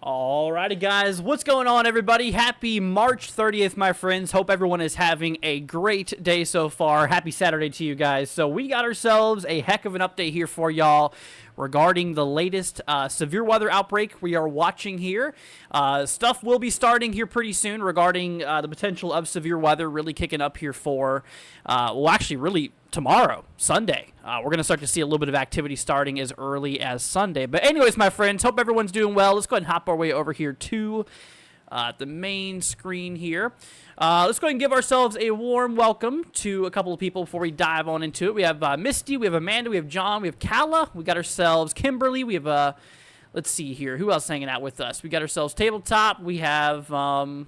Alrighty, guys, what's going on, everybody? Happy March 30th, my friends. Hope everyone is having a great day so far. Happy Saturday to you guys. So we got ourselves a heck of an update here for y'all regarding the latest severe weather outbreak we are watching here. Stuff will be starting here pretty soon regarding the potential of severe weather really kicking up here for, well, actually, really tomorrow, Sunday. We're going to start to see a little bit of activity starting as early as Sunday. But anyways, my friends, hope everyone's doing well. Let's go ahead and hop our way over here to the main screen here. Let's go ahead and give ourselves a warm welcome to a couple of people before we dive on into it. We have Misty, we have Amanda, we have John, we have Kala, we got ourselves Kimberly, we have, let's see here, who else hanging out with us? We got ourselves Tabletop, we have, gonna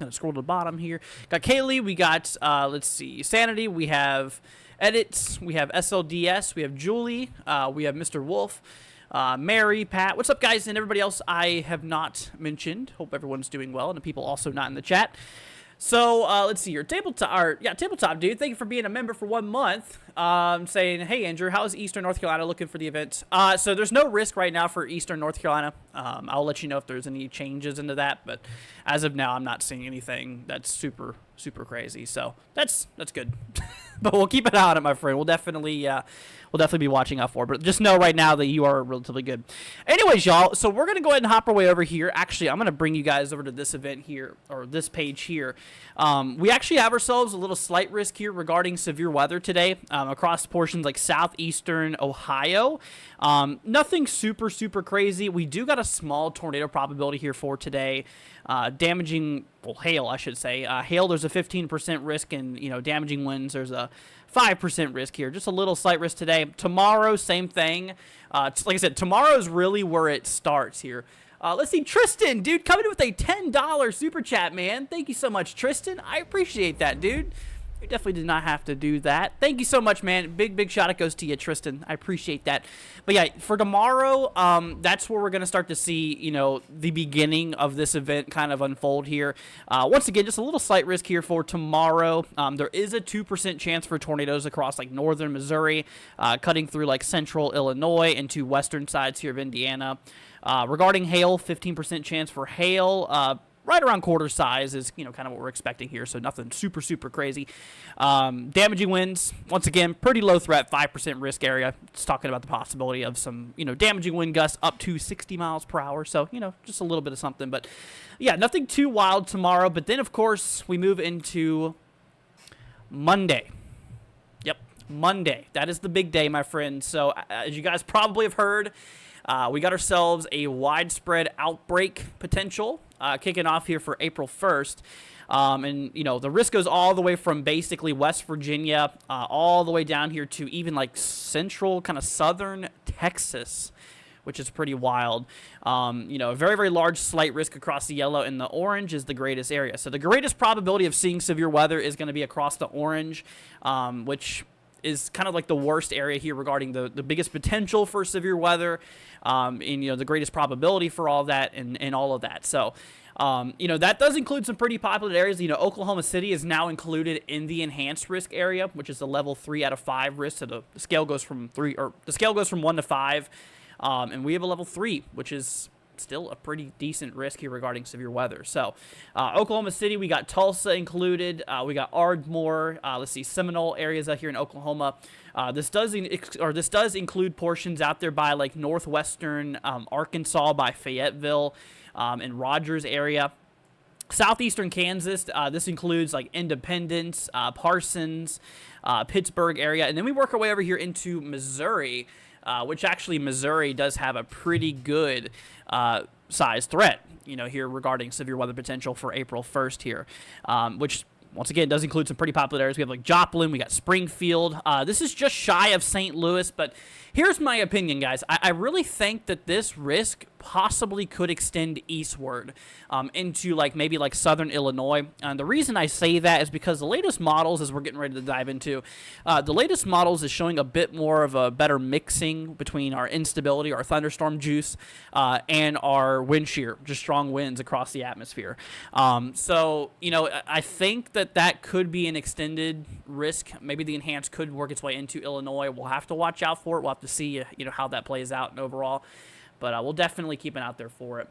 scroll to the bottom here. Got Kaylee, we got, let's see, Sanity, we have Edits, we have SLDS, we have Julie, we have Mr. Wolf, Mary, Pat. What's up, guys, and everybody else I have not mentioned. Hope everyone's doing well, and the people also not in the chat. So, let's see here. Tabletop, dude. Thank you for being a member for 1 month. Saying, hey, Andrew, how is Eastern North Carolina looking for the event? So there's no risk right now for Eastern North Carolina. I'll let you know if there's any changes into that, but as of now, I'm not seeing anything that's super crazy. So that's good. But we'll keep an eye on it, my friend. We'll definitely be watching out for it. But just know right now that you are relatively good. Anyways, y'all, so we're going to go ahead and hop our way over here. Actually, I'm going to bring you guys over to this event here, or this page here. We actually have ourselves a little slight risk here regarding severe weather today across portions like southeastern Ohio. Nothing super crazy. We do got a small tornado probability here for today. Damaging, well, hail, I should say. Hail, there's a 15% risk, and, damaging winds, there's a 5% risk here. Just a little slight risk today. Tomorrow, same thing. Like I said, tomorrow's really where it starts here. Let's see, Tristan, dude, coming in with a $10 super chat, man. Thank you so much, Tristan. I appreciate that, dude. You definitely did not have to do that. Thank you so much, man. Big shout out goes to you, Tristan. I appreciate that. But yeah, for tomorrow, that's where we're going to start to see, the beginning of this event kind of unfold here. Once again, just a little slight risk here for tomorrow. There is a 2% chance for tornadoes across like northern Missouri, cutting through like central Illinois into western sides here of Indiana. Regarding hail, 15% chance for hail. Right around quarter size is, kind of what we're expecting here, so nothing super crazy. Damaging winds, once again, pretty low threat, 5% risk area. It's talking about the possibility of some, damaging wind gusts up to 60 miles per hour, so, just a little bit of something. But, yeah, nothing too wild tomorrow. But then, of course, we move into Monday. Yep, Monday. That is the big day, my friends. So, as you guys probably have heard, we got ourselves a widespread outbreak potential kicking off here for April 1st. And, the risk goes all the way from basically West Virginia all the way down here to even like central, kind of southern Texas, which is pretty wild. A very large slight risk across the yellow, and the orange is the greatest area. So the greatest probability of seeing severe weather is going to be across the orange, which is kind of like the worst area here regarding the biggest potential for severe weather, and, the greatest probability for all that and all of that. So, that does include some pretty popular areas. Oklahoma City is now included in the enhanced risk area, which is a level 3 out of 5 risk. So the scale goes from 1 to 5, and we have a level 3, which is still a pretty decent risk here regarding severe weather. So, Oklahoma City, we got Tulsa included. We got Ardmore. Let's see, Seminole areas out here in Oklahoma. This does include portions out there by like northwestern Arkansas, by Fayetteville, and Rogers area. Southeastern Kansas, this includes like Independence, Parsons, Pittsburgh area, and then we work our way over here into Missouri. Which actually Missouri does have a pretty good size threat, here regarding severe weather potential for April 1st here, which once again does include some pretty popular areas. We have like Joplin, we got Springfield. This is just shy of St. Louis, but here's my opinion, guys. I really think that this risk possibly could extend eastward into like maybe like southern Illinois. And the reason I say that is because the latest models, as we're getting ready to dive into, the latest models is showing a bit more of a better mixing between our instability, our thunderstorm juice, and our wind shear, just strong winds across the atmosphere. So, I think that could be an extended risk. Maybe the enhanced could work its way into Illinois. We'll have to watch out for it. We'll have to see, how that plays out and overall. But we'll definitely keep an eye out there for it.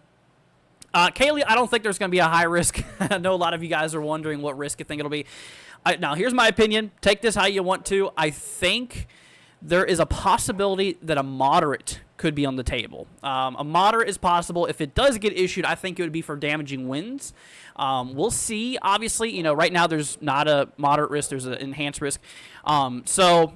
Kaylee, I don't think there's going to be a high risk. I know a lot of you guys are wondering what risk you think it'll be. Now, here's my opinion. Take this how you want to. I think there is a possibility that a moderate could be on the table. A moderate is possible. If it does get issued, I think it would be for damaging winds. We'll see. Obviously, you know, right now there's not a moderate risk. There's an enhanced risk. So,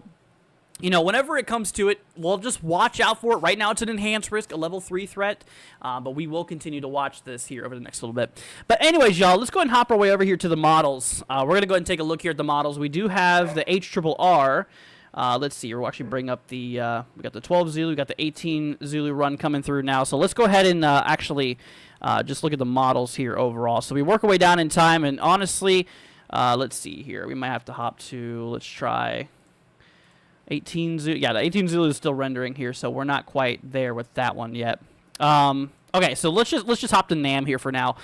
you know, whenever it comes to it, we'll just watch out for it. Right now it's an enhanced risk, a level 3 threat, but we will continue to watch this here over the next little bit. But anyways, y'all, let's go ahead and hop our way over here to the models. We're going to go ahead and take a look here at the models. We do have the HRRR. Let's see. We'll actually bring up the, we got the 12 Zulu, we got the 18 Zulu run coming through now. So let's go ahead and actually just look at the models here overall. So we work our way down in time, and honestly, let's see here. We might have to hop to, let's try 18 Zulu. Yeah, the 18 Zulu is still rendering here, so we're not quite there with that one yet. Okay, so let's just hop to NAM here for now.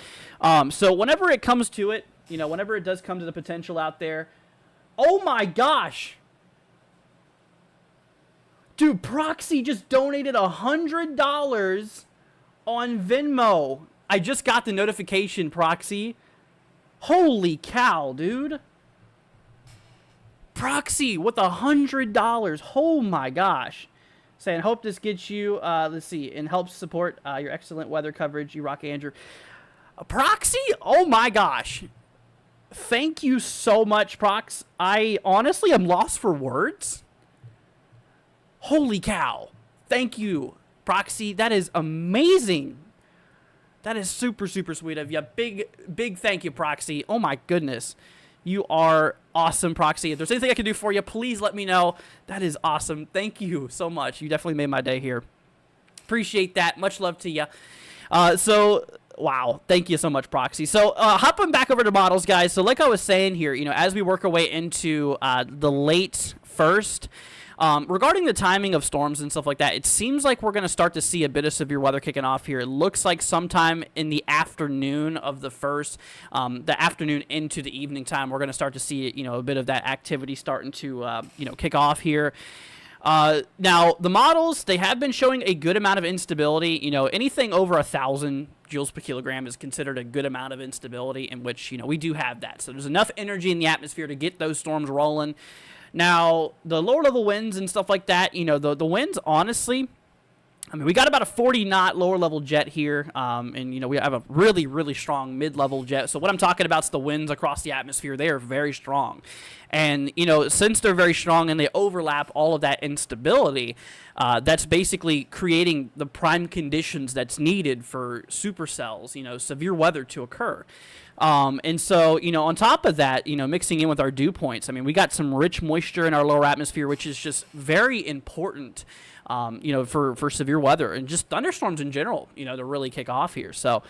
So whenever it comes to it, you know, whenever it does come to the potential out there, oh my gosh. Dude, Proxy just donated $100 on Venmo. I just got the notification, Proxy. Holy cow, dude. Proxy with $100. Oh my gosh. Saying, hope this gets you, let's see, and helps support your excellent weather coverage. You rock, Andrew. Proxy? Oh my gosh. Thank you so much, Prox. I honestly am lost for words. Holy cow. Thank you, Proxy. That is amazing. That is super, super sweet of you. Big thank you, Proxy. Oh my goodness. You are awesome, Proxy. If there's anything I can do for you, please let me know. That is awesome. Thank you so much. You definitely made my day here. Appreciate that. Much love to you. Wow. Thank you so much, Proxy. So, hopping back over to models, guys. So, like I was saying here, you know, as we work our way into the late first, regarding the timing of storms and stuff like that, it seems like we're going to start to see a bit of severe weather kicking off here. It looks like sometime in the afternoon of the first, the afternoon into the evening time, we're going to start to see, you know, a bit of that activity starting to, you know, kick off here. Now, the models, they have been showing a good amount of instability. You know, anything over 1,000 joules per kilogram is considered a good amount of instability, in which, you know, we do have that. So there's enough energy in the atmosphere to get those storms rolling. Now, the lower level winds and stuff like that, you know, the winds, honestly, I mean, we got about a 40-knot lower level jet here, and, you know, we have a really, really strong mid-level jet. So what I'm talking about is the winds across the atmosphere. They are very strong. And, you know, since they're very strong and they overlap all of that instability, that's basically creating the prime conditions that's needed for supercells, you know, severe weather to occur. And so, you know, on top of that, you know, mixing in with our dew points, I mean, we got some rich moisture in our lower atmosphere, which is just very important, you know, for severe weather and just thunderstorms in general, you know, to really kick off here. So,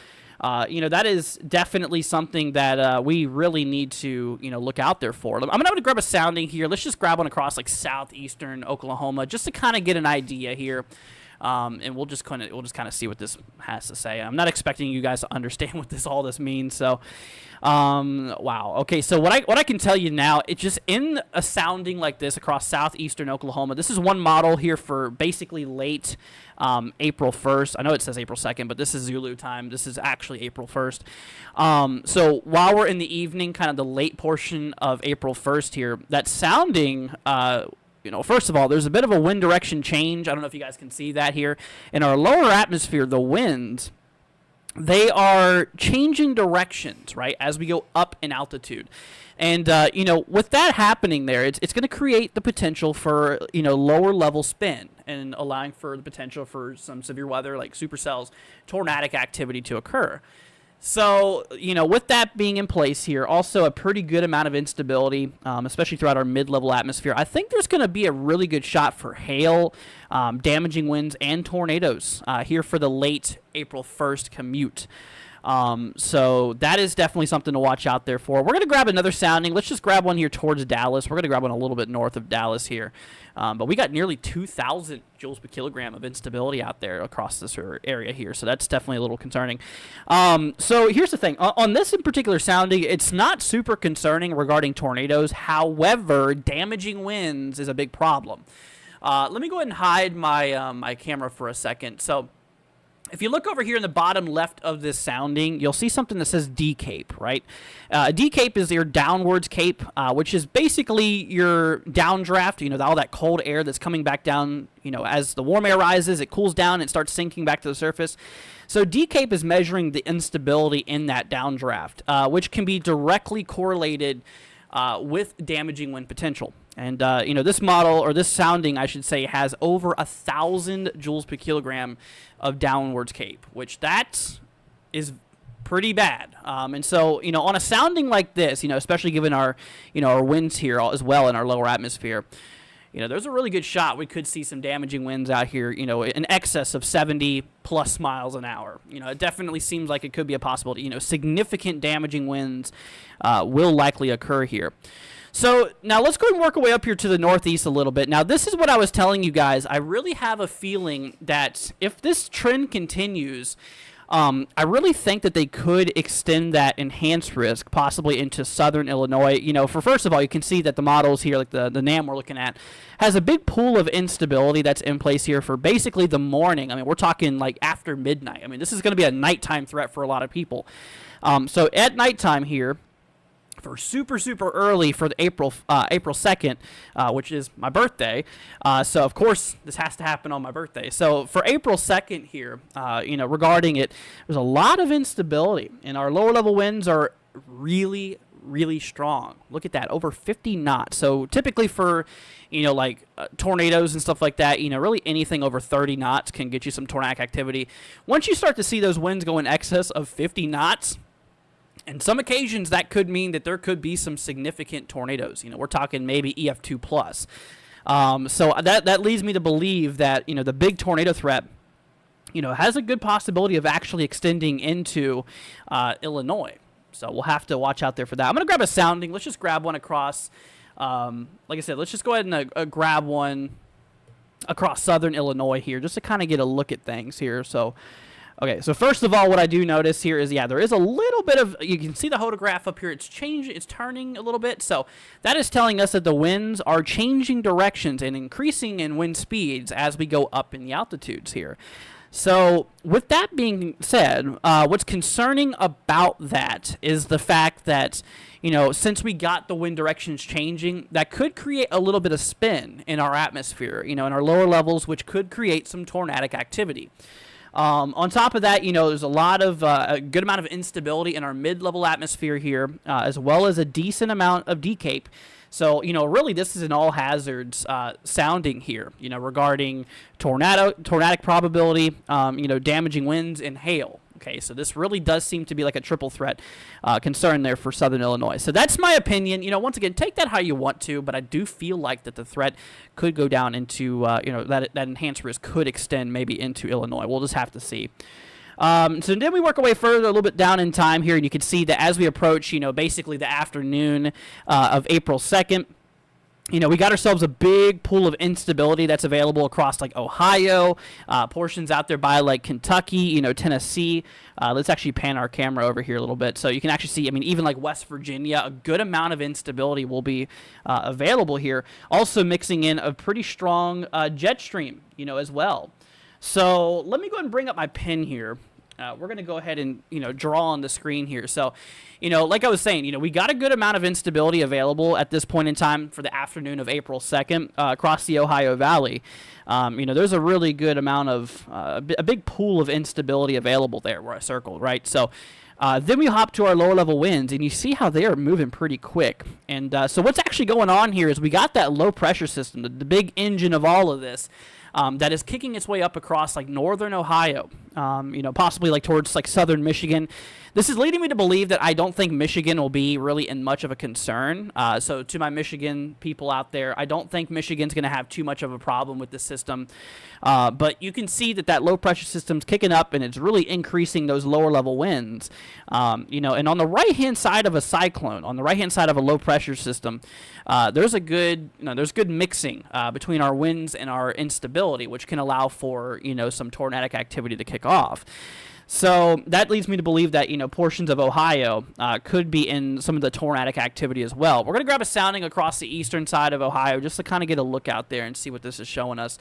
you know, that is definitely something that we really need to, you know, look out there for. I'm going to grab a sounding here. Let's just grab one across like southeastern Oklahoma just to kind of get an idea here. And we'll just kind of see what this has to say. I'm not expecting you guys to understand what all this means. So, wow. Okay. So what I can tell you now, it's just in a sounding like this across southeastern Oklahoma. This is one model here for basically late April 1st. I know it says April 2nd, but this is Zulu time. This is actually April 1st. So while we're in the evening, kind of the late portion of April 1st here, that sounding, you know, first of all, there's a bit of a wind direction change. I don't know if you guys can see that here. In our lower atmosphere, the winds, they are changing directions, right, as we go up in altitude. And, you know, with that happening there, it's going to create the potential for, you know, lower level spin and allowing for the potential for some severe weather like supercells, tornadic activity to occur. So, you know, with that being in place here, also a pretty good amount of instability, especially throughout our mid-level atmosphere. I think there's going to be a really good shot for hail, damaging winds, and tornadoes here for the late April 1st commute. So that is definitely something to watch out there for. We're going to grab another sounding. Let's just grab one here towards Dallas. We're going to grab one a little bit north of Dallas here. But we got nearly 2,000 joules per kilogram of instability out there across this area here. So that's definitely a little concerning. So here's the thing. On this in particular sounding, it's not super concerning regarding tornadoes. However, damaging winds is a big problem. Let me go ahead and hide my, my camera for a second. So If you look over here in the bottom left of this sounding, you'll see something that says D-cape, right? D-cape is your downwards cape, which is basically your downdraft, all that cold air that's coming back down, as the warm air rises, it cools down and starts sinking back to the surface. So D-cape is measuring the instability in that downdraft, which can be directly correlated with damaging wind potential. And, this model, or this sounding, I should say, has over 1,000 joules per kilogram of downwards cape, which that is pretty bad. And so, on a sounding like this, especially given our, our winds here as well in our lower atmosphere, there's a really good shot we could see some damaging winds out here, in excess of 70 plus miles an hour. It definitely seems like it could be a possibility. Significant damaging winds will likely occur here. So now let's go and work our way up here to the northeast a little bit. Now this is what I was telling you guys. I really have a feeling that if this trend continues, I really think that they could extend that enhanced risk possibly into southern Illinois. For first of all, you can see that the models here, like the NAM we're looking at, has a big pool of instability that's in place here for basically the morning. I mean, we're talking like after midnight. I mean, this is going to be a nighttime threat for a lot of people. So at nighttime here, for super early for the April 2nd, which is my birthday. So of course this has to happen on my birthday. So for April 2nd here, regarding it, there's a lot of instability, and our lower level winds are really strong. Look at that, over 50 knots. So typically for tornadoes and stuff like that, really anything over 30 knots can get you some tornadic activity. Once you start to see those winds go in excess of 50 knots, in some occasions, that could mean that there could be some significant tornadoes. We're talking maybe EF2 plus. So that leads me to believe that, the big tornado threat, has a good possibility of actually extending into Illinois. So we'll have to watch out there for that. I'm going to grab a sounding. Let's just grab one across. Like I said, let's just go ahead and grab one across southern Illinois here, just to kind of get a look at things here. So okay, so first of all, what I do notice here is, there is a little bit of, you can see the photograph up here, it's changing, it's turning a little bit, so that is telling us that the winds are changing directions and increasing in wind speeds as we go up in the altitudes here. So with that being said, what's concerning about that is the fact that, since we got the wind directions changing, that could create a little bit of spin in our atmosphere, in our lower levels, which could create some tornadic activity. On top of that, there's a lot of a good amount of instability in our mid-level atmosphere here, as well as a decent amount of D-cape. So, really this is an all hazards sounding here, regarding tornadic probability, damaging winds and hail. Okay, so this really does seem to be like a triple threat concern there for southern Illinois. So that's my opinion. Once again, take that how you want to, but I do feel like that the threat could go down into, that enhanced risk could extend maybe into Illinois. We'll just have to see. So then we work our way further a little bit down in time here, and you can see that as we approach, basically the afternoon of April 2nd, we got ourselves a big pool of instability that's available across like Ohio, portions out there by like Kentucky, Tennessee. Let's actually pan our camera over here a little bit so you can actually see, even like West Virginia, a good amount of instability will be available here. Also mixing in a pretty strong jet stream, as well. So let me go ahead and bring up my pen here. We're going to go ahead and, draw on the screen here. So, like I was saying, we got a good amount of instability available at this point in time for the afternoon of April 2nd across the Ohio Valley. There's a really good amount of, a big pool of instability available there where I circled, right? So then we hop to our lower level winds, and you see how they are moving pretty quick. And so what's actually going on here is we got that low pressure system, the big engine of all of this, that is kicking its way up across like northern Ohio, possibly like towards like southern Michigan. This is leading me to believe that I don't think Michigan will be really in much of a concern. So to my Michigan people out there, I don't think Michigan's going to have too much of a problem with the system. But you can see that low pressure system's kicking up, and it's really increasing those lower level winds. And on the right hand side of a cyclone, on the right hand side of a low pressure system, there's good mixing between our winds and our instability, which can allow for some tornadic activity to kick off. So that leads me to believe that, portions of Ohio could be in some of the tornadic activity as well. We're going to grab a sounding across the eastern side of Ohio just to kind of get a look out there and see what this is showing us.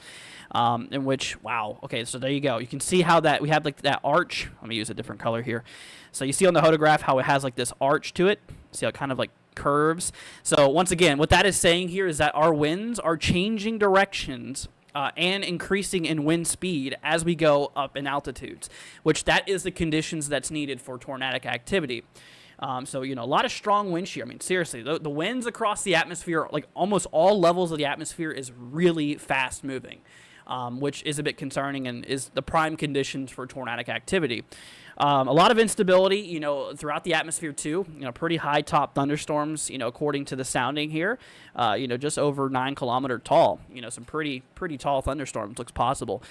In which, wow, okay, so there you go. You can see how that we have like that arch. Let me use a different color here. So you see on the photograph how it has like this arch to it. See how it kind of like curves. So once again, what that is saying here is that our winds are changing directions and increasing in wind speed as we go up in altitudes, which that is the conditions that's needed for tornadic activity. So, a lot of strong wind shear. I mean, seriously, the winds across the atmosphere, like almost all levels of the atmosphere, is really fast moving, which is a bit concerning and is the prime conditions for tornadic activity. A lot of instability, throughout the atmosphere too. Pretty high top thunderstorms, according to the sounding here. Just over 9 kilometer tall. Some pretty tall thunderstorms looks possible.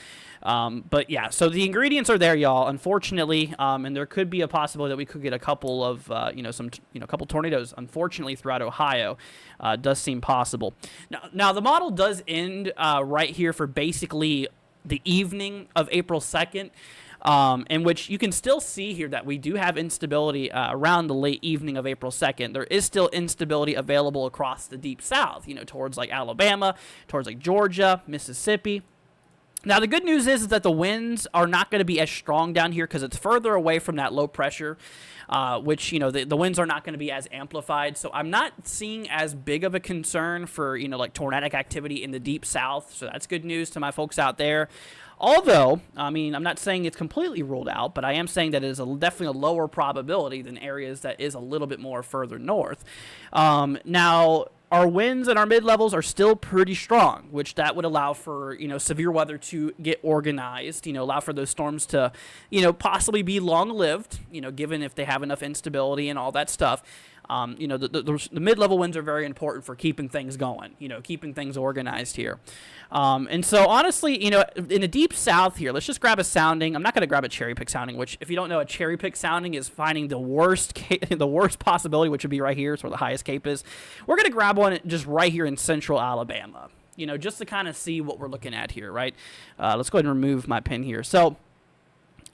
But yeah, so the ingredients are there, y'all. Unfortunately, and there could be a possibility that we could get a couple of, couple tornadoes. Unfortunately, throughout Ohio, does seem possible. Now the model does end right here for basically the evening of April 2nd. In which you can still see here that we do have instability around the late evening of April 2nd. There is still instability available across the deep south, towards like Alabama, towards like Georgia, Mississippi. Now, the good news is that the winds are not going to be as strong down here because it's further away from that low pressure, which, the winds are not going to be as amplified. So I'm not seeing as big of a concern for, like tornadic activity in the deep south. So that's good news to my folks out there. Although, I mean, I'm not saying it's completely ruled out, but I am saying that it is definitely a lower probability than areas that is a little bit more further north. Now, our winds and our mid-levels are still pretty strong, which that would allow for, severe weather to get organized, allow for those storms to, possibly be long-lived, given if they have enough instability and all that stuff. The mid-level winds are very important for keeping things going, keeping things organized here. And so, honestly, in the deep south here, let's just grab a sounding. I'm not going to grab a cherry pick sounding, which, if you don't know, a cherry pick sounding is finding the worst the worst possibility, which would be right here. It's where the highest cape is. We're going to grab one just right here in central Alabama, just to kind of see what we're looking at here, right? Let's go ahead and remove my pen here. So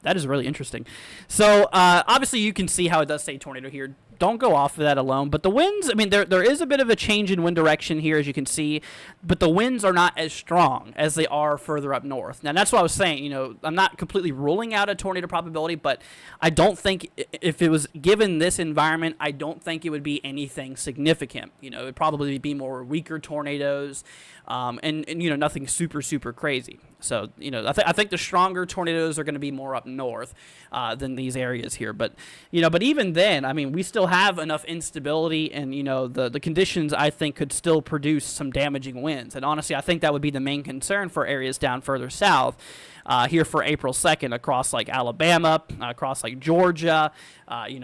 that is really interesting. So, obviously, you can see how it does say tornado here. Don't go off of that alone. But the winds, I mean, there is a bit of a change in wind direction here, as you can see. But the winds are not as strong as they are further up north. Now, that's what I was saying. I'm not completely ruling out a tornado probability, but I don't think if it was given this environment, I don't think it would be anything significant. It would probably be more weaker tornadoes and nothing super, super crazy. So, I think the stronger tornadoes are going to be more up north than these areas here. But, but even then, I mean, we still have enough instability and, the conditions, I think, could still produce some damaging winds. And honestly, I think that would be the main concern for areas down further south here for April 2nd across like Alabama, across like Georgia,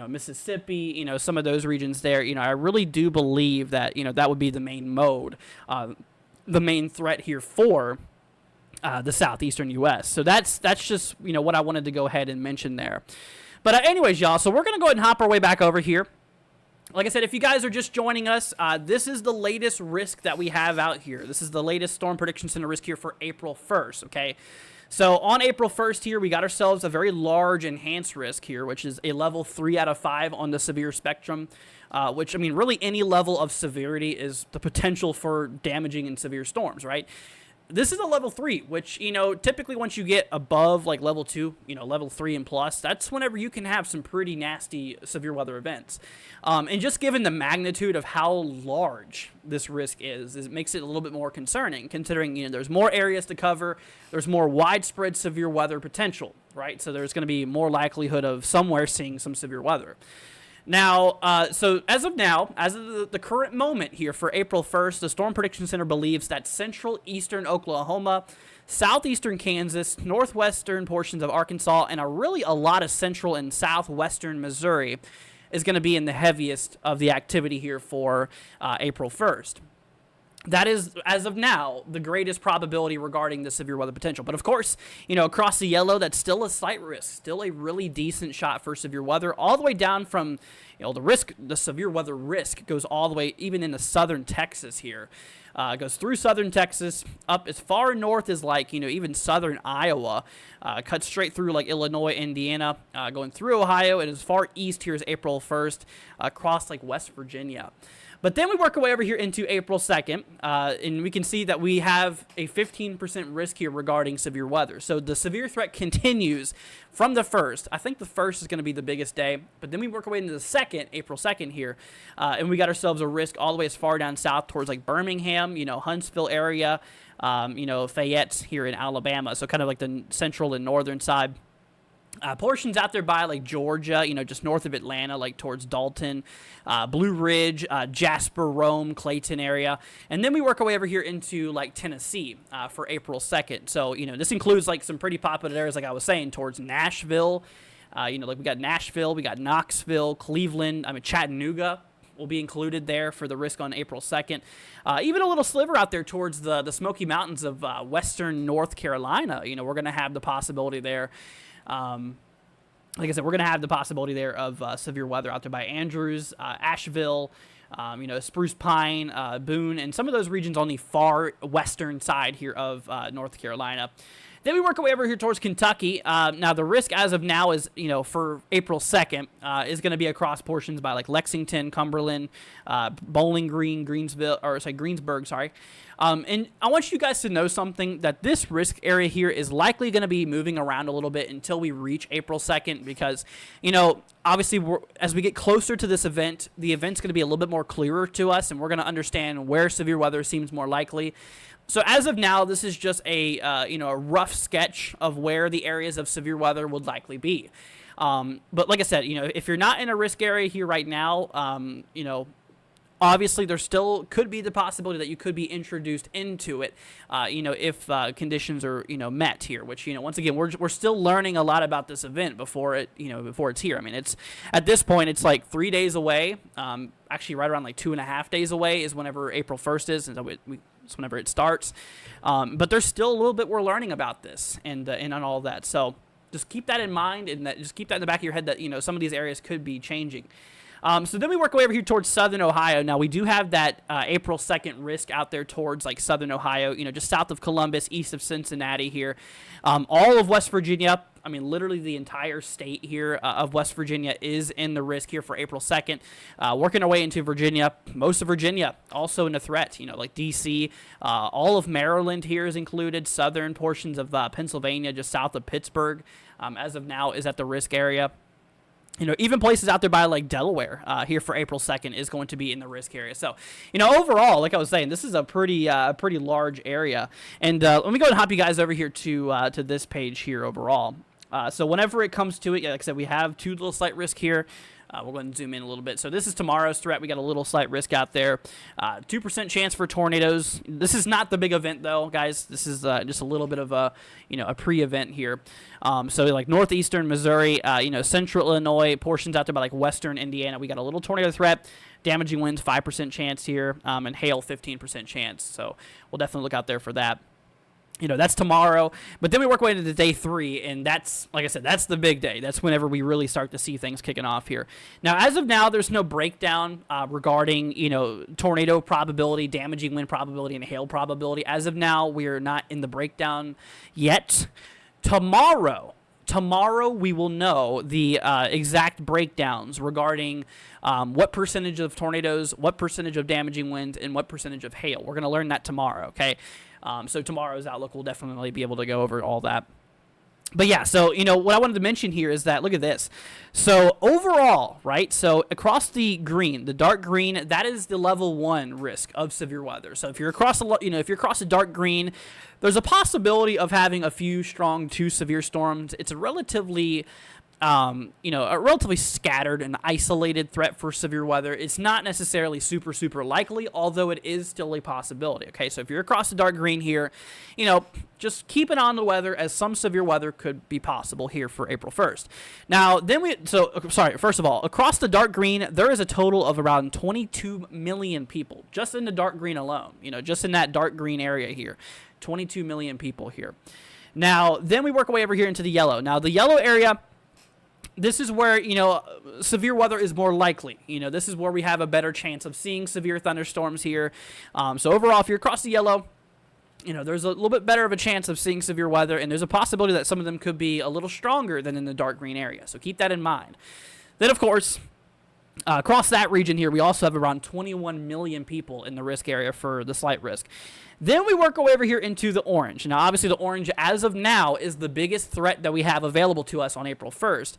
Mississippi, some of those regions there. I really do believe that, that would be the main mode, the main threat here for the southeastern U.S. So that's just, what I wanted to go ahead and mention there. But anyways, y'all, so we're going to go ahead and hop our way back over here. Like I said, if you guys are just joining us, this is the latest risk that we have out here. This is the latest Storm Prediction Center risk here for April 1st, okay? So on April 1st here, we got ourselves a very large enhanced risk here, which is a level 3 out of 5 on the severe spectrum, which, I mean, really any level of severity is the potential for damaging and severe storms, right? This is a level 3, which, typically once you get above like level 2, level 3 and plus, that's whenever you can have some pretty nasty severe weather events. And just given the magnitude of how large this risk is, it makes it a little bit more concerning, considering, there's more areas to cover, there's more widespread severe weather potential, right? So there's going to be more likelihood of somewhere seeing some severe weather. Now, so as of now, as of the current moment here for April 1st, the Storm Prediction Center believes that central eastern Oklahoma, southeastern Kansas, northwestern portions of Arkansas, and really a lot of central and southwestern Missouri is going to be in the heaviest of the activity here for April 1st. That is, as of now, the greatest probability regarding the severe weather potential. But of course, across the yellow, that's still a slight risk, still a really decent shot for severe weather, all the way down from, the severe weather risk goes all the way even into southern Texas here. Goes through southern Texas, up as far north as like, even southern Iowa. Cuts straight through like Illinois, Indiana, going through Ohio, and as far east here as April 1st, across like West Virginia. But then we work our way over here into April 2nd, and we can see that we have a 15% risk here regarding severe weather. So the severe threat continues from the 1st. I think the 1st is going to be the biggest day, but then we work our way into the 2nd, April 2nd here, and we got ourselves a risk all the way as far down south towards like Birmingham, Huntsville area, Fayette here in Alabama, so kind of like the central and northern side. Portions out there by like Georgia, just north of Atlanta, like towards Dalton, Blue Ridge, Jasper, Rome, Clayton area. And then we work our way over here into like Tennessee for April 2nd. So, this includes like some pretty popular areas, like I was saying, towards Nashville. Like we got Nashville, we got Knoxville, Cleveland, Chattanooga will be included there for the risk on April 2nd. Even a little sliver out there towards the Smoky Mountains of western North Carolina. We're going to have the possibility there. Like I said, we're going to have the possibility there of severe weather out there by Andrews, Asheville, Spruce Pine, Boone, and some of those regions on the far western side here of North Carolina. Then we work our way over here towards Kentucky. Now, the risk as of now is, for April 2nd, is going to be across portions by like Lexington, Cumberland, Bowling Green, Greensburg, sorry. And I want you guys to know something, that this risk area here is likely going to be moving around a little bit until we reach April 2nd because, obviously as we get closer to this event, the event's going to be a little bit more clearer to us, and we're going to understand where severe weather seems more likely. So as of now, this is just a rough sketch of where the areas of severe weather would likely be. But like I said, if you're not in a risk area here right now, obviously there still could be the possibility that you could be introduced into it, if conditions are met here. Which once again we're still learning a lot about this event before it's here. It's at this point it's like 3 days away. Actually, right around like 2.5 days away is whenever April 1st is, and so it's whenever it starts. But there's still a little bit we're learning about this and on all of that. So just keep that in mind, and just keep that in the back of your head that some of these areas could be changing. So then we work our way over here towards southern Ohio. Now, we do have that April 2nd risk out there towards like southern Ohio, just south of Columbus, east of Cincinnati here. All of West Virginia, literally the entire state here of West Virginia is in the risk here for April 2nd. Working our way into Virginia, most of Virginia also in the threat, like D.C. All of Maryland here is included. Southern portions of Pennsylvania, just south of Pittsburgh, as of now is at the risk area. Even places out there by like Delaware here for April 2nd is going to be in the risk area. So, overall, like I was saying, this is a pretty large area. And let me go ahead and hop you guys over here to this page here overall. So whenever it comes to it, like I said, we have two little slight risk here. We'll go ahead and zoom in a little bit. So this is tomorrow's threat. We got a little slight risk out there. 2% chance for tornadoes. This is not the big event, though, guys. This is just a little bit of a pre-event here. So like northeastern Missouri, central Illinois, portions out there by like western Indiana. We got a little tornado threat. Damaging winds, 5% chance here, and hail, 15% chance. So we'll definitely look out there for that. That's tomorrow. But then we work our way into day 3, and that's, like I said, that's the big day. That's whenever we really start to see things kicking off here. Now, as of now, there's no breakdown regarding, tornado probability, damaging wind probability, and hail probability. As of now, we are not in the breakdown yet. Tomorrow, we will know the exact breakdowns regarding what percentage of tornadoes, what percentage of damaging winds, and what percentage of hail. We're going to learn that tomorrow, okay? So tomorrow's outlook will definitely be able to go over all that. But yeah, so, what I wanted to mention here is that, look at this. So overall, right, so across the green, the dark green, that is the level 1 risk of severe weather. So if you're across the dark green, there's a possibility of having a few strong to severe storms. It's a relatively scattered and isolated threat for severe weather. It's not necessarily super, super likely, although it is still a possibility. Okay, so if you're across the dark green here, just keep an eye on the weather, as some severe weather could be possible here for April 1st. Now, first of all, across the dark green, there is a total of around 22 million people just in the dark green alone, just in that dark green area here. 22 million people here. Now, then we work our way over here into the yellow. Now, the yellow area, this is where, severe weather is more likely. This is where we have a better chance of seeing severe thunderstorms here. So overall, if you're across the yellow, there's a little bit better of a chance of seeing severe weather, and there's a possibility that some of them could be a little stronger than in the dark green area. So keep that in mind. Then, of course, across that region here, we also have around 21 million people in the risk area for the slight risk. Then we work our way over here into the orange. Now, obviously, the orange, as of now, is the biggest threat that we have available to us on April 1st.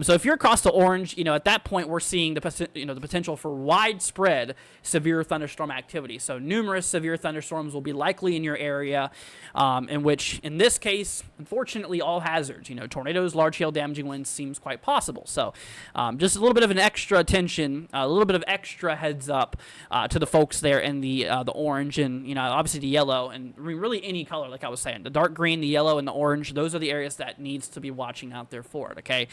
So if you're across the orange, at that point, we're seeing the potential for widespread severe thunderstorm activity. So numerous severe thunderstorms will be likely in your area, in this case, unfortunately, all hazards. Tornadoes, large-scale damaging winds seems quite possible. So just a little bit of an extra attention, a little bit of extra heads up to the folks there in the orange and, obviously the yellow, and really any color, like I was saying. The dark green, the yellow, and the orange, those are the areas that needs to be watching out there for it, okay?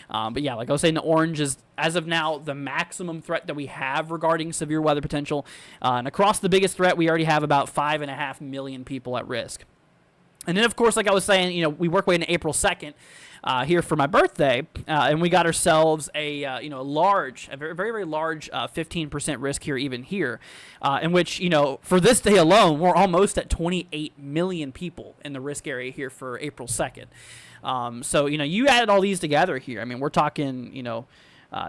But yeah, like I was saying, the orange is, as of now, the maximum threat that we have regarding severe weather potential. And across the biggest threat, we already have about 5.5 million people at risk. And then, of course, like I was saying, we work way into April 2nd here for my birthday, and we got ourselves a very, very large 15% risk here, even here, in which, for this day alone, we're almost at 28 million people in the risk area here for April 2nd. So, you added all these together here. I mean, we're talking,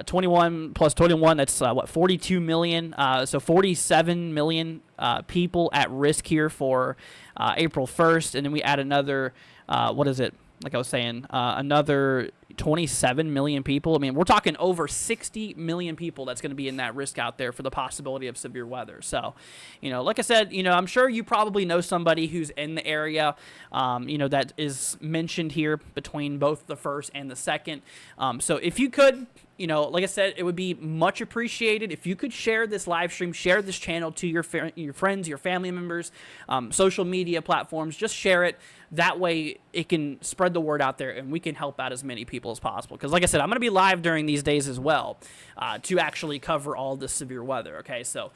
21 plus 21, that's 42 million. So 47 million people at risk here for April 1st. And then we add another, like I was saying, another 27 million people. I mean, we're talking over 60 million people that's going to be in that risk out there for the possibility of severe weather. So, like I said, I'm sure you probably know somebody who's in the area, that is mentioned here between both the first and the second. So if you could, like I said, it would be much appreciated if you could share this live stream, share this channel to your friends, your family members, social media platforms. Just share it. That way it can spread the word out there and we can help out as many people as possible. Because like I said, I'm going to be live during these days as well to actually cover all this severe weather. Okay, so,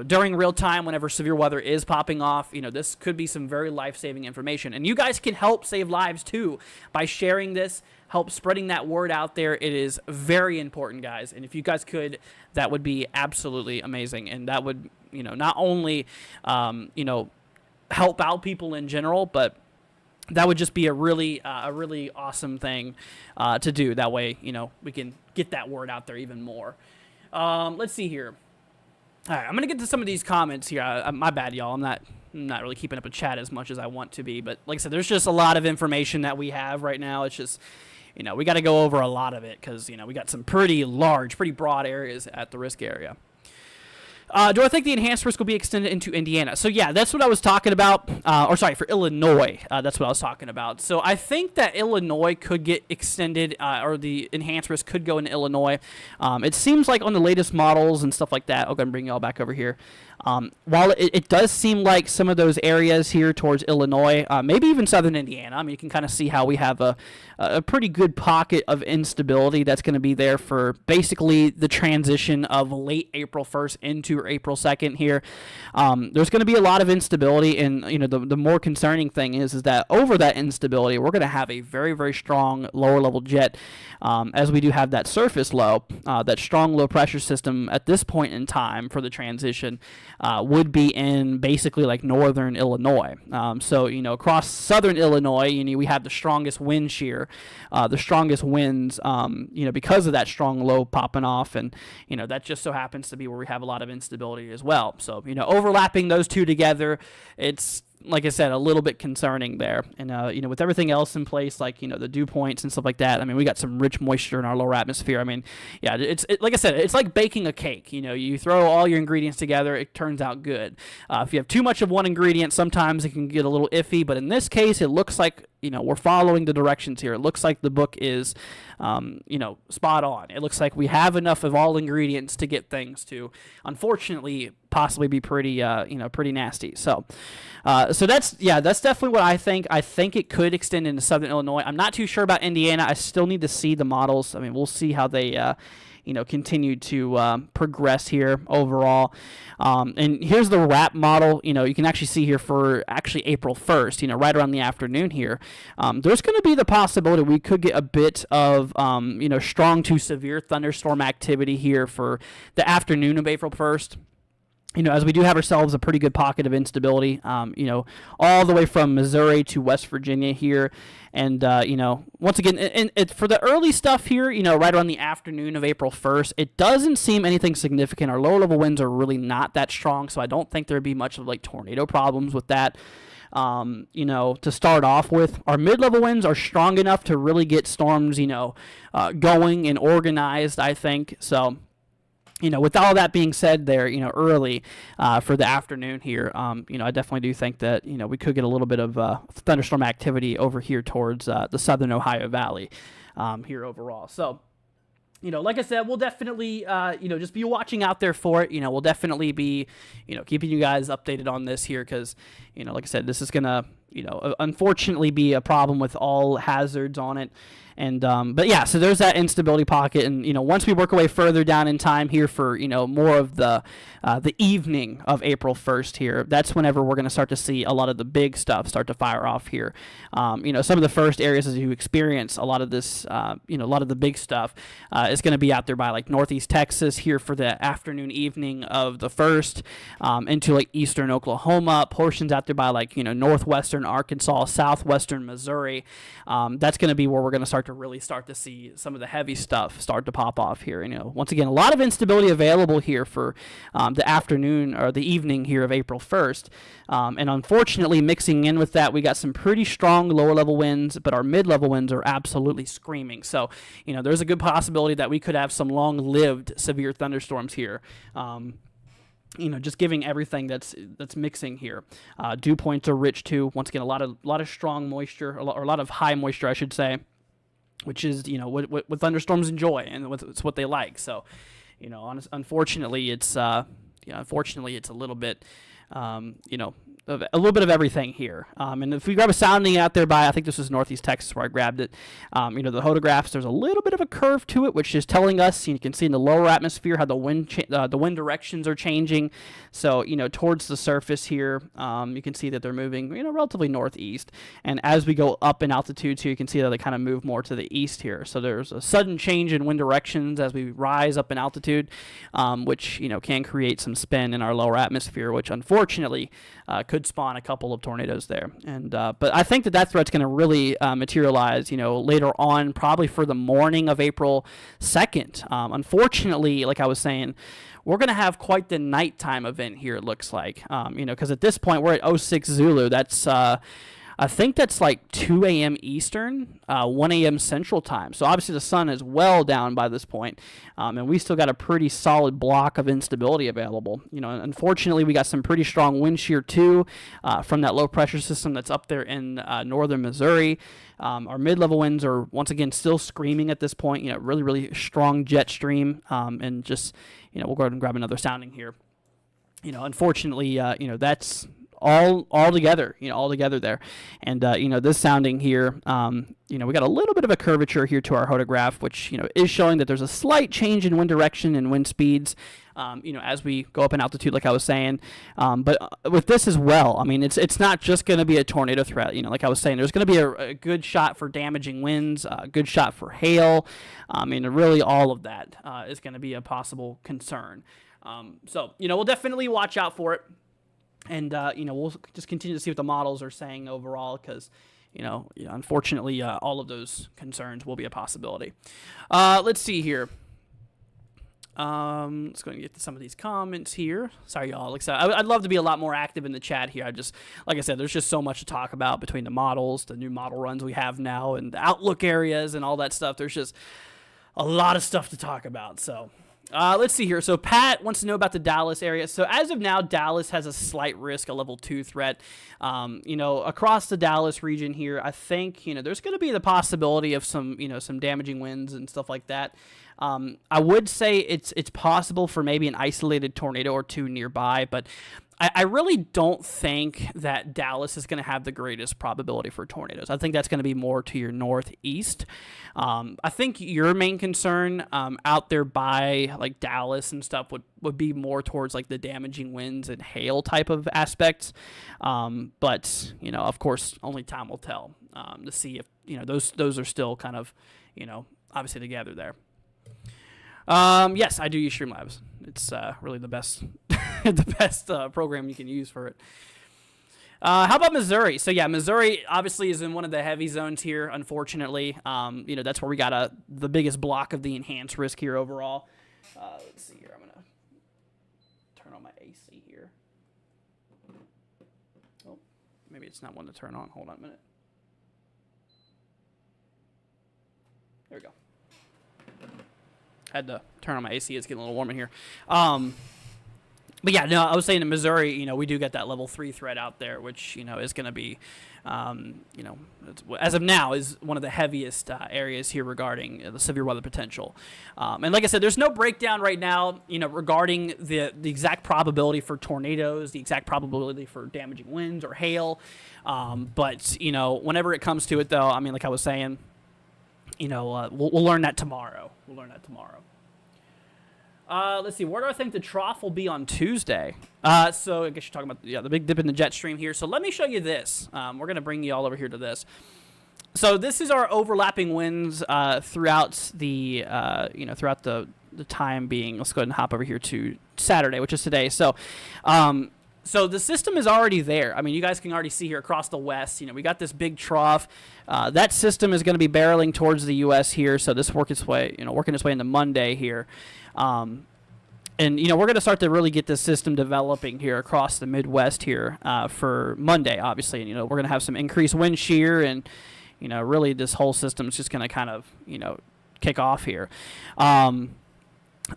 during real time, whenever severe weather is popping off, this could be some very life-saving information. And you guys can help save lives too by sharing this, help spreading that word out there. It is very important, guys. And if you guys could, that would be absolutely amazing. And that would, not only, help out people in general, but that would just be a really awesome thing to do. That way, we can get that word out there even more. Let's see here. All right, I'm going to get to some of these comments here. My bad, y'all. I'm not really keeping up a chat as much as I want to be. But like I said, there's just a lot of information that we have right now. It's just, we got to go over a lot of it because, we got some pretty large, pretty broad areas at the risk area. Do I think the enhanced risk will be extended into Indiana? So, yeah, that's what I was talking about. For Illinois. That's what I was talking about. So, I think that Illinois could get extended, or the enhanced risk could go into Illinois. It seems like on the latest models and stuff like that. Okay, I'm bringing y'all back over here. While it does seem like some of those areas here towards Illinois, maybe even southern Indiana, I mean, you can kind of see how we have a pretty good pocket of instability that's going to be there for basically the transition of late April 1st into April 2nd here. There's going to be a lot of instability, and the more concerning thing is that over that instability, we're going to have a very, very strong lower level jet, as we do have that surface low, that strong low pressure system at this point in time for the transition. Would be in basically like northern Illinois. So, across southern Illinois, we have the strongest wind shear, the strongest winds, because of that strong low popping off. And, that just so happens to be where we have a lot of instability as well. So, overlapping those two together, it's, like I said, a little bit concerning there. And, with everything else in place, like, the dew points and stuff like that, I mean, we got some rich moisture in our lower atmosphere. I mean, yeah, like I said, it's like baking a cake. You throw all your ingredients together, it turns out good. If you have too much of one ingredient, sometimes it can get a little iffy. But in this case, it looks like, we're following the directions here. It looks like the book is, spot on. It looks like we have enough of all ingredients to get things to, unfortunately, possibly be pretty, pretty nasty. So that's definitely what I think. I think it could extend into southern Illinois. I'm not too sure about Indiana. I still need to see the models. I mean, we'll see how they, continue to progress here overall. And here's the wrap model. You can actually see here for actually April 1st, right around the afternoon here. There's going to be the possibility we could get a bit of, strong to severe thunderstorm activity here for the afternoon of April 1st. As we do have ourselves a pretty good pocket of instability, all the way from Missouri to West Virginia here. And, once again, and for the early stuff here, right around the afternoon of April 1st, it doesn't seem anything significant. Our lower level winds are really not that strong, so I don't think there'd be much of tornado problems with that. To start off with, our mid-level winds are strong enough to really get storms, going and organized, I think. So, with all that being said there, early for the afternoon here, I definitely do think that, we could get a little bit of thunderstorm activity over here towards the southern Ohio Valley here overall. So, like I said, we'll definitely, just be watching out there for it. We'll definitely be, keeping you guys updated on this here because, like I said, this is going to, unfortunately be a problem with all hazards on it. And but yeah, so there's that instability pocket, and once we work our way further down in time here for more of the evening of April 1st here, that's whenever we're going to start to see a lot of the big stuff start to fire off here. Some of the first areas as you experience a lot of this, a lot of the big stuff is going to be out there by northeast Texas here for the afternoon evening of the 1st, into eastern Oklahoma, portions out there by northwestern Arkansas, southwestern Missouri. That's going to be where we're going to start to see some of the heavy stuff start to pop off here. Once again, a lot of instability available here for the afternoon or the evening here of April 1st. And unfortunately, mixing in with that, we got some pretty strong lower level winds, but our mid-level winds are absolutely screaming. So, there's a good possibility that we could have some long-lived severe thunderstorms here. Just giving everything that's mixing here. Dew points are rich too. Once again, a lot of strong moisture, or a lot of high moisture, I should say, which is what thunderstorms enjoy, and it's what they like. So, unfortunately, it's a little bit, a little bit of everything here. And if we grab a sounding out there by, I think this was northeast Texas where I grabbed it, the photographs, there's a little bit of a curve to it, which is telling us, you can see in the lower atmosphere how the wind directions are changing. So, towards the surface here, you can see that they're moving, relatively northeast. And as we go up in altitude too, you can see that they kind of move more to the east here. So there's a sudden change in wind directions as we rise up in altitude, which, can create some spin in our lower atmosphere, which unfortunately could spawn a couple of tornadoes there. And but I think that threat's going to really materialize, later on, probably for the morning of April 2nd. Unfortunately, like I was saying, we're going to have quite the nighttime event here, it looks like, because at this point we're at 06 Zulu. That's I think that's 2 a.m. Eastern, 1 a.m. Central Time. So obviously the sun is well down by this point, and we still got a pretty solid block of instability available. Unfortunately, we got some pretty strong wind shear too from that low pressure system that's up there in northern Missouri. Our mid-level winds are once again still screaming at this point. Really, really strong jet stream, and just we'll go ahead and grab another sounding here. Unfortunately, that's all together, all together there. And, this sounding here, we got a little bit of a curvature here to our hodograph, which, is showing that there's a slight change in wind direction and wind speeds, as we go up in altitude, like I was saying. But with this as well, it's not just going to be a tornado threat. Like I was saying, there's going to be a good shot for damaging winds, a good shot for hail. Really all of that is going to be a possible concern. So, we'll definitely watch out for it. And, we'll just continue to see what the models are saying overall because, unfortunately, all of those concerns will be a possibility. Let's see here. Let's go and get to some of these comments here. Sorry, y'all. Like I said, I'd love to be a lot more active in the chat here. Like I said, there's just so much to talk about between the models, the new model runs we have now, and the outlook areas and all that stuff. There's just a lot of stuff to talk about, so... let's see here. So Pat wants to know about the Dallas area. So as of now, Dallas has a slight risk, a level 2 threat. Across the Dallas region here, I think, there's going to be the possibility of some damaging winds and stuff like that. I would say it's possible for maybe an isolated tornado or two nearby, but I really don't think that Dallas is going to have the greatest probability for tornadoes. I think that's going to be more to your northeast. I think your main concern out there by like Dallas and stuff would be more towards like the damaging winds and hail type of aspects. But of course, only time will tell to see if those are still kind of obviously together there. Yes, I do use Streamlabs. It's really the best the best program you can use for it. How about Missouri? So yeah, Missouri obviously is in one of the heavy zones here. Unfortunately, that's where we got the biggest block of the enhanced risk here overall. Let's see here. I'm gonna turn on my AC here. Oh, maybe it's not one to turn on. Hold on a minute. There we go. Had to turn on my AC. It's getting a little warm in here. But yeah, no, I was saying in Missouri, we do get that level 3 threat out there, which, is going to be, as of now, is one of the heaviest areas here regarding the severe weather potential. And like I said, there's no breakdown right now, regarding the exact probability for tornadoes, the exact probability for damaging winds or hail. But, whenever it comes to it, though, I mean, like I was saying, we'll learn that tomorrow. Let's see. Where do I think the trough will be on Tuesday? So I guess you're talking about the big dip in the jet stream here. So let me show you this. We're going to bring you all over here to this. So this is our overlapping winds throughout the throughout the time being. Let's go ahead and hop over here to Saturday, which is today. So So the system is already there. I mean, you guys can already see here across the west, we got this big trough. That system is going to be barreling towards the U.S. here, so this working its way into Monday here. And, we're going to start to really get this system developing here across the Midwest here for Monday, obviously. And, we're going to have some increased wind shear and, really this whole system is just going to kind of, kick off here.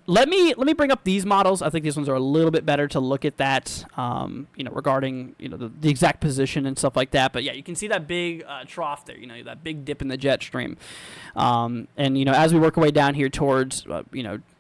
Let me bring up these models. I think these ones are a little bit better to look at that, regarding, the exact position and stuff like that. But yeah, you can see that big trough there, that big dip in the jet stream. And, as we work our way down here towards,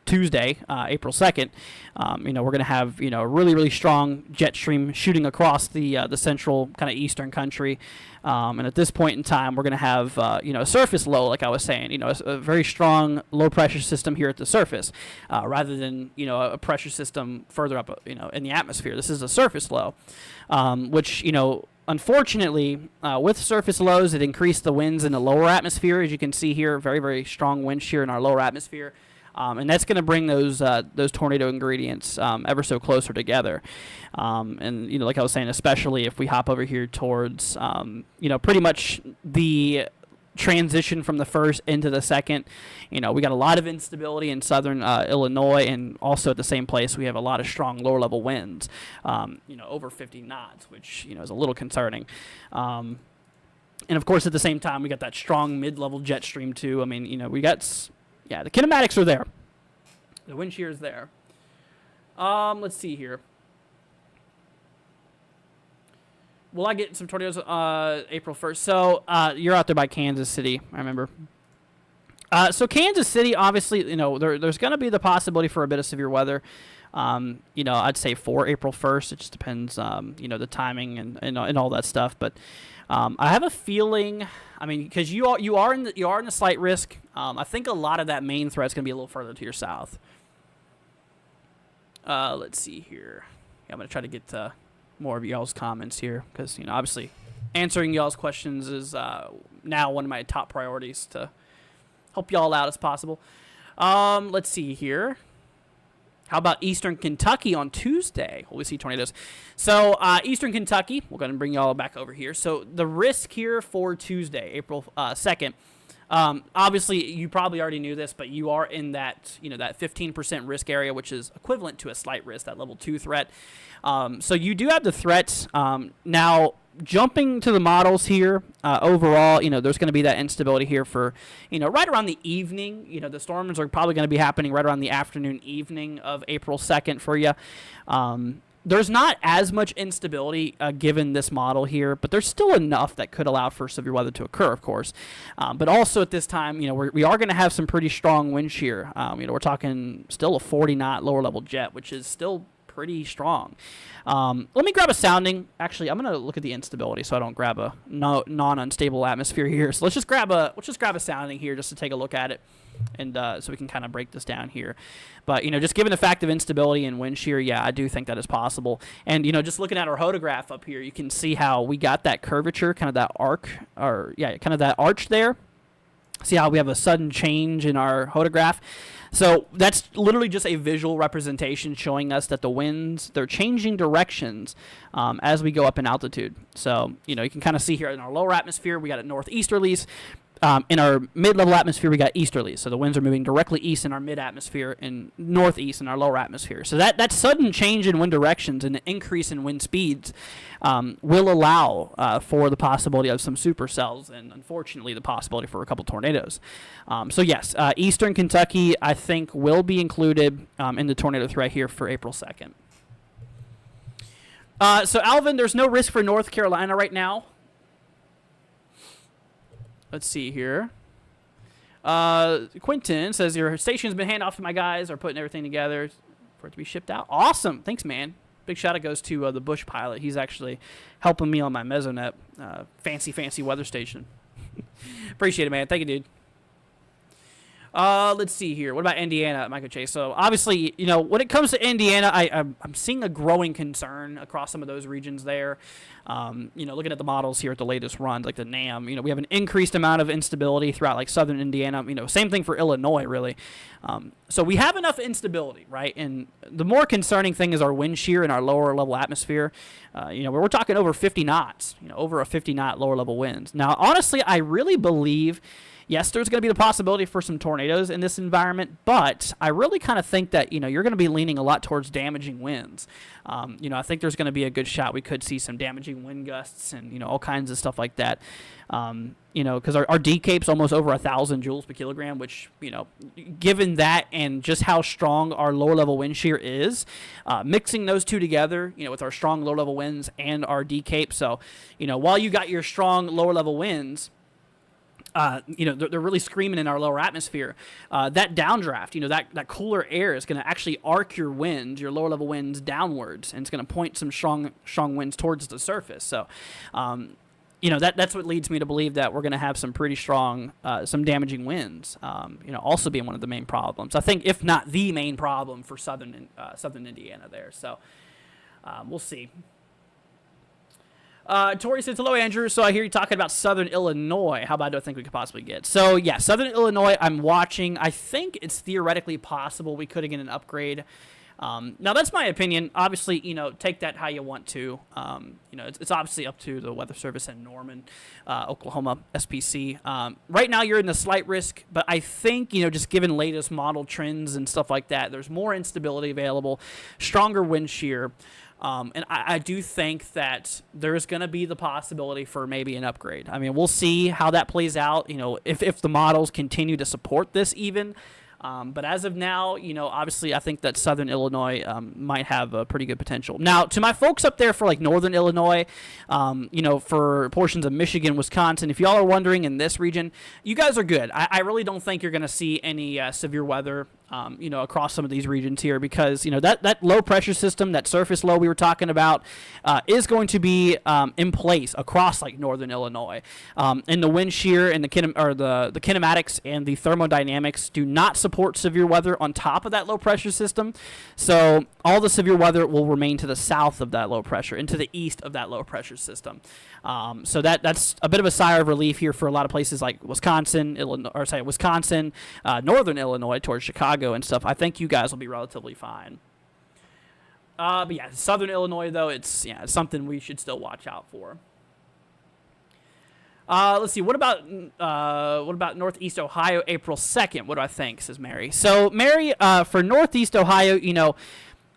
Tuesday, April 2nd, we're going to have, a really, really strong jet stream shooting across the central kind of eastern country. And at this point in time, we're going to have, a surface low, like I was saying, a very strong low pressure system here at the surface, rather than, a pressure system further up, in the atmosphere. This is a surface low, which, unfortunately, with surface lows, it increased the winds in the lower atmosphere. As you can see here, very, very strong wind shear in our lower atmosphere. And that's going to bring those tornado ingredients ever so closer together. And, like I was saying, especially if we hop over here towards, pretty much the transition from the first into the second. We got a lot of instability in southern Illinois, and also at the same place we have a lot of strong lower level winds, over 50 knots, which, is a little concerning. And, of course, at the same time, we got that strong mid-level jet stream, too. I mean, we got... Yeah, the kinematics are there. The wind shear is there. Let's see here. Will I get some tornadoes April 1st? So you're out there by Kansas City, I remember. So Kansas City, obviously, there's going to be the possibility for a bit of severe weather. I'd say for April 1st. It just depends, the timing and all that stuff. But I have a feeling, I mean, because you are in the slight risk. I think a lot of that main threat is going to be a little further to your south. Let's see here. Yeah, I'm going to try to get to more of y'all's comments here because, obviously answering y'all's questions is now one of my top priorities to help y'all out as possible. Let's see here. How about Eastern Kentucky on Tuesday? Will we see tornadoes? So Eastern Kentucky, we're going to bring y'all back over here. So the risk here for Tuesday, April 2nd, obviously you probably already knew this, but you are in that, that 15% risk area, which is equivalent to a slight risk, that level 2 threat. So you do have the threats. Now, jumping to the models here, overall, there's going to be that instability here for, right around the evening. The storms are probably going to be happening right around the afternoon, evening of April 2nd for you. There's not as much instability given this model here, but there's still enough that could allow for severe weather to occur, of course. But also at this time, we are going to have some pretty strong wind shear. We're talking still a 40-knot lower-level jet, which is still pretty strong. Let me grab a sounding. Actually, I'm gonna look at the instability so I don't grab a non-unstable atmosphere here. So let's just grab a sounding here just to take a look at it, and so we can kind of break this down here. But just given the fact of instability and wind shear, yeah, I do think that is possible. And just looking at our hodograph up here, you can see how we got that curvature, kind of that arc, kind of that arch there. See how we have a sudden change in our hodograph? So that's literally just a visual representation showing us that the winds, they're changing directions as we go up in altitude. So, you can kind of see here in our lower atmosphere, we got a northeasterlies. In our mid-level atmosphere, we got easterlies. So the winds are moving directly east in our mid-atmosphere and northeast in our lower atmosphere. So that sudden change in wind directions and the increase in wind speeds will allow for the possibility of some supercells and, unfortunately, the possibility for a couple tornadoes. So, yes, eastern Kentucky, I think, will be included in the tornado threat here for April 2nd. So, Alvin, there's no risk for North Carolina right now. Let's see here. Quentin says, your station's been handed off to my guys, are putting everything together for it to be shipped out. Awesome. Thanks, man. Big shout out goes to the Bush pilot. He's actually helping me on my Mesonet fancy weather station. Appreciate it, man. Thank you, dude. Let's see here. What about Indiana, Michael Chase? So, obviously, when it comes to Indiana, I'm seeing a growing concern across some of those regions there. Looking at the models here at the latest runs, like the NAM, we have an increased amount of instability throughout, like, southern Indiana. Same thing for Illinois, really. So, we have enough instability, right? And the more concerning thing is our wind shear in our lower level atmosphere. Where we're talking over 50 knots, over a 50-knot lower level winds. Now, honestly, I really believe... Yes, there's going to be the possibility for some tornadoes in this environment, but I really kind of think that, you're going to be leaning a lot towards damaging winds. I think there's going to be a good shot we could see some damaging wind gusts and, all kinds of stuff like that. Because our decape's almost over 1,000 joules per kilogram, which, given that and just how strong our lower level wind shear is, mixing those two together, with our strong lower level winds and our decape. So, while you got your strong lower level winds, they're really screaming in our lower atmosphere. That downdraft, that cooler air is going to actually arc your winds, your lower level winds downwards, and it's going to point some strong winds towards the surface. So, that's what leads me to believe that we're going to have some pretty strong, some damaging winds, also being one of the main problems. I think, if not the main problem for southern Indiana there. So, we'll see. Tori says, hello, Andrew. So I hear you talking about southern Illinois. How bad do I think we could possibly get? So, yeah, southern Illinois, I'm watching. I think it's theoretically possible we could get an upgrade. Now, that's my opinion. Obviously, take that how you want to. It's obviously up to the Weather Service in Norman, Oklahoma, SPC. Right now, you're in the slight risk, but I think, just given latest model trends and stuff like that, there's more instability available, stronger wind shear. And I do think that there's going to be the possibility for maybe an upgrade. I mean, we'll see how that plays out, if the models continue to support this even. But as of now, obviously I think that southern Illinois might have a pretty good potential. Now, to my folks up there for like northern Illinois, for portions of Michigan, Wisconsin, if y'all are wondering in this region, you guys are good. I really don't think you're going to see any severe weather across some of these regions here because, that low pressure system, that surface low we were talking about, is going to be in place across like northern Illinois. And the wind shear and the kinematics and the thermodynamics do not support severe weather on top of that low pressure system. So all the severe weather will remain to the south of that low pressure and to the east of that low pressure system. So that's a bit of a sigh of relief here for a lot of places like Wisconsin, northern Illinois towards Chicago and stuff. I think you guys will be relatively fine. But yeah, southern Illinois though, it's something we should still watch out for. Let's see. What about Northeast Ohio, April 2nd? What do I think? Says Mary. So Mary, for Northeast Ohio,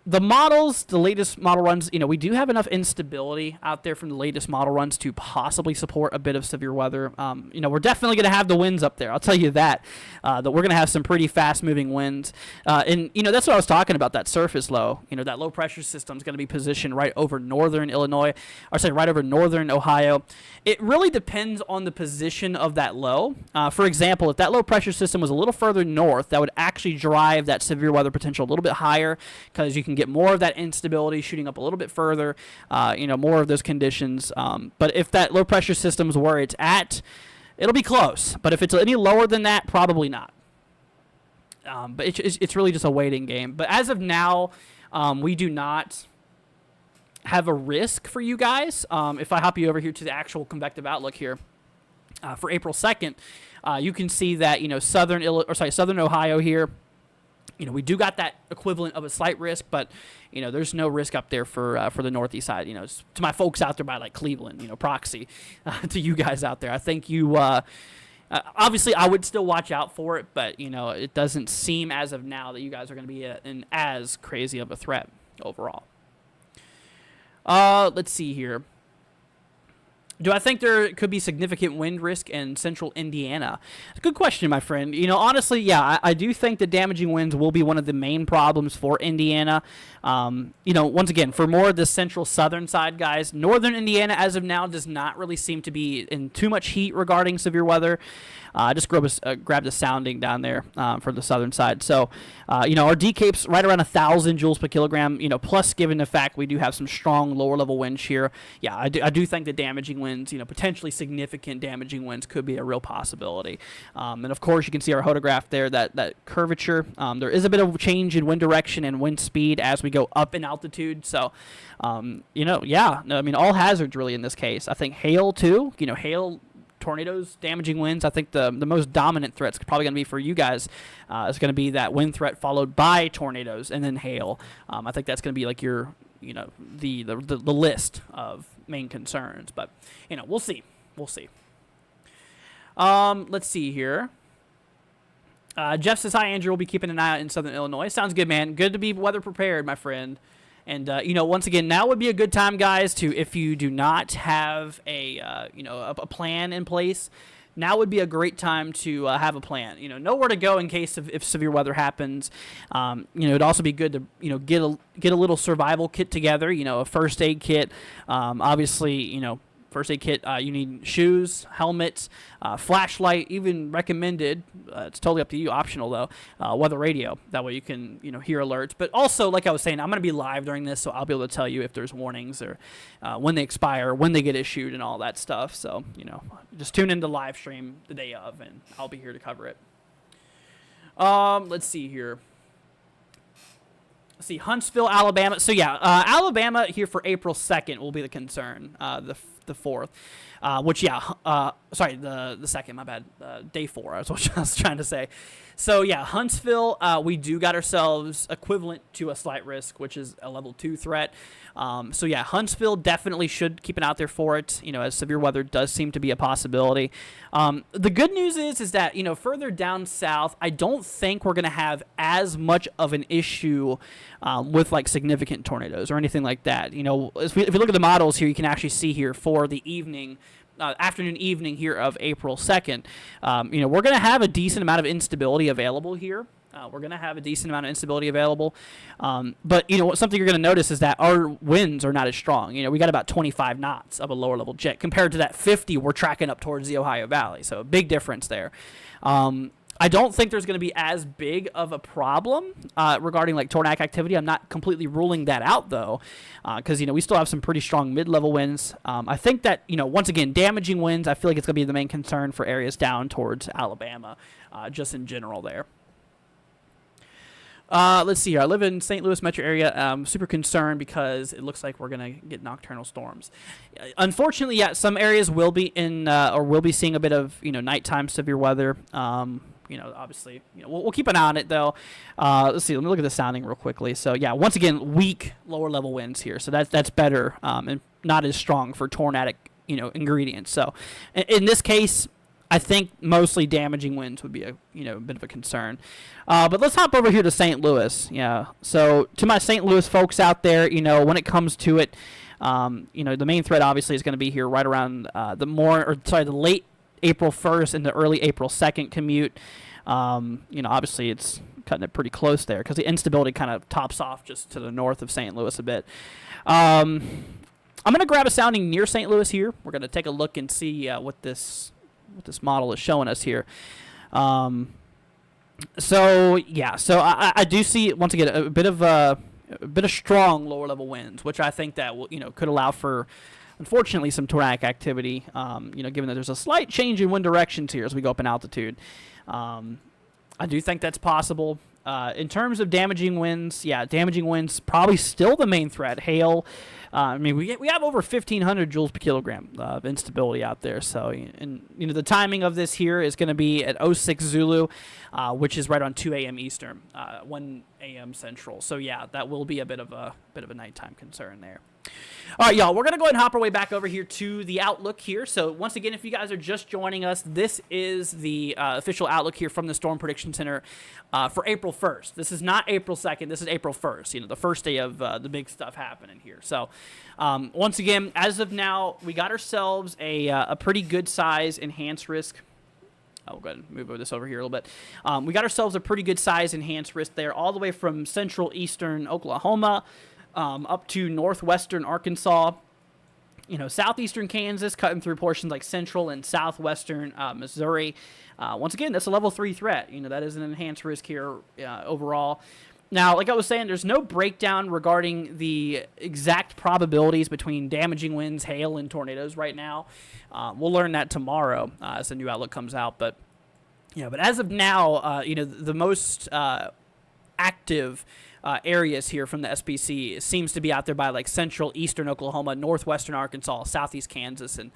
the models, the latest model runs, we do have enough instability out there from the latest model runs to possibly support a bit of severe weather. We're definitely going to have the winds up there. I'll tell you that we're going to have some pretty fast-moving winds. And that's what I was talking about, that surface low. That low-pressure system is going to be positioned right over northern Illinois, right over northern Ohio. It really depends on the position of that low. For example, if that low-pressure system was a little further north, that would actually drive that severe weather potential a little bit higher because you can get more of that instability shooting up a little bit further, more of those conditions. But if that low pressure system's where it's at, it'll be close. But if it's any lower than that, probably not. But it's really just a waiting game. But as of now, we do not have a risk for you guys. If I hop you over here to the actual convective outlook here for April 2nd, you can see that southern Ohio here. We do got that equivalent of a slight risk, but there's no risk up there for the northeast side. To my folks out there by like Cleveland, proxy to you guys out there. I think you obviously I would still watch out for it, but it doesn't seem as of now that you guys are going to be an as crazy of a threat overall. Let's see here. Do I think there could be significant wind risk in central Indiana? It's a good question, my friend. Honestly, yeah, I do think that damaging winds will be one of the main problems for Indiana. Once again, for more of the central southern side, guys, northern Indiana as of now does not really seem to be in too much heat regarding severe weather. I just grabbed a sounding down there for the southern side. So, our DCAP's right around 1,000 joules per kilogram, plus given the fact we do have some strong lower level winds here. Yeah, I do think the damaging winds, potentially significant damaging winds could be a real possibility. And of course, you can see our hodograph there, that curvature. There is a bit of change in wind direction and wind speed as we go up in altitude. So, all hazards really in this case. I think hail too, hail, tornadoes, damaging winds. I think the most dominant threat's probably going to be for you guys is going to be that wind threat followed by tornadoes and then hail. I think that's going to be like your, the list of main concerns. But, we'll see. We'll see. Let's see here. Jeff says, hi, Andrew. We'll be keeping an eye out in southern Illinois. Sounds good, man. Good to be weather prepared, my friend. And, once again, now would be a good time, guys, if you do not have a plan in place, now would be a great time to have a plan. Nowhere to go in case if severe weather happens. It'd also be good to, get a little survival kit together, a first aid kit. Obviously, first aid kit, you need shoes, helmets, flashlight, even recommended, it's totally up to you, optional though, weather radio. That way you can, hear alerts. But also, like I was saying, I'm going to be live during this, so I'll be able to tell you if there's warnings or when they expire, when they get issued and all that stuff. So, just tune into live stream the day of, and I'll be here to cover it. Let's see here. Let's see, Huntsville, Alabama. So, yeah, Alabama here for April 2nd will be the concern, the 4th, which, yeah, sorry, the 2nd, my bad, day 4, that's what I was trying to say. So, yeah, Huntsville, we do got ourselves equivalent to a slight risk, which is a level 2 threat. So, yeah, Huntsville definitely should keep an eye out there for it, as severe weather does seem to be a possibility. The good news is that, further down south, I don't think we're going to have as much of an issue with, like, significant tornadoes or anything like that. If you look at the models here, you can actually see here for the evening, afternoon, evening here of April 2nd, we're going to have a decent amount of instability available here. We're going to have a decent amount of instability available. But, something you're going to notice is that our winds are not as strong. We got about 25 knots of a lower level jet compared to that 50 we're tracking up towards the Ohio Valley. So a big difference there. I don't think there's going to be as big of a problem regarding like tornadic activity. I'm not completely ruling that out though, because we still have some pretty strong mid-level winds. I think that once again, damaging winds, I feel like it's going to be the main concern for areas down towards Alabama, just in general there. Let's see here. I live in St. Louis metro area. I'm super concerned because it looks like we're going to get nocturnal storms. Unfortunately, yeah, some areas will be in or will be seeing a bit of nighttime severe weather. Obviously, we'll keep an eye on it though. Let's see. Let me look at the sounding real quickly. So yeah, once again, weak lower level winds here. So that's better and not as strong for tornadic ingredients. So in this case, I think mostly damaging winds would be a bit of a concern. But let's hop over here to St. Louis. Yeah. So to my St. Louis folks out there, when it comes to it, the main threat obviously is going to be here right around the late April 1st and the early April 2nd commute. Obviously it's cutting it pretty close there because the instability kind of tops off just to the north of St. Louis a bit. I'm going to grab a sounding near St. Louis here. We're going to take a look and see what this model is showing us here. So I do see once again a bit of a bit of strong lower level winds, which I think that will, could allow for, unfortunately, some tornadic activity. Given that there's a slight change in wind directions here as we go up in altitude, I do think that's possible. In terms of damaging winds, damaging winds probably still the main threat. Hail. We have over 1,500 joules per kilogram of instability out there. So, the timing of this here is going to be at 06 Zulu, which is right on 2 a.m. Eastern, 1 a.m. Central. So, that will be a bit of a nighttime concern there. All right, y'all, we're going to go ahead and hop our way back over here to the Outlook here. So, once again, if you guys are just joining us, this is the official Outlook here from the Storm Prediction Center for April 1st. This is not April 2nd. This is April 1st, the first day of the big stuff happening here. So, once again, as of now, we got ourselves a pretty good size enhanced risk. I'll go ahead and move this over here a little bit. We got ourselves a pretty good size enhanced risk there, all the way from central eastern Oklahoma up to northwestern Arkansas, southeastern Kansas, cutting through portions like central and southwestern Missouri. Once again, that's a level 3 threat. That is an enhanced risk here overall. Now, like I was saying, there's no breakdown regarding the exact probabilities between damaging winds, hail, and tornadoes right now. We'll learn that tomorrow as the new Outlook comes out. But as of now, the most active areas here from the SPC seems to be out there by like central eastern Oklahoma, northwestern Arkansas, southeast Kansas, and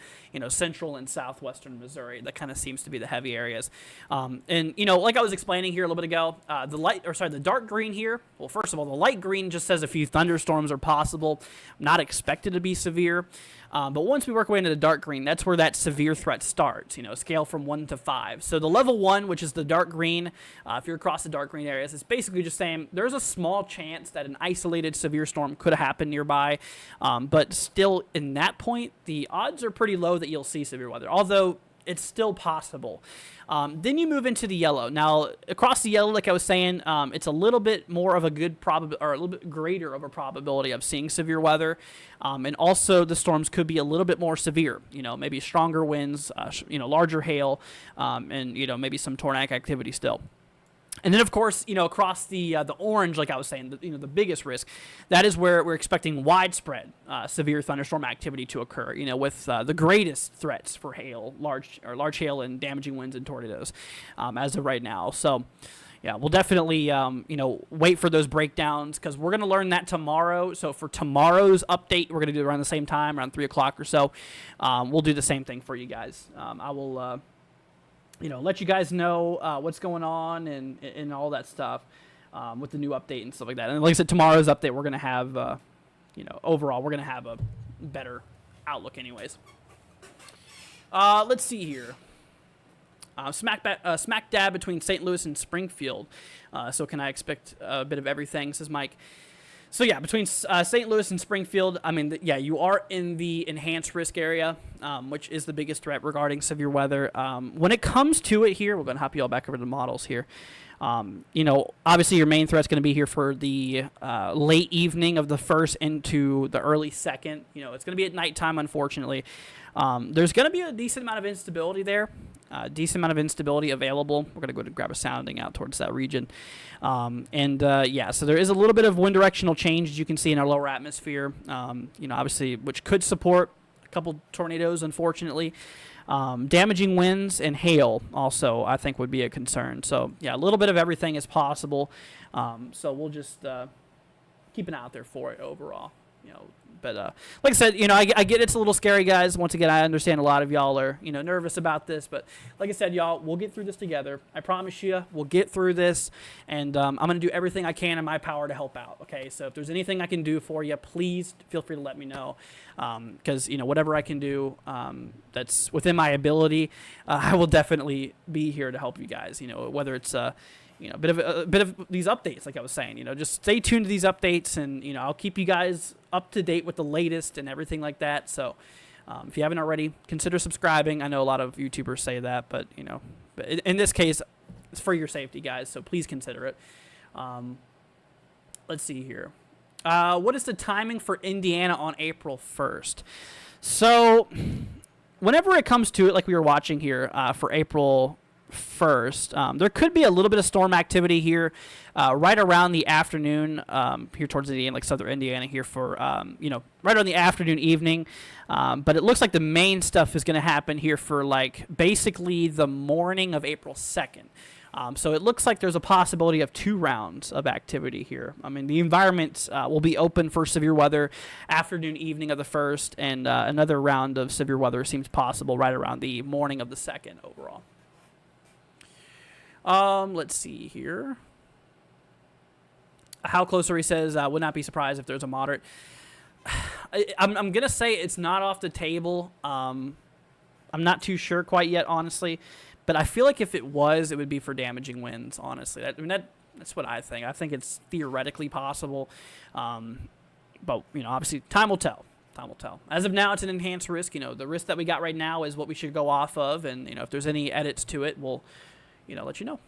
central and southwestern Missouri. That kind of seems to be the heavy areas. And like I was explaining here a little bit ago, the dark green here. Well, first of all, the light green just says a few thunderstorms are possible, not expected to be severe. But once we work our way into the dark green, that's where that severe threat starts, scale from 1 to 5. So the level 1, which is the dark green, if you're across the dark green areas, it's basically just saying there's a small chance that an isolated severe storm could happen nearby. But still, in that point, the odds are pretty low that you'll see severe weather, although it's still possible. Then you move into the yellow. Now, across the yellow, like I was saying, it's a little bit more of a good probability, or a little bit greater of a probability of seeing severe weather. And also, the storms could be a little bit more severe. Maybe stronger winds, larger hail, and maybe some tornadic activity still. And then, of course, across the orange, like I was saying, the biggest risk, that is where we're expecting widespread severe thunderstorm activity to occur. With the greatest threats for hail, large hail and damaging winds and tornadoes, as of right now. So, we'll definitely wait for those breakdowns because we're gonna learn that tomorrow. So for tomorrow's update, we're gonna do it around the same time, around 3 o'clock or so. We'll do the same thing for you guys. I will. Let you guys know what's going on and all that stuff with the new update and stuff like that. And like I said, tomorrow's update, we're going to have, overall, we're going to have a better outlook anyways. Let's see here. Smack dab between St. Louis and Springfield. So can I expect a bit of everything, says Mike. So, between St. Louis and Springfield, you are in the enhanced risk area, which is the biggest threat regarding severe weather. When it comes to it here, we're going to hop you all back over to the models here. Obviously your main threat's going to be here for the late evening of the 1st into the early 2nd. It's going to be at nighttime, unfortunately. There's going to be a decent amount of instability there. Decent amount of instability available. We're going to go to grab a sounding out towards that region. So there is a little bit of wind directional change, as you can see in our lower atmosphere, obviously, which could support a couple tornadoes, unfortunately. Damaging winds and hail also, I think, would be a concern. So, a little bit of everything is possible. So we'll just keep an eye out there for it overall. But like I said, I get it's a little scary, guys. Once again, I understand a lot of y'all are, nervous about this. But like I said, y'all, we'll get through this together. I promise you, we'll get through this. And I'm going to do everything I can in my power to help out, okay? So if there's anything I can do for you, please feel free to let me know. Because, whatever I can do that's within my ability, I will definitely be here to help you guys, whether it's a bit of these updates, like I was saying, just stay tuned to these updates, and I'll keep you guys up to date with the latest and everything like that. So, if you haven't already, consider subscribing. I know a lot of YouTubers say that, but but in this case, it's for your safety, guys. So please consider it. Let's see here. What is the timing for Indiana on April 1st? So, whenever it comes to it, like we were watching here for April 1st. There could be a little bit of storm activity here right around the afternoon, here towards the end, like southern Indiana here for, right around the afternoon, evening. But it looks like the main stuff is going to happen here for, like, basically the morning of April 2nd. So it looks like there's a possibility of 2 rounds of activity here. I mean, the environment will be open for severe weather afternoon, evening of the 1st, and another round of severe weather seems possible right around the morning of the 2nd overall. Let's see here. How Closer, he says, would not be surprised if there's a moderate. I'm going to say it's not off the table. I'm not too sure quite yet, honestly. But I feel like if it was, it would be for damaging winds, honestly. That's what I think. I think it's theoretically possible. But, obviously, time will tell. Time will tell. As of now, it's an enhanced risk. The risk that we got right now is what we should go off of. And, if there's any edits to it, we'll, let you know.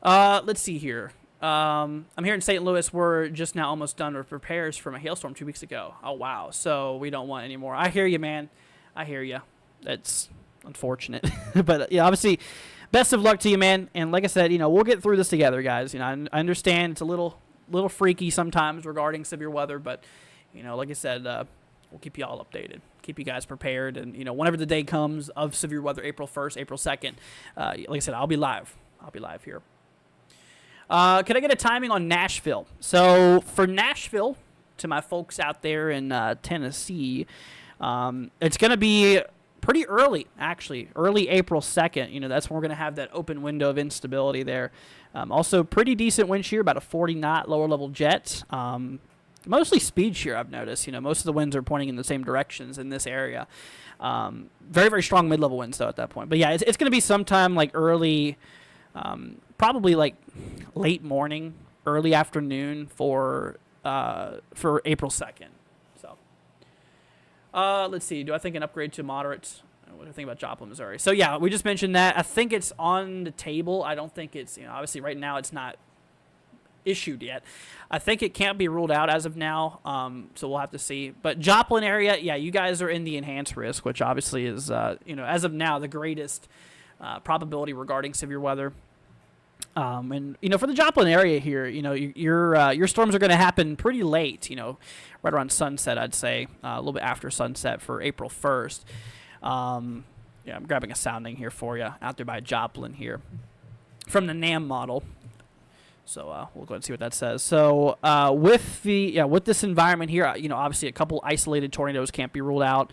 Let's see here. I'm here in St. Louis. We're just now almost done with repairs from a hailstorm 2 weeks ago. Oh, wow. So we don't want any more. I hear you, man. I hear you. That's unfortunate. But, obviously, best of luck to you, man. And like I said, we'll get through this together, guys. I understand it's a little freaky sometimes regarding severe weather. But, like I said, we'll keep you all updated. Keep you guys prepared. And, whenever the day comes of severe weather, April 1st, April 2nd, like I said, I'll be live. I'll be live here. Could I get a timing on Nashville? So for Nashville, to my folks out there in Tennessee, it's going to be pretty early, actually, early April 2nd. That's when we're going to have that open window of instability there. Also, pretty decent wind shear, about a 40-knot lower-level jet. Mostly speed shear, I've noticed. Most of the winds are pointing in the same directions in this area. Very, very strong mid-level winds, though, at that point. But, yeah, it's going to be sometime like early, probably like late morning, early afternoon for April 2nd. Let's see. Do I think an upgrade to moderates? What do I think about Joplin, Missouri? So, yeah, we just mentioned that. I think it's on the table. I don't think it's, obviously right now it's not issued yet. I think it can't be ruled out as of now, so we'll have to see. But Joplin area, yeah, you guys are in the enhanced risk, which obviously is, as of now, the greatest probability regarding severe weather. And, for the Joplin area here, your storms are going to happen pretty late, right around sunset, I'd say, a little bit after sunset for April 1st. I'm grabbing a sounding here for you out there by Joplin here from the NAM model. So we'll go ahead and see what that says. So with this environment here, obviously a couple isolated tornadoes can't be ruled out,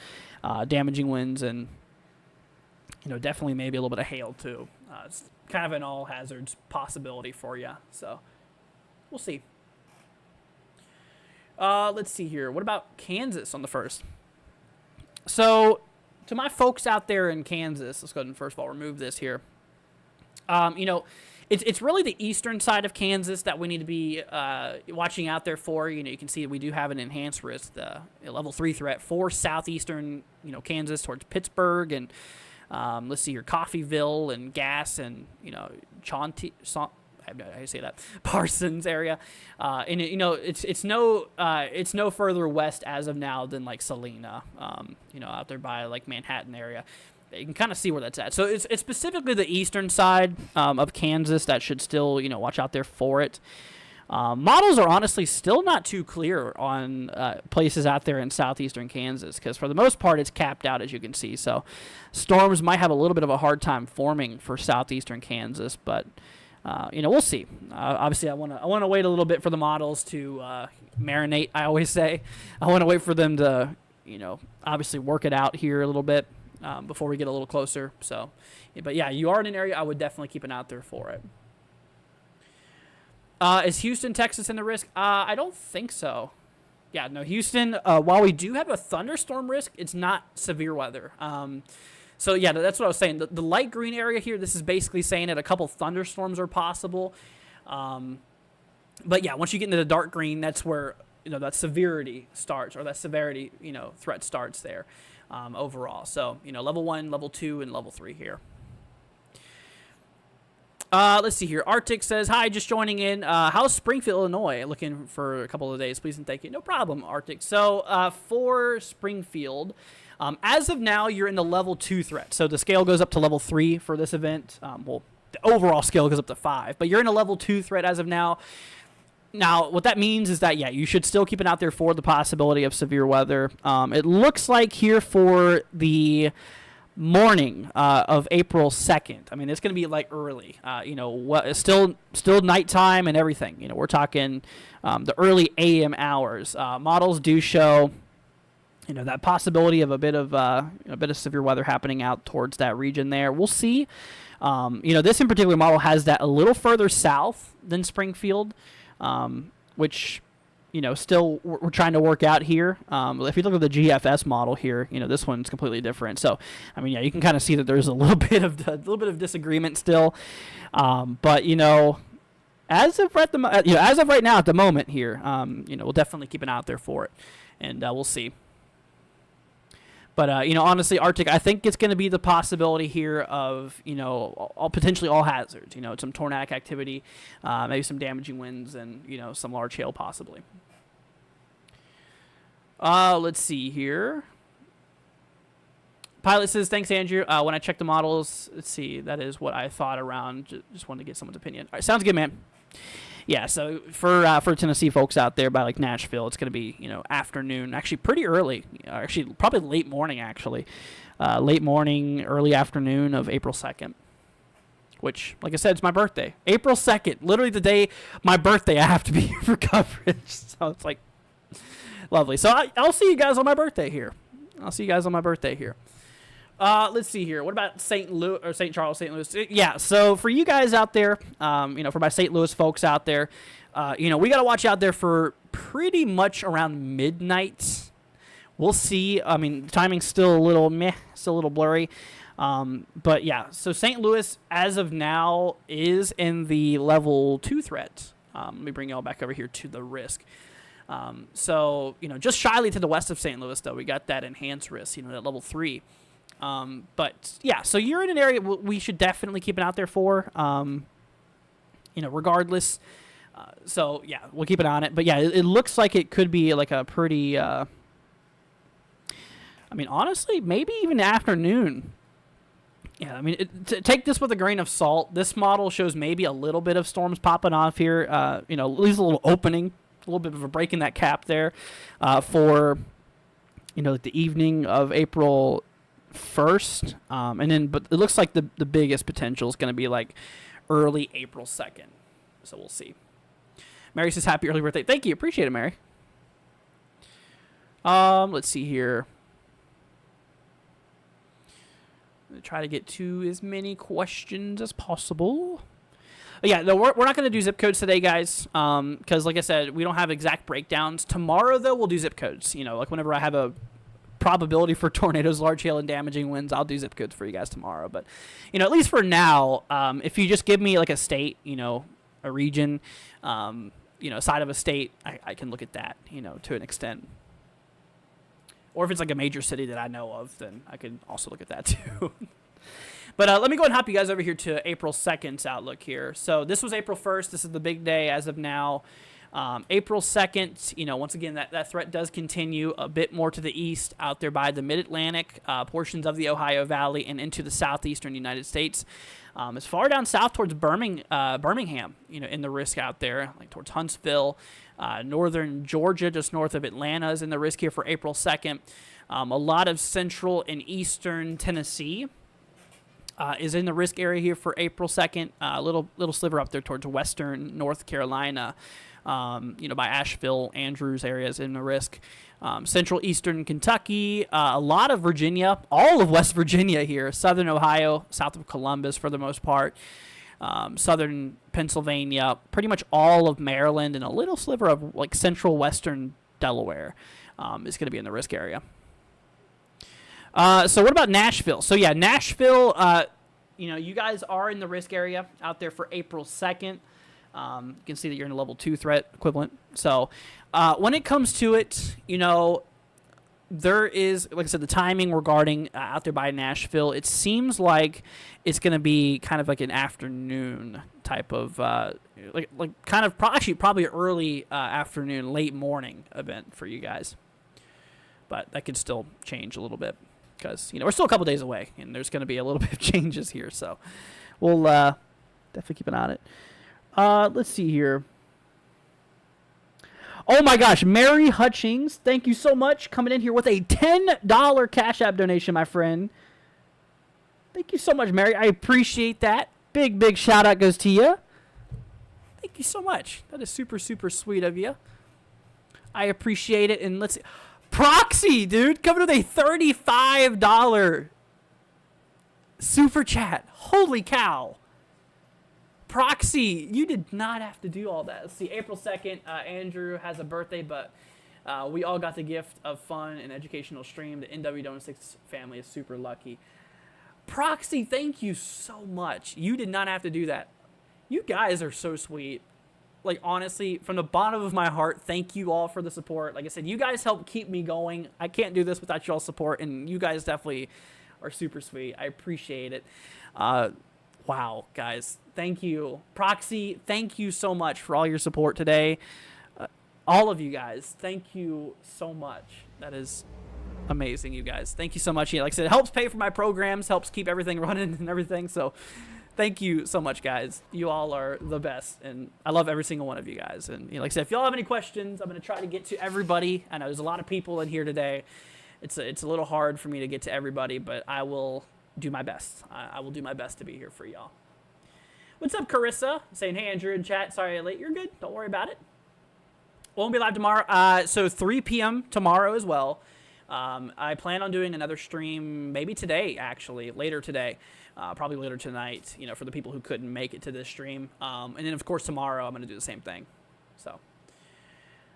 damaging winds, and, definitely maybe a little bit of hail too. It's kind of an all hazards possibility for you. So we'll see. Let's see here. What about Kansas on the 1st? So to my folks out there in Kansas, let's go ahead and first of all remove this here. It's really the eastern side of Kansas that we need to be watching out there for. You can see we do have an enhanced risk, the level 3 threat for southeastern, Kansas towards Pittsburgh and let's see here, Coffeyville and Gass and Chauncey. I have no idea how you say that, Parsons area, and it's no further west as of now than like Salina, out there by like Manhattan area. You can kind of see where that's at. So it's specifically the eastern side of Kansas that should still watch out there for it. Models are honestly still not too clear on places out there in southeastern Kansas because for the most part it's capped out, as you can see. So storms might have a little bit of a hard time forming for southeastern Kansas, but we'll see. Obviously, I want to wait a little bit for the models to marinate. I always say I want to wait for them to obviously work it out here a little bit before we get a little closer. So, but yeah, you are in an area I would definitely keep an eye out there for it. Is Houston, Texas in the risk? I don't think so. Yeah, no, Houston, while we do have a thunderstorm risk, it's not severe weather. So, yeah, that's what I was saying. The light green area here, this is basically saying that a couple thunderstorms are possible. But, yeah, once you get into the dark green, that's where, that severity starts, or that severity, threat starts there overall. So, level 1, level 2, and level 3 here. Let's see here. Arctic says, hi, just joining in. How's Springfield, Illinois? Looking for a couple of days, please and thank you. No problem, Arctic. So for Springfield, As of now, you're in the level 2 threat. So the scale goes up to level 3 for this event. Well, the overall scale goes up to 5, but you're in a level 2 threat as of now. Now, what that means is that, yeah, you should still keep it out there for the possibility of severe weather. It looks like here for the morning of April 2nd. I mean, it's going to be like early. Still nighttime and everything. We're talking the early AM hours. Models do show, that possibility of a bit of severe weather happening out towards that region there. We'll see. This in particular model has that a little further south than Springfield, which, still we're trying to work out here. If you look at the GFS model here, this one's completely different. So, I mean, yeah, you can kind of see that there's a little bit of disagreement still. But as of right now at the moment here, we'll definitely keep an eye out there for it, and we'll see. But, honestly, Arctic, I think it's going to be the possibility here of, potentially all hazards. Some tornadic activity, maybe some damaging winds, and, some large hail possibly. Let's see here. Pilot says, thanks, Andrew. When I checked the models, let's see, that is what I thought around. Just wanted to get someone's opinion. All right, sounds good, man. Yeah, so for Tennessee folks out there by like Nashville, it's going to be, afternoon, actually pretty early, actually probably late morning, late morning, early afternoon of April 2nd, which, like I said, it's my birthday. April 2nd, literally the day my birthday, I have to be here for coverage. So it's like lovely. So I'll see you guys on my birthday here. Let's see here. What about St. Louis or St. Charles, St. Louis? Yeah. So for you guys out there, for my St. Louis folks out there, we got to watch out there for pretty much around midnight. We'll see. I mean, the timing's still a little meh, still a little blurry. But yeah, so St. Louis as of now is in the level 2 threat. Let me bring y'all back over here to the risk. So, just shyly to the west of St. Louis, though, we got that enhanced risk, that level 3. But yeah, so you're in an area we should definitely keep an eye out there for, regardless. So yeah, we'll keep an eye on it. But yeah, it looks like it could be like a pretty, honestly, maybe even afternoon. Yeah, take this with a grain of salt. This model shows maybe a little bit of storms popping off here. Leaves a little opening, a little bit of a break in that cap there, for, the evening of April 1st, but it looks like the biggest potential is going to be like early April 2nd. So we'll see. Mary says happy early birthday. Thank you. Appreciate it, Mary. Let's see here. I'm going to try to get to as many questions as possible. Yeah, no, we're not going to do zip codes today, guys, because like I said, we don't have exact breakdowns. Tomorrow, though, we'll do zip codes. Like whenever I have a probability for tornadoes, large hail, and damaging winds, I'll do zip codes for you guys tomorrow. But, at least for now, if you just give me like a state, a region, side of a state, I can look at that, to an extent. Or if it's like a major city that I know of, then I can also look at that too. But let me go and hop you guys over here to April 2nd's outlook here. So this was April 1st. This is the big day as of now. April 2nd, once again, that threat does continue a bit more to the east out there by the mid-Atlantic, portions of the Ohio Valley, and into the southeastern United States. As far down south towards Birmingham, in the risk out there, like towards Huntsville, northern Georgia, just north of Atlanta is in the risk here for April 2nd. A lot of central and eastern Tennessee is in the risk area here for April 2nd. A little sliver up there towards western North Carolina. By Asheville, Andrews areas in the risk. Central eastern Kentucky, a lot of Virginia, all of West Virginia here, southern Ohio, south of Columbus for the most part, southern Pennsylvania, pretty much all of Maryland, and a little sliver of like central western Delaware is going to be in the risk area. So what about Nashville? So yeah, Nashville, you guys are in the risk area out there for April 2nd. You can see that you're in a level 2 threat equivalent. So when it comes to it, there is, like I said, the timing regarding out there by Nashville, it seems like it's going to be kind of like an afternoon type of, probably early afternoon, late morning event for you guys. But that could still change a little bit. because we're still a couple days away, and there's going to be a little bit of changes here. So we'll definitely keep an eye on it. Let's see here. Oh my gosh, Mary Hutchings, thank you so much, coming in here with a $10 Cash App donation, my friend. Thank you so much, Mary. I appreciate that. Big shout out goes to you. Thank you so much. That is super sweet of you. I appreciate it. And let's see. Proxy, dude, coming with a $35 super chat. Holy cow. Proxy, you did not have to do all that. Let's see, April 2nd, Andrew has a birthday, but we all got the gift of fun and educational stream. The NW Donut 6 family is super lucky. Proxy, thank you so much. You did not have to do that. You guys are so sweet. Like, honestly, from the bottom of my heart, thank you all for the support. Like I said, you guys help keep me going. I can't do this without y'all's support, and you guys definitely are super sweet. I appreciate it. Wow, guys. Thank you. Proxy, thank you so much for all your support today. All of you guys, thank you so much. That is amazing, you guys. Thank you so much. Yeah, like I said, it helps pay for my programs, helps keep everything running and everything. So thank you so much, guys. You all are the best, and I love every single one of you guys. And like I said, if y'all have any questions, I'm going to try to get to everybody. I know there's a lot of people in here today. It's a little hard for me to get to everybody, but I will do my best. I will do my best to be here for y'all. What's up, Carissa? Saying, hey, Andrew in chat. Sorry I'm late. You're good. Don't worry about it. Won't be live tomorrow. So 3 p.m. tomorrow as well. I plan on doing another stream maybe today, actually, later today. Probably later tonight, for the people who couldn't make it to this stream. And then, of course, tomorrow I'm going to do the same thing. So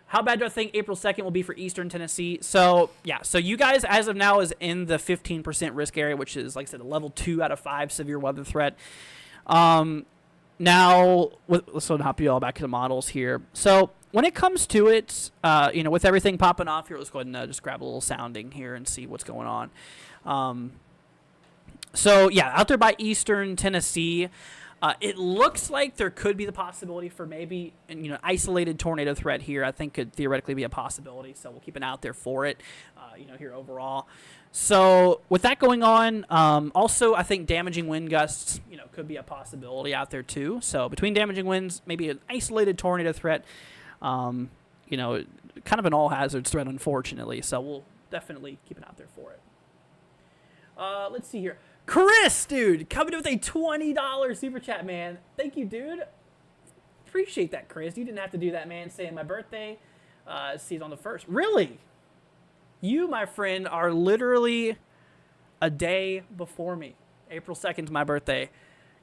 how bad do I think April 2nd will be for Eastern Tennessee? So, yeah. So you guys, as of now, is in the 15% risk area, which is, like I said, a level 2 out of 5 severe weather threat. Now, let's hop you all back to the models here. So when it comes to it, with everything popping off here, let's go ahead and just grab a little sounding here and see what's going on. So, yeah, out there by Eastern Tennessee, it looks like there could be the possibility for maybe an isolated tornado threat here. I think could theoretically be a possibility, so we'll keep an eye out there for it, here overall. So with that going on, also I think damaging wind gusts, could be a possibility out there too. So between damaging winds, maybe an isolated tornado threat, kind of an all hazards threat, unfortunately. So we'll definitely keep an eye out there for it. Let's see here. Chris, dude, coming with a $20 super chat, man. Thank you, dude. Appreciate that, Chris. You didn't have to do that, man. Saying my birthday, see it on the 1st. Really? You, my friend, are literally a day before me. April 2nd is my birthday.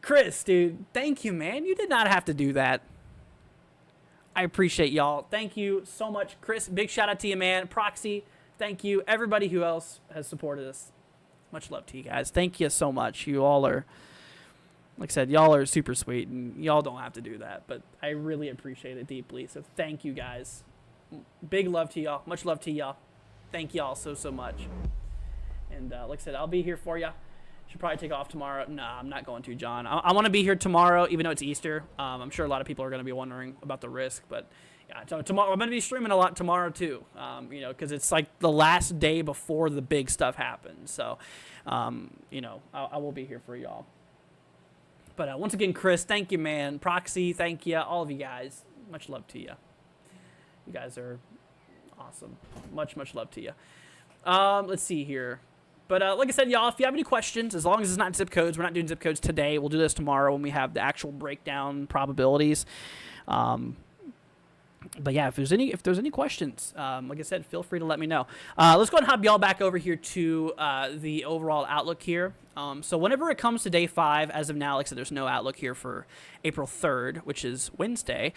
Chris, dude, thank you, man. You did not have to do that. I appreciate y'all. Thank you so much. Chris, big shout out to you, man. Proxy, thank you. Everybody who else has supported us. Much love to you guys. Thank you so much. You all are, like I said, y'all are super sweet, and y'all don't have to do that, but I really appreciate it deeply. So thank you, guys. Big love to y'all. Much love to y'all. Thank y'all so much. And like I said, I'll be here for you. Should probably take off tomorrow. Nah, I'm not going to, John. I want to be here tomorrow, even though it's Easter. I'm sure a lot of people are going to be wondering about the risk, but yeah, so tomorrow I'm going to be streaming a lot tomorrow too. Because it's like the last day before the big stuff happens. So, I will be here for y'all. But once again, Chris, thank you, man. Proxy, thank you. All of you guys, much love to you. You guys are awesome. Much love to you. Let's see here. But like I said, y'all, if you have any questions, as long as it's not zip codes, we're not doing zip codes today. We'll do this tomorrow when we have the actual breakdown probabilities. But yeah, if there's any questions, like I said, feel free to let me know. Let's go ahead and hop y'all back over here to the overall outlook here. So whenever it comes to day 5, as of now, like I said, there's no outlook here for April 3rd, which is Wednesday.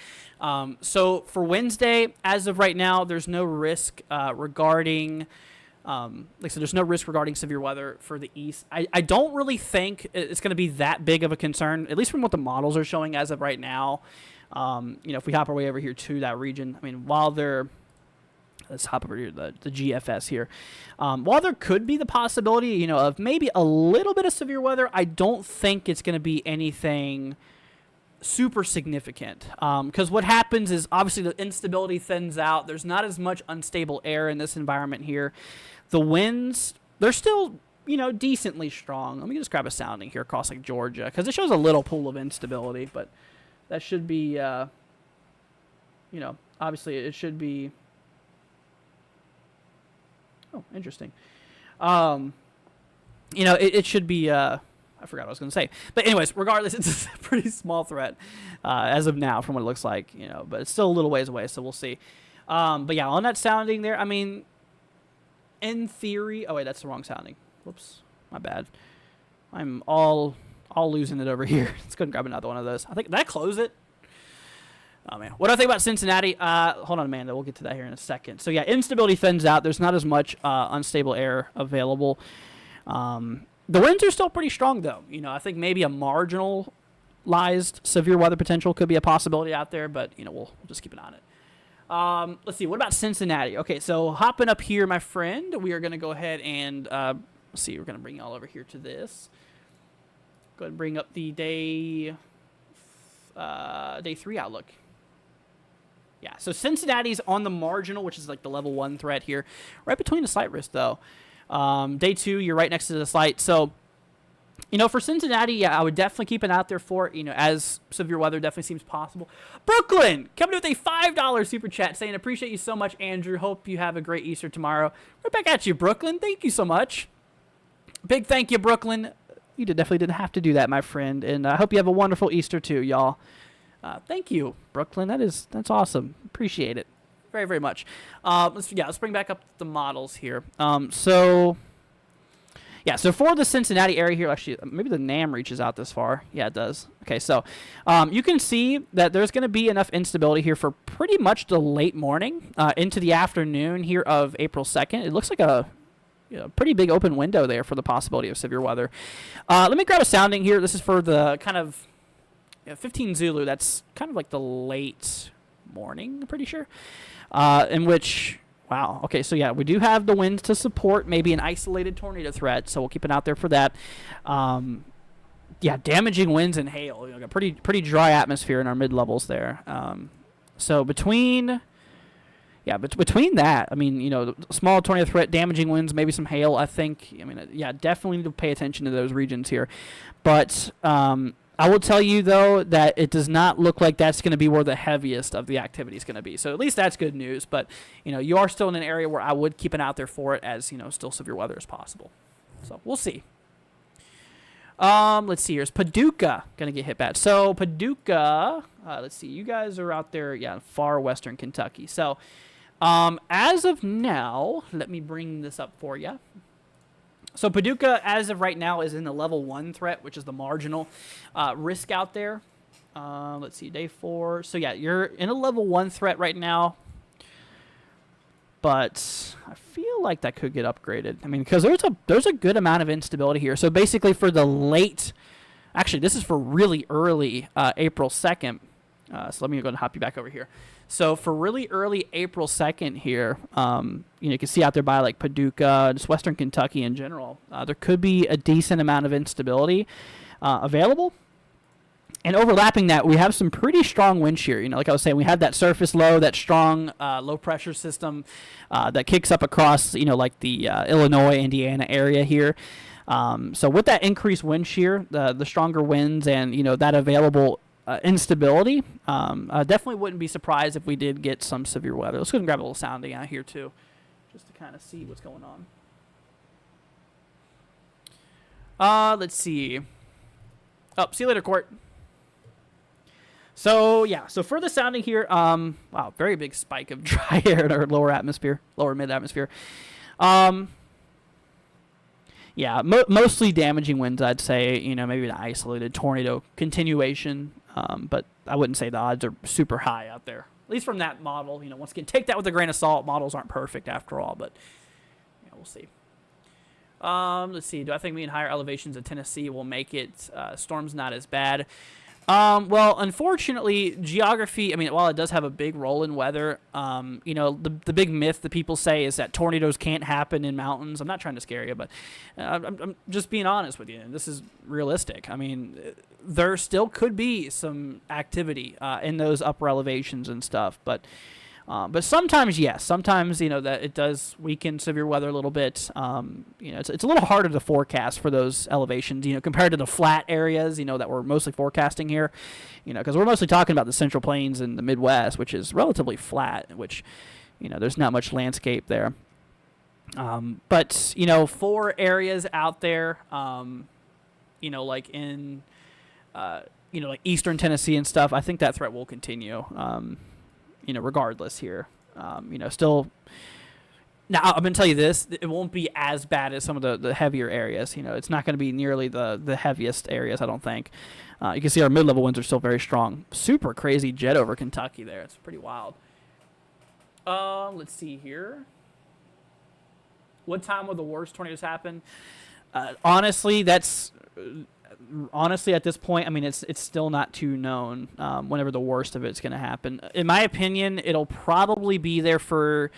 So for Wednesday, as of right now, there's no risk regarding, like I said, there's no risk regarding severe weather for the east. I don't really think it's going to be that big of a concern, at least from what the models are showing as of right now. If we hop our way over here to that region, I mean, let's hop over here to the GFS here. While there could be the possibility, of maybe a little bit of severe weather, I don't think it's going to be anything super significant. Because what happens is obviously the instability thins out. There's not as much unstable air in this environment here. The winds, they're still decently strong. Let me just grab a sounding here across like Georgia, because it shows a little pool of instability, but that should be, obviously it should be. Oh, interesting. It should be. I forgot what I was going to say. But anyways, regardless, it's a pretty small threat as of now from what it looks like, but it's still a little ways away, so we'll see. But yeah, on that sounding there, I mean, in theory, oh wait, that's the wrong sounding. Whoops, my bad. I'm all losing it over here. Let's go and grab another one of those. Did I close it? Oh man, what do I think about Cincinnati? Hold on, Amanda. We'll get to that here in a second. So yeah, instability thins out. There's not as much unstable air available. The winds are still pretty strong, though. I think maybe a marginalized severe weather potential could be a possibility out there, but we'll just keep an eye on it. Let's see. What about Cincinnati? Okay, so hopping up here, my friend, we are going to go ahead and let's see. We're going to bring y'all over here to this. Go ahead and bring up the day 3 outlook. Yeah, so Cincinnati's on the marginal, which is like the level 1 threat here, right between the slight risk, though. Day 2, you're right next to the slight. So, for Cincinnati, yeah, I would definitely keep an eye out there for it, as severe weather definitely seems possible. Brooklyn, coming with a $5 super chat saying, appreciate you so much, Andrew. Hope you have a great Easter tomorrow. Right back at you, Brooklyn. Thank you so much. Big thank you, Brooklyn. You definitely didn't have to do that, my friend. And I hope you have a wonderful Easter, too, y'all. Thank you, Brooklyn. That's awesome. Appreciate it very, very much. Let's bring back up the models here. So for the Cincinnati area here, actually, maybe the NAM reaches out this far. Yeah, it does. Okay, so you can see that there's going to be enough instability here for pretty much the late morning into the afternoon here of April 2nd. It looks like a pretty big open window there for the possibility of severe weather. Let me grab a sounding here. This is for the kind of 15 Zulu. That's kind of like the late morning, I'm pretty sure. In which, wow, okay, so yeah, we do have the winds to support maybe an isolated tornado threat, so we'll keep an eye out there for that. Damaging winds and hail, a pretty dry atmosphere in our mid-levels there. So between that, I mean, small tornado threat, damaging winds, maybe some hail, I think. I mean, definitely need to pay attention to those regions here. But I will tell you, though, that it does not look like that's going to be where the heaviest of the activity is going to be. So at least that's good news. But, you are still in an area where I would keep an eye out there for it as, still severe weather as possible. So we'll see. Let's see. Here's Paducah going to get hit bad. So Paducah, let's see. You guys are out there, far western Kentucky. So as of now, let me bring this up for you. So Paducah, as of right now, is in the level 1 threat, which is the marginal risk out there. Let's see, day 4. So yeah, you're in a level 1 threat right now. But I feel like that could get upgraded. I mean, because there's a good amount of instability here. So basically for the late, actually this is for really early April 2nd. So let me go and hop you back over here. So for really early April 2nd here, you can see out there by like Paducah, just western Kentucky in general, there could be a decent amount of instability available. And overlapping that, we have some pretty strong wind shear. Like I was saying, we have that surface low, that strong low pressure system that kicks up across, like the Illinois, Indiana area here. So with that increased wind shear, the stronger winds and, that available instability, I definitely wouldn't be surprised if we did get some severe weather. Let's go and grab a little sounding out here too, just to kind of see what's going on. Let's see. Oh, see you later, Court. So for the sounding here, wow, very big spike of dry air in our lower mid atmosphere. Mostly damaging winds, I'd say. Maybe an isolated tornado continuation. But I wouldn't say the odds are super high out there, at least from that model. Once again, take that with a grain of salt. Models aren't perfect after all, but we'll see. Let's see. Do I think being higher elevations of Tennessee will make it storms not as bad? Well, unfortunately, geography, I mean, while it does have a big role in weather, the big myth that people say is that tornadoes can't happen in mountains. I'm not trying to scare you, but I'm just being honest with you. And this is realistic. I mean, there still could be some activity in those upper elevations and stuff, but But sometimes, yes, sometimes, that it does weaken severe weather a little bit. It's a little harder to forecast for those elevations, compared to the flat areas, that we're mostly forecasting here, because we're mostly talking about the Central Plains and the Midwest, which is relatively flat, which, there's not much landscape there. But, for areas out there, like in, like eastern Tennessee and stuff, I think that threat will continue. Regardless here, still. Now, I'm going to tell you this, it won't be as bad as some of the heavier areas. It's not going to be nearly the heaviest areas, I don't think. You can see our mid-level winds are still very strong. Super crazy jet over Kentucky there. It's pretty wild. Let's see here. What time will the worst tornadoes happen? Honestly, at this point, I mean, it's still not too known whenever the worst of it's going to happen. In my opinion, it'll probably be there for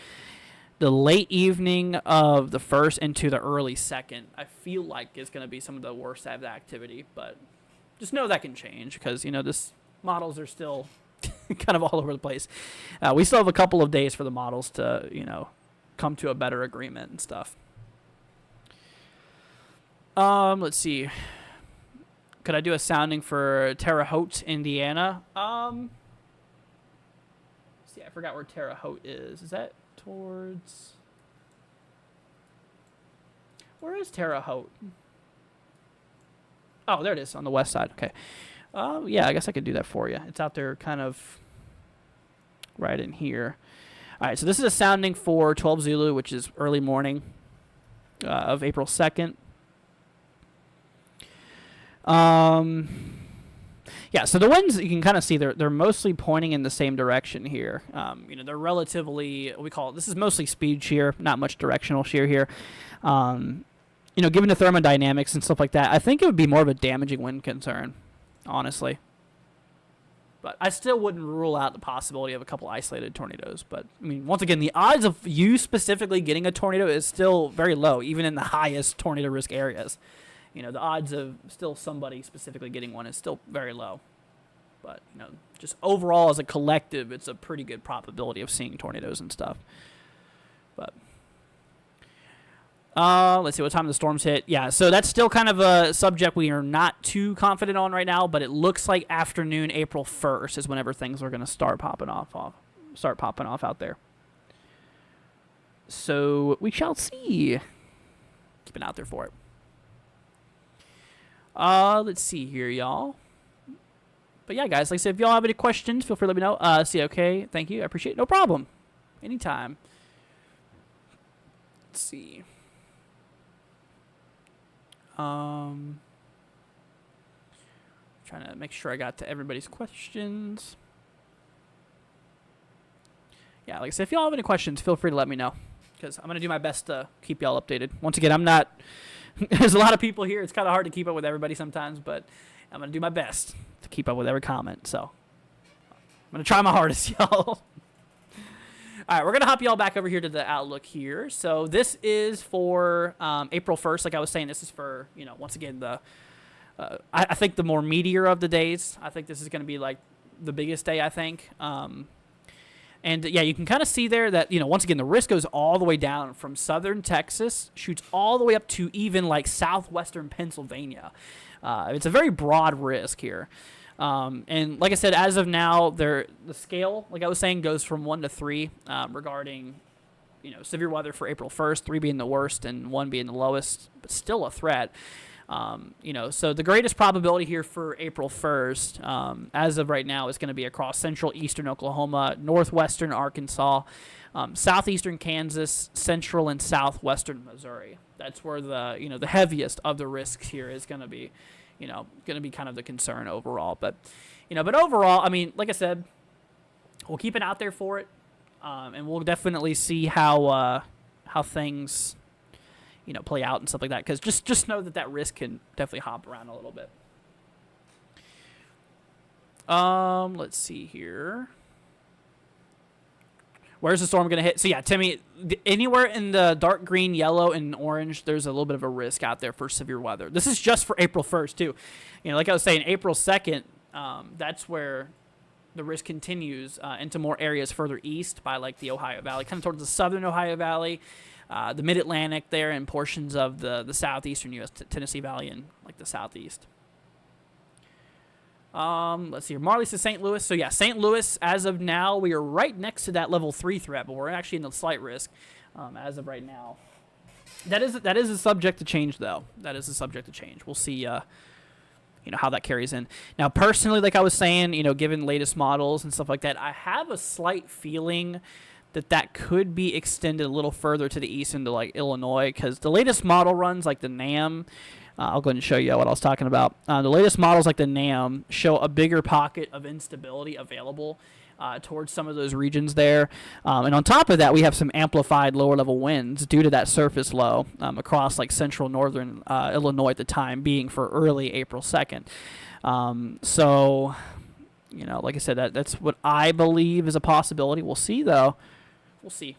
the late evening of the 1st into the early 2nd. I feel like it's going to be some of the worst of the activity, but just know that can change because, this models are still kind of all over the place. We still have a couple of days for the models to, come to a better agreement and stuff. Let's see. Could I do a sounding for Terre Haute, Indiana? See, I forgot where Terre Haute is. Is that towards... Where is Terre Haute? Oh, there it is, on the west side. Okay. Yeah, I guess I could do that for you. It's out there kind of right in here. All right, so this is a sounding for 12 Zulu, which is early morning of April 2nd. Yeah, so the winds, you can kind of see they're mostly pointing in the same direction here. They're relatively, this is mostly speed shear, not much directional shear here. Given the thermodynamics and stuff like that, I think it would be more of a damaging wind concern, honestly. But I still wouldn't rule out the possibility of a couple isolated tornadoes. But, I mean, once again, the odds of you specifically getting a tornado is still very low, even in the highest tornado risk areas. The odds of still somebody specifically getting one is still very low. But, just overall as a collective, it's a pretty good probability of seeing tornadoes and stuff. But, let's see what time the storms hit. Yeah, so that's still kind of a subject we are not too confident on right now, but it looks like afternoon April 1st is whenever things are going to start popping off out there. So, we shall see. Keep an eye out there for it. Let's see here, y'all. But yeah, guys, like I said, if y'all have any questions, feel free to let me know. Okay, thank you. I appreciate it. No problem. Anytime. Let's see. Trying to make sure I got to everybody's questions. Yeah, like I said, if y'all have any questions, feel free to let me know. Because I'm going to do my best to keep y'all updated. Once again, I'm not... There's a lot of people here. It's kind of hard to keep up with everybody sometimes, but I'm going to do my best to keep up with every comment. So I'm going to try my hardest, y'all. All right, we're going to hop y'all back over here to the outlook here. So this is for April 1st. Like I was saying, this is for, once again, I think the more meatier of the days. I think this is going to be like the biggest day, I think. And, yeah, you can kind of see there that, once again, the risk goes all the way down from southern Texas, shoots all the way up to even, like, southwestern Pennsylvania. It's a very broad risk here. And, like I said, as of now, the scale, like I was saying, goes from 1 to 3 regarding, severe weather for April 1st, 3 being the worst and 1 being the lowest, but still a threat. So the greatest probability here for April 1st, as of right now, is going to be across central eastern Oklahoma, northwestern Arkansas, southeastern Kansas, central and southwestern Missouri. That's where the heaviest of the risks here is going to be, kind of the concern overall. But, but overall, I mean, like I said, we'll keep an eye out there for it, and we'll definitely see how things play out and stuff like that. Because just know that risk can definitely hop around a little bit. Let's see here. Where's the storm going to hit? So, yeah, Timmy, anywhere in the dark green, yellow, and orange, there's a little bit of a risk out there for severe weather. This is just for April 1st, too. Like I was saying, April 2nd, that's where, the risk continues into more areas further east by like the Ohio Valley, kind of towards the southern Ohio Valley, the Mid-Atlantic there, and portions of the southeastern U.S. Tennessee Valley and like the southeast. Let's see here. Marley says St. Louis. So yeah, St. Louis, as of now, we are right next to that level 3 threat, but we're actually in the slight risk as of right now. That is a subject to change, though. That is a subject to change. We'll see, how that carries in. Now, personally, like I was saying, given latest models and stuff like that, I have a slight feeling that could be extended a little further to the east into like Illinois, because the latest model runs like the NAM. I'll go ahead and show you what I was talking about. The latest models like the NAM show a bigger pocket of instability available towards some of those regions there. And on top of that, we have some amplified lower level winds due to that surface low across like central northern Illinois at the time being for early April 2nd. So, like I said, that's what I believe is a possibility. We'll see, though. We'll see.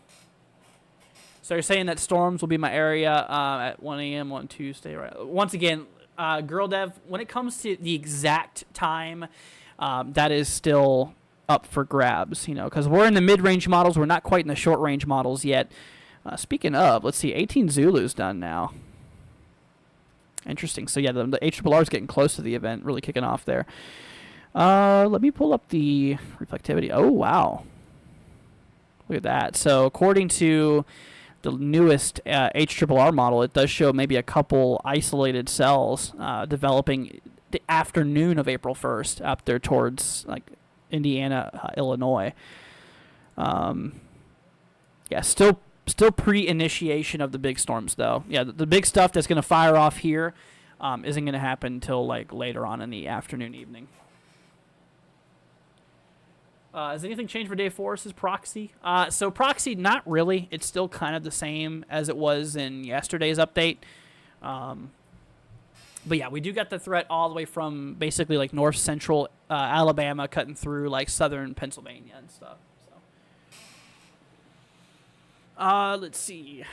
So you're saying that storms will be my area at 1 a.m. on Tuesday, right? Once again, Girl Dev, when it comes to the exact time, that is still up for grabs, because we're in the mid-range models. We're not quite in the short-range models yet. Speaking of, let's see, 18 Zulu's done now. Interesting. So, yeah, the HRRR is getting close to the event, really kicking off there. Let me pull up the reflectivity. Oh, wow. Look at that. So, according to the newest HRRR model, it does show maybe a couple isolated cells developing the afternoon of April 1st up there towards like Indiana, Illinois. Yeah, still pre-initiation of the big storms, though. Yeah, the big stuff that's going to fire off here isn't going to happen until like later on in the afternoon, evening. Has anything changed for day 4? Says Proxy. So Proxy, not really. It's still kind of the same as it was in yesterday's update. But yeah, we do get the threat all the way from basically like north central Alabama, cutting through like southern Pennsylvania and stuff. So, let's see.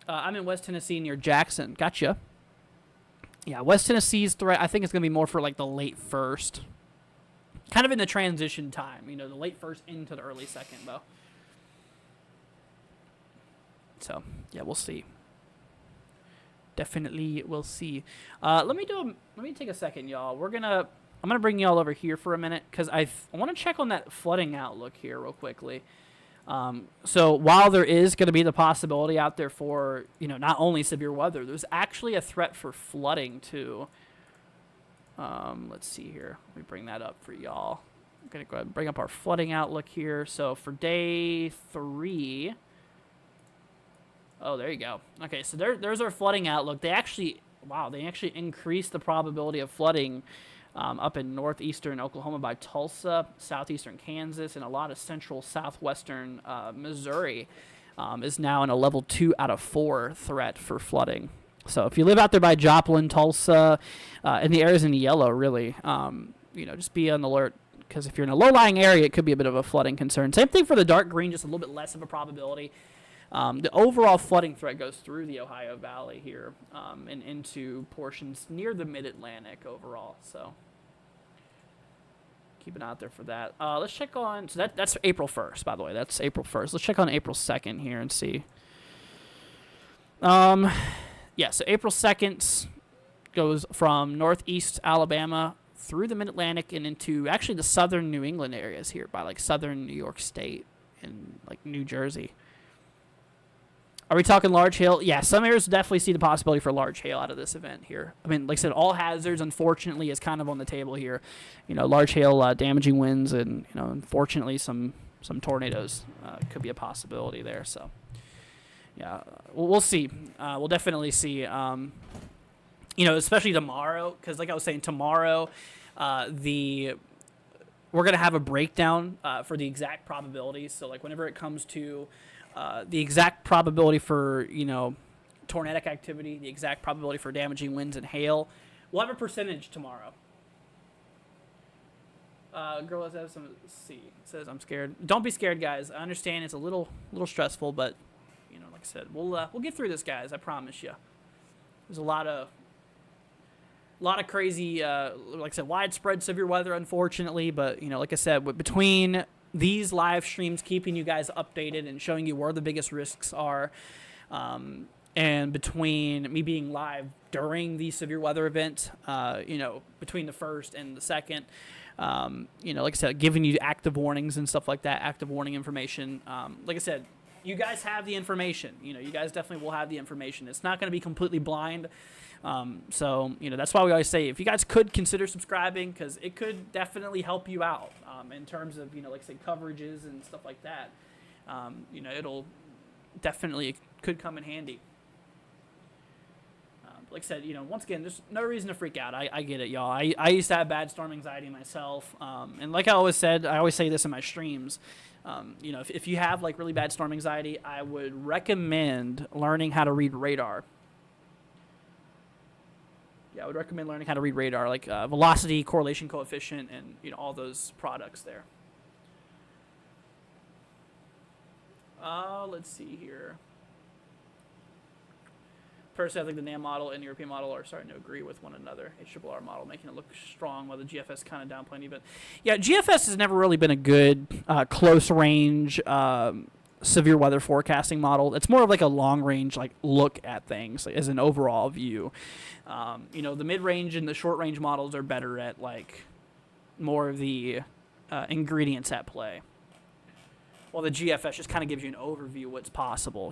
I'm in West Tennessee near Jackson. Gotcha. Yeah, West Tennessee's threat I think is going to be more for like the late first. Kind of in the transition time, the late first into the early second, though. So, yeah, we'll see. Definitely we'll see. Let me take a second, y'all. I'm gonna bring y'all over here for a minute because I want to check on that flooding outlook here real quickly. So while there is going to be the possibility out there for not only severe weather, there's actually a threat for flooding too. Let's see here. Let me bring that up for y'all. I'm going to go ahead and bring up our flooding outlook here. So for day 3... Oh, there you go. Okay, so there's our flooding outlook. They actually increased the probability of flooding up in northeastern Oklahoma by Tulsa, southeastern Kansas, and a lot of central southwestern Missouri is now in a level 2 out of 4 threat for flooding. So if you live out there by Joplin, Tulsa, and the areas in yellow, really, just be on alert, because if you're in a low-lying area, it could be a bit of a flooding concern. Same thing for the dark green, just a little bit less of a probability. The overall flooding threat goes through the Ohio Valley here and into portions near the Mid-Atlantic overall. So keep an eye out there for that. Let's check on, so that's April 1st, by the way. That's April 1st. Let's check on April 2nd here and see. Yeah, so April 2nd goes from northeast Alabama through the Mid-Atlantic and into actually the southern New England areas here by like southern New York State and like New Jersey. Are we talking large hail? Yeah, some areas definitely see the possibility for large hail out of this event here. I mean, like I said, all hazards, unfortunately, is kind of on the table here. Large hail, damaging winds, and, unfortunately, some tornadoes could be a possibility there. So, yeah, we'll see. We'll definitely see, especially tomorrow, because like I was saying, tomorrow, we're going to have a breakdown for the exact probabilities. So, like, whenever it comes to the exact probability for, tornadic activity, the exact probability for damaging winds and hail. We'll have a percentage tomorrow. Girl, let's have some, see. It says, I'm scared. Don't be scared, guys. I understand it's a little stressful, but, like I said, we'll get through this, guys. I promise you. There's a lot of lot of crazy, like I said, widespread severe weather, unfortunately. But, like I said, between these live streams, keeping you guys updated and showing you where the biggest risks are, and between me being live during the severe weather event, between the first and the second, like I said, giving you active warnings and stuff like that, active warning information. Like I said, you guys have the information. You guys definitely will have the information. It's not going to be completely blind. So, that's why we always say, if you guys could consider subscribing, because it could definitely help you out in terms of, like I say, coverages and stuff like that. It'll definitely, it could come in handy. Like I said, once again, there's no reason to freak out. I get it, y'all. I used to have bad storm anxiety myself. And like I always say this in my streams. If you have like really bad storm anxiety, I would recommend learning how to read radar. Yeah, I would recommend learning how to read radar, like velocity, correlation coefficient, and all those products there. Let's see here. Personally, I think the NAM model and European model are starting to agree with one another. HRRR model making it look strong, while the GFS kind of downplaying it. Yeah, GFS has never really been a good close range severe weather forecasting model. It's more of like a long range look at things as an overall view. The mid range and the short range models are better at more of the ingredients at play. While the GFS just kind of gives you an overview of what's possible,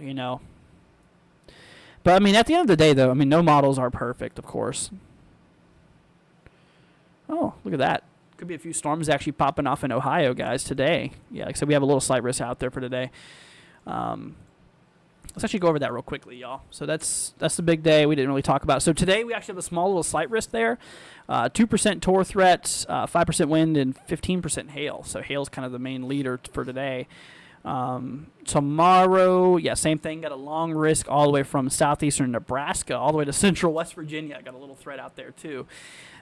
But, at the end of the day, though, no models are perfect, of course. Oh, look at that. Could be a few storms actually popping off in Ohio, guys, today. Yeah, like I said, we have a little slight risk out there for today. Let's actually go over that real quickly, y'all. So that's the big day we didn't really talk about. So today we actually have a small little slight risk there. 2% tor threats, 5% wind, and 15% hail. So hail's kind of the main leader for today. Tomorrow, same thing. Got a long risk all the way from southeastern Nebraska all the way to central West Virginia. Got a little threat out there too.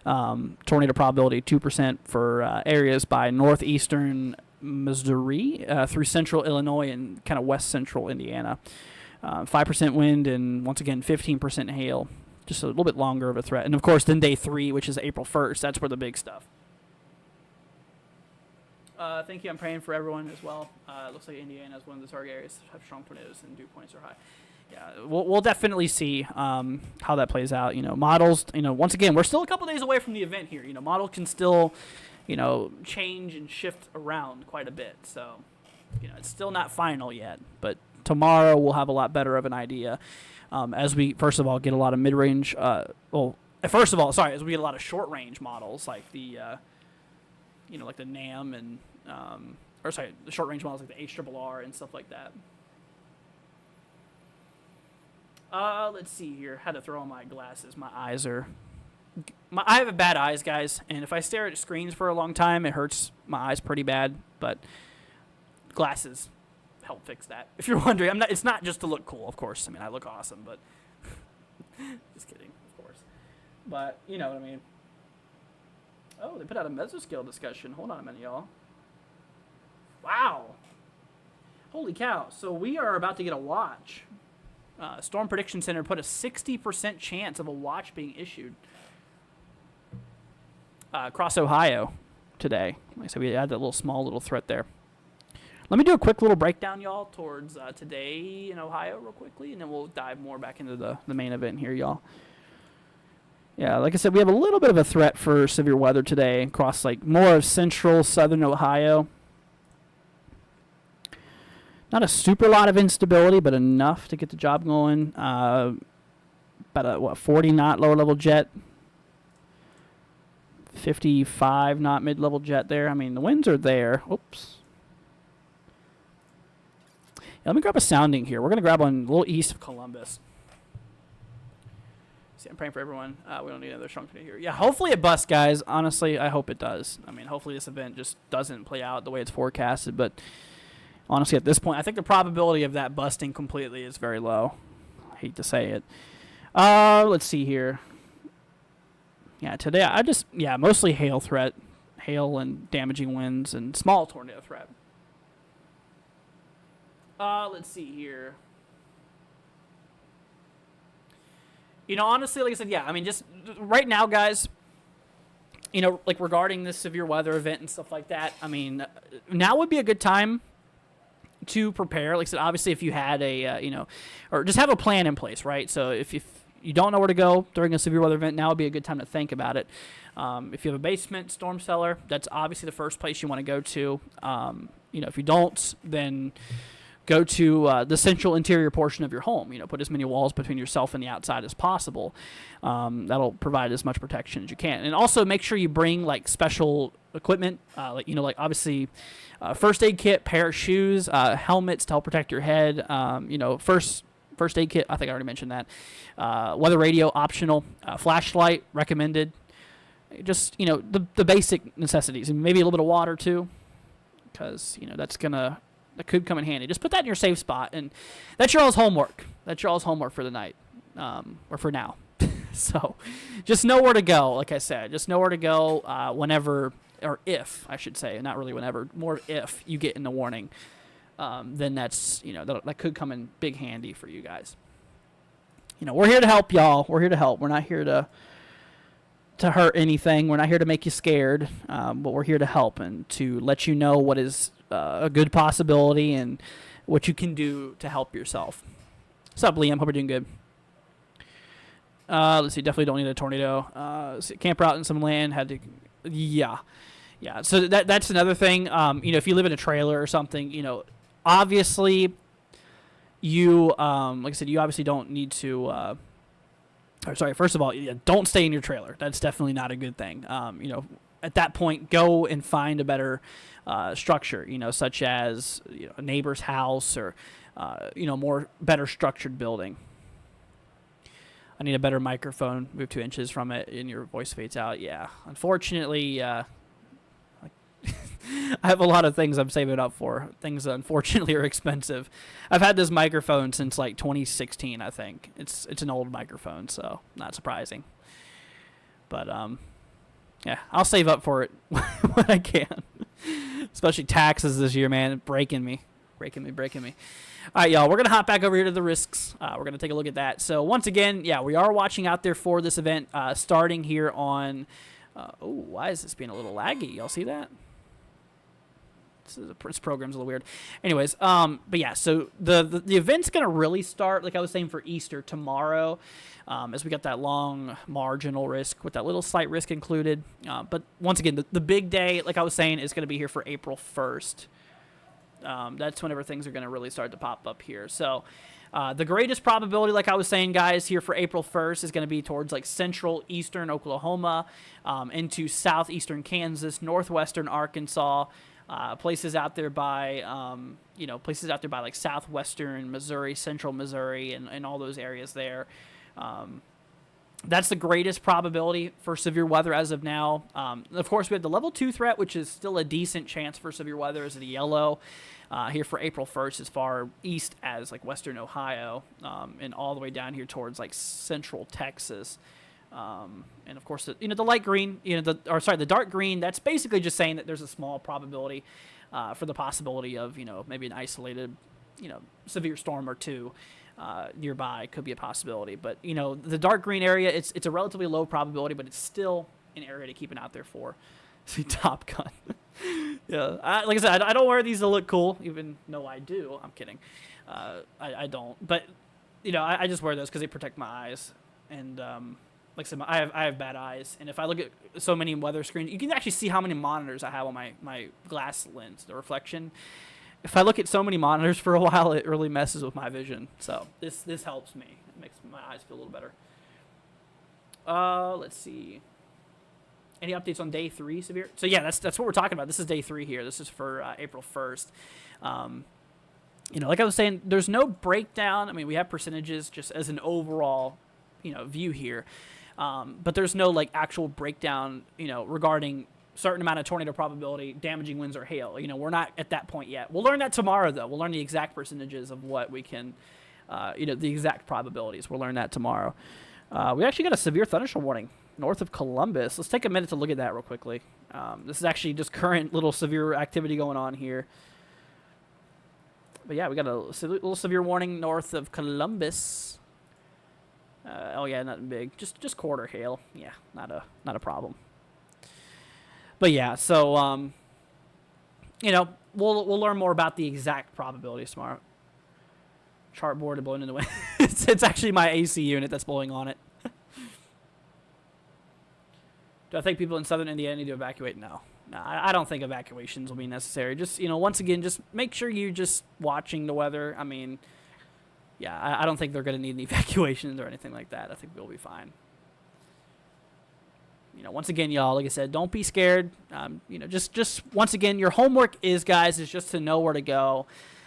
Tornado probability 2% for areas by northeastern Missouri through central Illinois and kind of west central Indiana. 5% wind and once again 15% hail. Just a little bit longer of a threat. And of course, then day 3, which is April 1st, that's where the big stuff. Thank you. I'm praying for everyone as well. It looks like Indiana is one of the target areas have strong tornadoes and dew points are high. Yeah, we'll definitely see how that plays out. Models. Once again, we're still a couple days away from the event here. Model can still, change and shift around quite a bit. So, it's still not final yet. But tomorrow we'll have a lot better of an idea as we first of all get a lot of mid-range. As we get a lot of short-range models like the. Like the NAM and, the short-range models like the HRRR and stuff like that. Let's see here. Had to throw on my glasses. My eyes are... I have bad eyes, guys, and if I stare at screens for a long time, it hurts my eyes pretty bad, but glasses help fix that. If you're wondering, it's not just to look cool, of course. I look awesome, but... just kidding, of course. But, you know what I mean. Oh, they put out a mesoscale discussion. Hold on a minute, y'all. Wow. Holy cow. So we are about to get a watch. Storm Prediction Center put a 60% chance of a watch being issued across Ohio today. Like I said, we had that small little threat there. Let me do a quick little breakdown, y'all, towards today in Ohio real quickly, and then we'll dive more back into the main event here, y'all. Yeah, like I said, we have a little bit of a threat for severe weather today across more of central, southern Ohio. Not a super lot of instability, but enough to get the job going. About a 40 knot lower level jet. 55 knot mid level jet there. The winds are there. Oops. Yeah, let me grab a sounding here. We're going to grab one a little east of Columbus. See, I'm praying for everyone. We don't need another strong tornado here. Yeah, hopefully it busts, guys. Honestly, I hope it does. Hopefully this event just doesn't play out the way it's forecasted. But honestly, at this point, I think the probability of that busting completely is very low. I hate to say it. Let's see here. Yeah, today mostly hail threat. Hail and damaging winds and small tornado threat. Let's see here. Honestly, like I said, yeah, I mean, just right now, guys, like regarding this severe weather event and stuff like that, I mean, now would be a good time to prepare. Like I said, obviously, if you had or just have a plan in place, right? So if you don't know where to go during a severe weather event, now would be a good time to think about it. If you have a basement, storm cellar, that's obviously the first place you want to go to. If you don't, then go to the central interior portion of your home. Put as many walls between yourself and the outside as possible. That'll provide as much protection as you can. And also make sure you bring like special equipment, like obviously first aid kit, pair of shoes, helmets to help protect your head. First aid kit, I think I already mentioned that. Weather radio optional, flashlight recommended. Just the basic necessities, and maybe a little bit of water too, because that could come in handy. Just put that in your safe spot, and that's your all's homework. That's your all's homework for the night, or for now. So, just know where to go. Like I said, just know where to go whenever, or if I should say, not really whenever, more if you get in the warning. Then that's that could come in big handy for you guys. We're here to help y'all. We're here to help. We're not here to hurt anything. We're not here to make you scared, but we're here to help and to let you know what is a good possibility and what you can do to help yourself. What's up, Liam? Hope you're doing good. Let's see. Definitely don't need a tornado. Camper out in some land. Yeah. So that's another thing. If you live in a trailer or something, obviously you, like I said, you obviously don't need to. First of all, don't stay in your trailer. That's definitely not a good thing. At that point, go and find a better structure, such as a neighbor's house or, more better structured building. I need a better microphone. Move 2 inches from it and your voice fades out. Yeah, unfortunately, I have a lot of things I'm saving up for. Things, unfortunately, are expensive. I've had this microphone since like 2016, I think. It's an old microphone, so not surprising. But yeah, I'll save up for it when I can. Especially taxes this year, man, breaking me. All right, y'all, we're going to hop back over here to the risks. We're going to take a look at that. So once again, yeah, we are watching out there for this event starting here on why is this being a little laggy? Y'all see that? This program's a little weird. Anyways, but yeah, so the event's going to really start, like I was saying, for Easter tomorrow, as we got that long marginal risk with that little slight risk included. But once again, the big day, like I was saying, is going to be here for April 1st. That's whenever things are going to really start to pop up here. So the greatest probability, like I was saying, guys, here for April 1st is going to be towards like central eastern Oklahoma, into southeastern Kansas, northwestern Arkansas, places out there by like southwestern Missouri, central Missouri, and all those areas there. That's the greatest probability for severe weather as of now. Of course, we have the level 2 threat, which is still a decent chance for severe weather, is the yellow here for April 1st, as far east as like western Ohio, and all the way down here towards like central Texas. And of course, the light green, the dark green, that's basically just saying that there's a small probability for the possibility of, maybe an isolated, severe storm or two nearby could be a possibility. But, the dark green area, it's a relatively low probability, but it's still an area to keep an eye out there for. See, Top Gun. Yeah, like I said, I don't wear these to look cool, even though I do. I'm kidding. I don't. But, I just wear those because they protect my eyes. And, like I said, I have bad eyes, and if I look at so many weather screens, you can actually see how many monitors I have on my glass lens, the reflection. If I look at so many monitors for a while, it really messes with my vision. So this helps me. It makes my eyes feel a little better. Let's see. Any updates on day 3, severe? So yeah, that's what we're talking about. This is day 3 here. This is for April 1st. Like I was saying, there's no breakdown. I mean, we have percentages just as an overall, view here. But there's no like actual breakdown, regarding certain amount of tornado probability, damaging winds or hail. We're not at that point yet. We'll learn that tomorrow, though. We'll learn the exact percentages of what we can, the exact probabilities. We'll learn that tomorrow. We actually got a severe thunderstorm warning north of Columbus. Let's take a minute to look at that real quickly. This is actually just current little severe activity going on here. But yeah, we got a little severe warning north of Columbus. Oh yeah, nothing big. Just quarter hail. Yeah, not a problem. But yeah, so we'll learn more about the exact probabilities tomorrow. Chartboard blowing in the wind. It's actually my AC unit that's blowing on it. Do I think people in southern Indiana need to evacuate? No. No, I don't think evacuations will be necessary. Just, once again, just make sure you're just watching the weather. I mean, yeah, I don't think they're going to need any evacuations or anything like that. I think we'll be fine. Once again, y'all, like I said, don't be scared. Just once again, your homework is just to know where to go,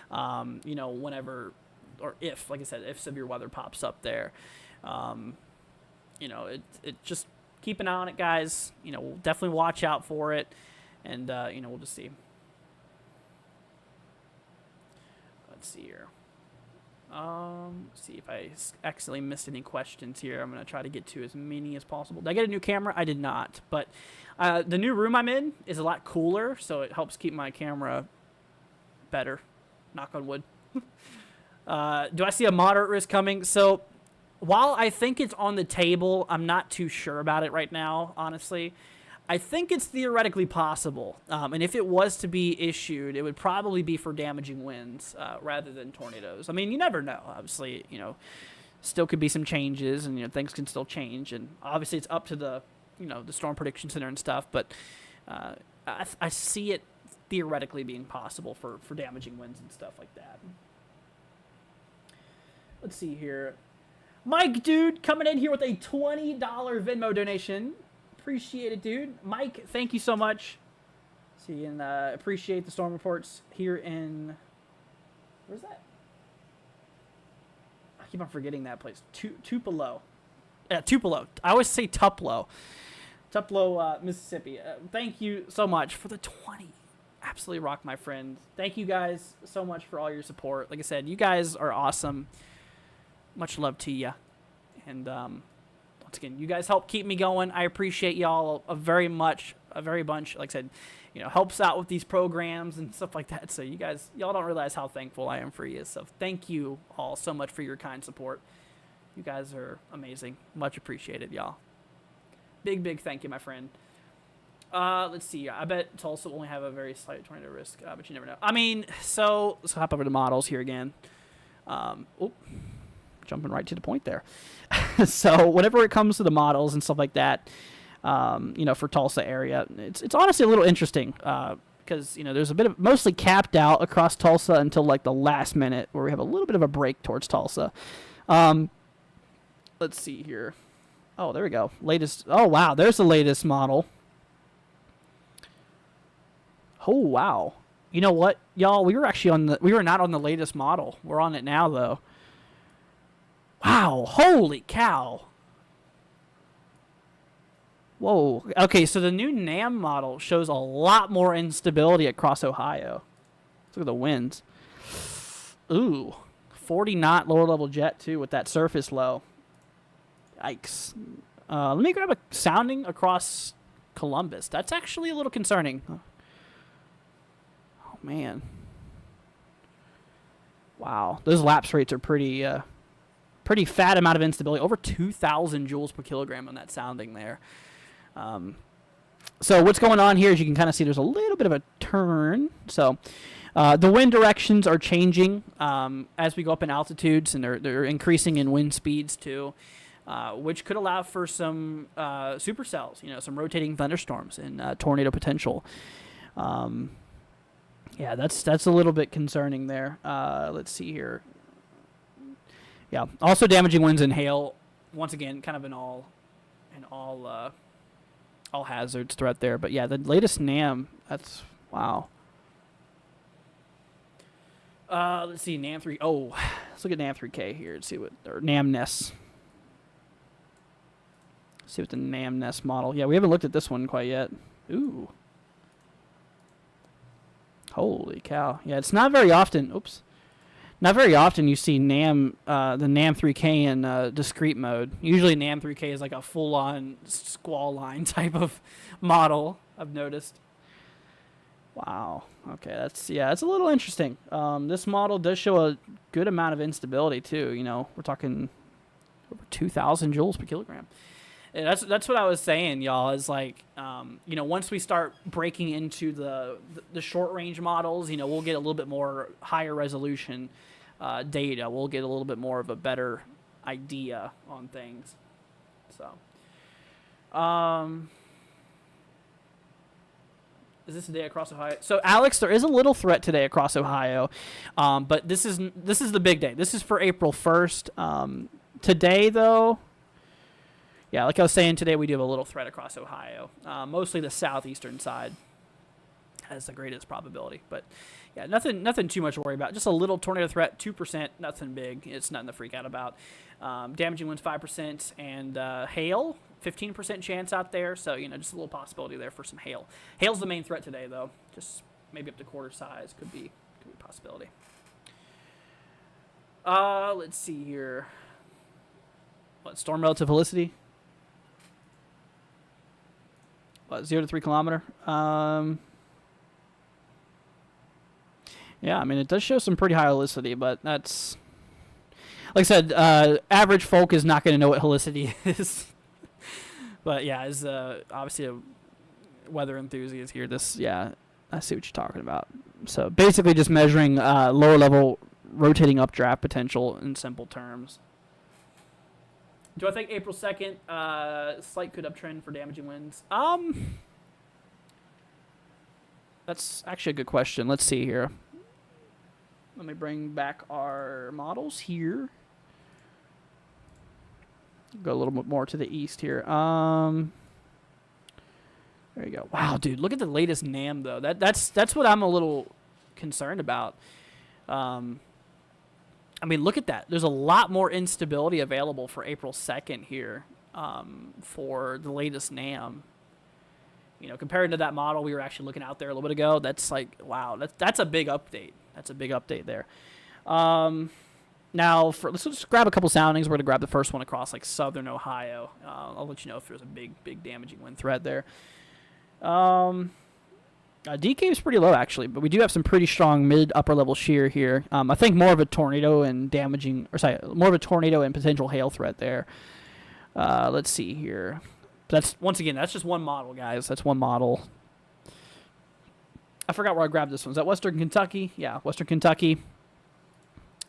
whenever or if, like I said, if severe weather pops up there. It just keep an eye on it, guys. We'll definitely watch out for it, and we'll just see. Let's see here. See if I accidentally missed any questions here. I'm gonna try to get to as many as possible. Did I get a new camera? I did not, but the new room I'm in is a lot cooler, so it helps keep my camera better. Knock on wood. Do I see a moderate risk coming? So while I think it's on the table, I'm not too sure about it right now, honestly. I think it's theoretically possible. And if it was to be issued, it would probably be for damaging winds rather than tornadoes. I mean, you never know. Obviously, still could be some changes, and, things can still change. And obviously it's up to the, the Storm Prediction Center and stuff. But I see it theoretically being possible for damaging winds and stuff like that. Let's see here. Mike, dude, coming in here with a $20 Venmo donation. Appreciate it, dude. Mike, thank you so much. See, and appreciate the storm reports here in... Where's that? I keep on forgetting that place. Tupelo. Tupelo. I always say Tupelo. Tupelo, Mississippi. Thank you so much for the 20. Absolutely rock, my friend. Thank you guys so much for all your support. Like I said, you guys are awesome. Much love to you. And once again, you guys help keep me going. I appreciate y'all a very bunch. Like I said, helps out with these programs and stuff like that. So y'all don't realize how thankful I am for you. So thank you all so much for your kind support. You guys are amazing. Much appreciated, y'all. Big thank you, my friend. Let's see. I bet Tulsa will only have a very slight tornado risk, but you never know. I mean, so let's hop over to models here again. Jumping right to the point there. So whenever it comes to the models and stuff like that, for Tulsa area, it's honestly a little interesting because there's a bit of mostly capped out across Tulsa until like the last minute where we have a little bit of a break towards Tulsa. Let's see here. Oh, there we go. Latest. Oh wow, there's the latest model. Oh wow. You know what, y'all? We were not on the latest model. We're on it now though. Wow, holy cow. Whoa. Okay, so the new NAM model shows a lot more instability across Ohio. Look at the winds. Ooh, 40 knot lower level jet too with that surface low. Yikes. Let me grab a sounding across Columbus. That's actually a little concerning. Oh, man. Wow, those lapse rates are pretty fat amount of instability, over 2,000 joules per kilogram on that sounding there. So what's going on here is you can kind of see there's a little bit of a turn. So the wind directions are changing as we go up in altitudes, and they're increasing in wind speeds too, which could allow for some supercells, some rotating thunderstorms and tornado potential. Yeah, that's a little bit concerning there. Let's see here. Yeah. Also damaging winds and hail. Once again, kind of an all hazards threat there. But yeah, the latest NAM. That's wow. Let's see NAM 3. Oh, let's look at NAM 3K here and see what or NAM NES. See what the NAM NES model. Yeah, we haven't looked at this one quite yet. Ooh. Holy cow. Yeah, it's not very often. Oops. Not very often you see NAM, the NAM 3K in discrete mode. Usually NAM 3K is like a full-on squall line type of model, I've noticed. Wow. Okay, that's a little interesting. This model does show a good amount of instability too. We're talking over 2,000 joules per kilogram. And that's what I was saying, y'all, is like, once we start breaking into the short range models, we'll get a little bit more higher resolution data. We'll get a little bit more of a better idea on things. So, is this today across Ohio? So, Alex, there is a little threat today across Ohio, but this is the big day. This is for April 1st. Today, though, yeah, like I was saying, today we do have a little threat across Ohio. Mostly the southeastern side has the greatest probability. But, yeah, nothing too much to worry about. Just a little tornado threat, 2%, nothing big. It's nothing to freak out about. Damaging winds 5%, and hail, 15% chance out there. So, just a little possibility there for some hail. Hail's the main threat today, though. Just maybe up to quarter size could be a possibility. Let's see here. What, storm relative helicity? What, 0 to 3 kilometer? Yeah, I mean, it does show some pretty high helicity, but that's, like I said, average folk is not going to know what helicity is. But yeah, as obviously a weather enthusiast here, I see what you're talking about. So basically just measuring lower level rotating updraft potential in simple terms. Do I think April 2nd, slight could uptrend for damaging winds? That's actually a good question. Let's see here. Let me bring back our models here. Go a little bit more to the east here. There you go. Wow, dude, look at the latest NAM though. That's what I'm a little concerned about. I mean, look at that. There's a lot more instability available for April 2nd here for the latest NAM. Compared to that model we were actually looking out there a little bit ago, that's like, wow, that's a big update. That's a big update there. Now, let's just grab a couple soundings. We're going to grab the first one across like southern Ohio. I'll let you know if there's a big damaging wind threat there. DK is pretty low, actually, but we do have some pretty strong mid-upper level shear here. I think more of a tornado and more of a tornado and potential hail threat there. Let's see here. That's just one model, guys. That's one model. I forgot where I grabbed this one. Is that Western Kentucky? Yeah, Western Kentucky.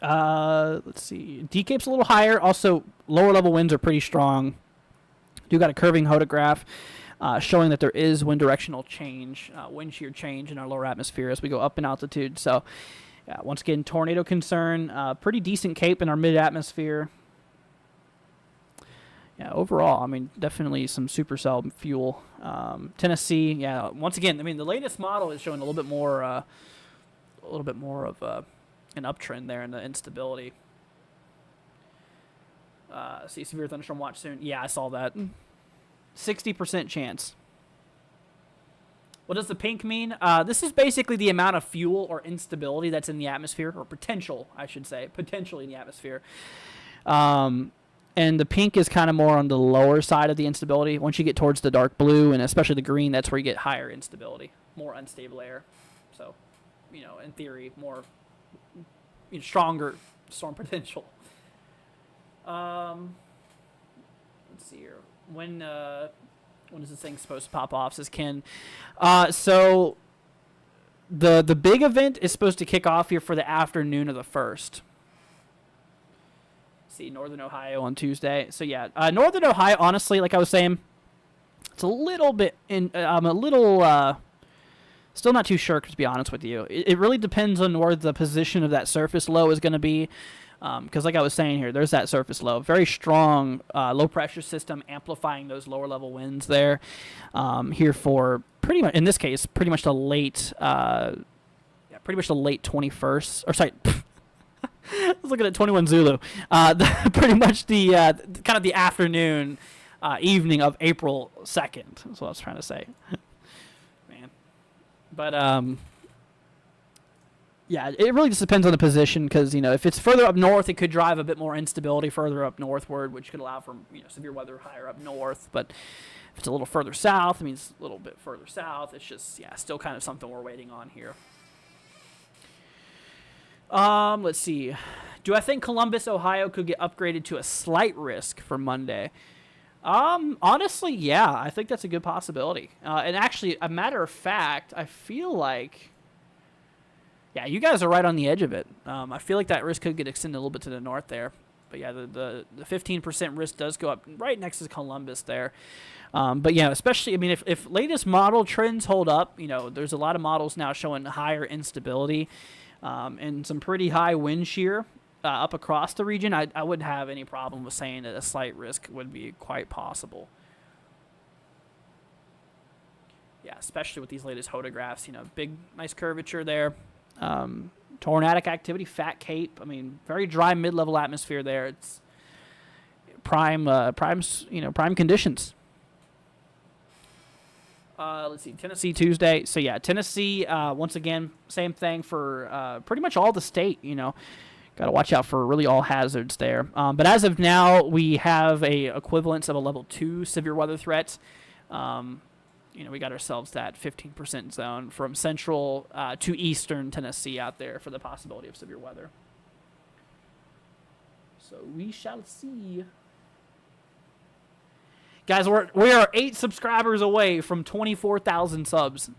Let's see. DK's a little higher. Also, lower level winds are pretty strong. Do got a curving hodograph. Showing that there is wind directional change, wind shear change in our lower atmosphere as we go up in altitude. So, yeah, once again, tornado concern. Pretty decent cape in our mid-atmosphere. Yeah, overall, I mean, definitely some supercell fuel. Tennessee, yeah, once again, I mean, the latest model is showing a little bit more of an uptrend there in the instability. See severe thunderstorm watch soon. Yeah, I saw that. 60% chance. What does the pink mean? This is basically the amount of fuel or instability that's in the atmosphere, or potential, I should say, potentially in the atmosphere. And the pink is kind of more on the lower side of the instability. Once you get towards the dark blue, and especially the green, that's where you get higher instability, more unstable air. So, in theory, more stronger storm potential. Let's see here. When is this thing supposed to pop off, says Ken. So the big event is supposed to kick off here for the afternoon of the 1st. See, Northern Ohio on Tuesday. So, yeah, Northern Ohio, honestly, like I was saying, it's a little bit still not too sure, to be honest with you. It really depends on where the position of that surface low is going to be. Because like I was saying here, there's that surface low. Very strong low-pressure system amplifying those lower-level winds there. Here for pretty much, in this case, pretty much the late 21st. Or sorry, I was looking at 21 Zulu. Pretty much the kind of the afternoon, evening of April 2nd. That's what I was trying to say. Man. But, yeah, it really just depends on the position because, if it's further up north, it could drive a bit more instability further up northward, which could allow for, severe weather higher up north. But if it's a little further south, it means a little bit further south. It's just, still kind of something we're waiting on here. Let's see. Do I think Columbus, Ohio could get upgraded to a slight risk for Monday? Honestly, yeah, I think that's a good possibility. And actually, a matter of fact, I feel like, yeah, you guys are right on the edge of it. I feel like that risk could get extended a little bit to the north there. But yeah, the 15% risk does go up right next to Columbus there. But yeah, especially, I mean, if latest model trends hold up, there's a lot of models now showing higher instability and some pretty high wind shear up across the region. I wouldn't have any problem with saying that a slight risk would be quite possible. Yeah, especially with these latest photographs, big, nice curvature there. Tornadic activity, Fat Cape. I mean, very dry mid-level atmosphere there. It's prime conditions. Let's see, Tennessee Tuesday. So yeah, Tennessee, once again, same thing for pretty much all the state. Got to watch out for really all hazards there. But as of now, we have a equivalence of a level 2 severe weather threat. We got ourselves that 15% zone from central to eastern Tennessee out there for the possibility of severe weather. So we shall see. Guys, we are 8 subscribers away from 24,000 subs.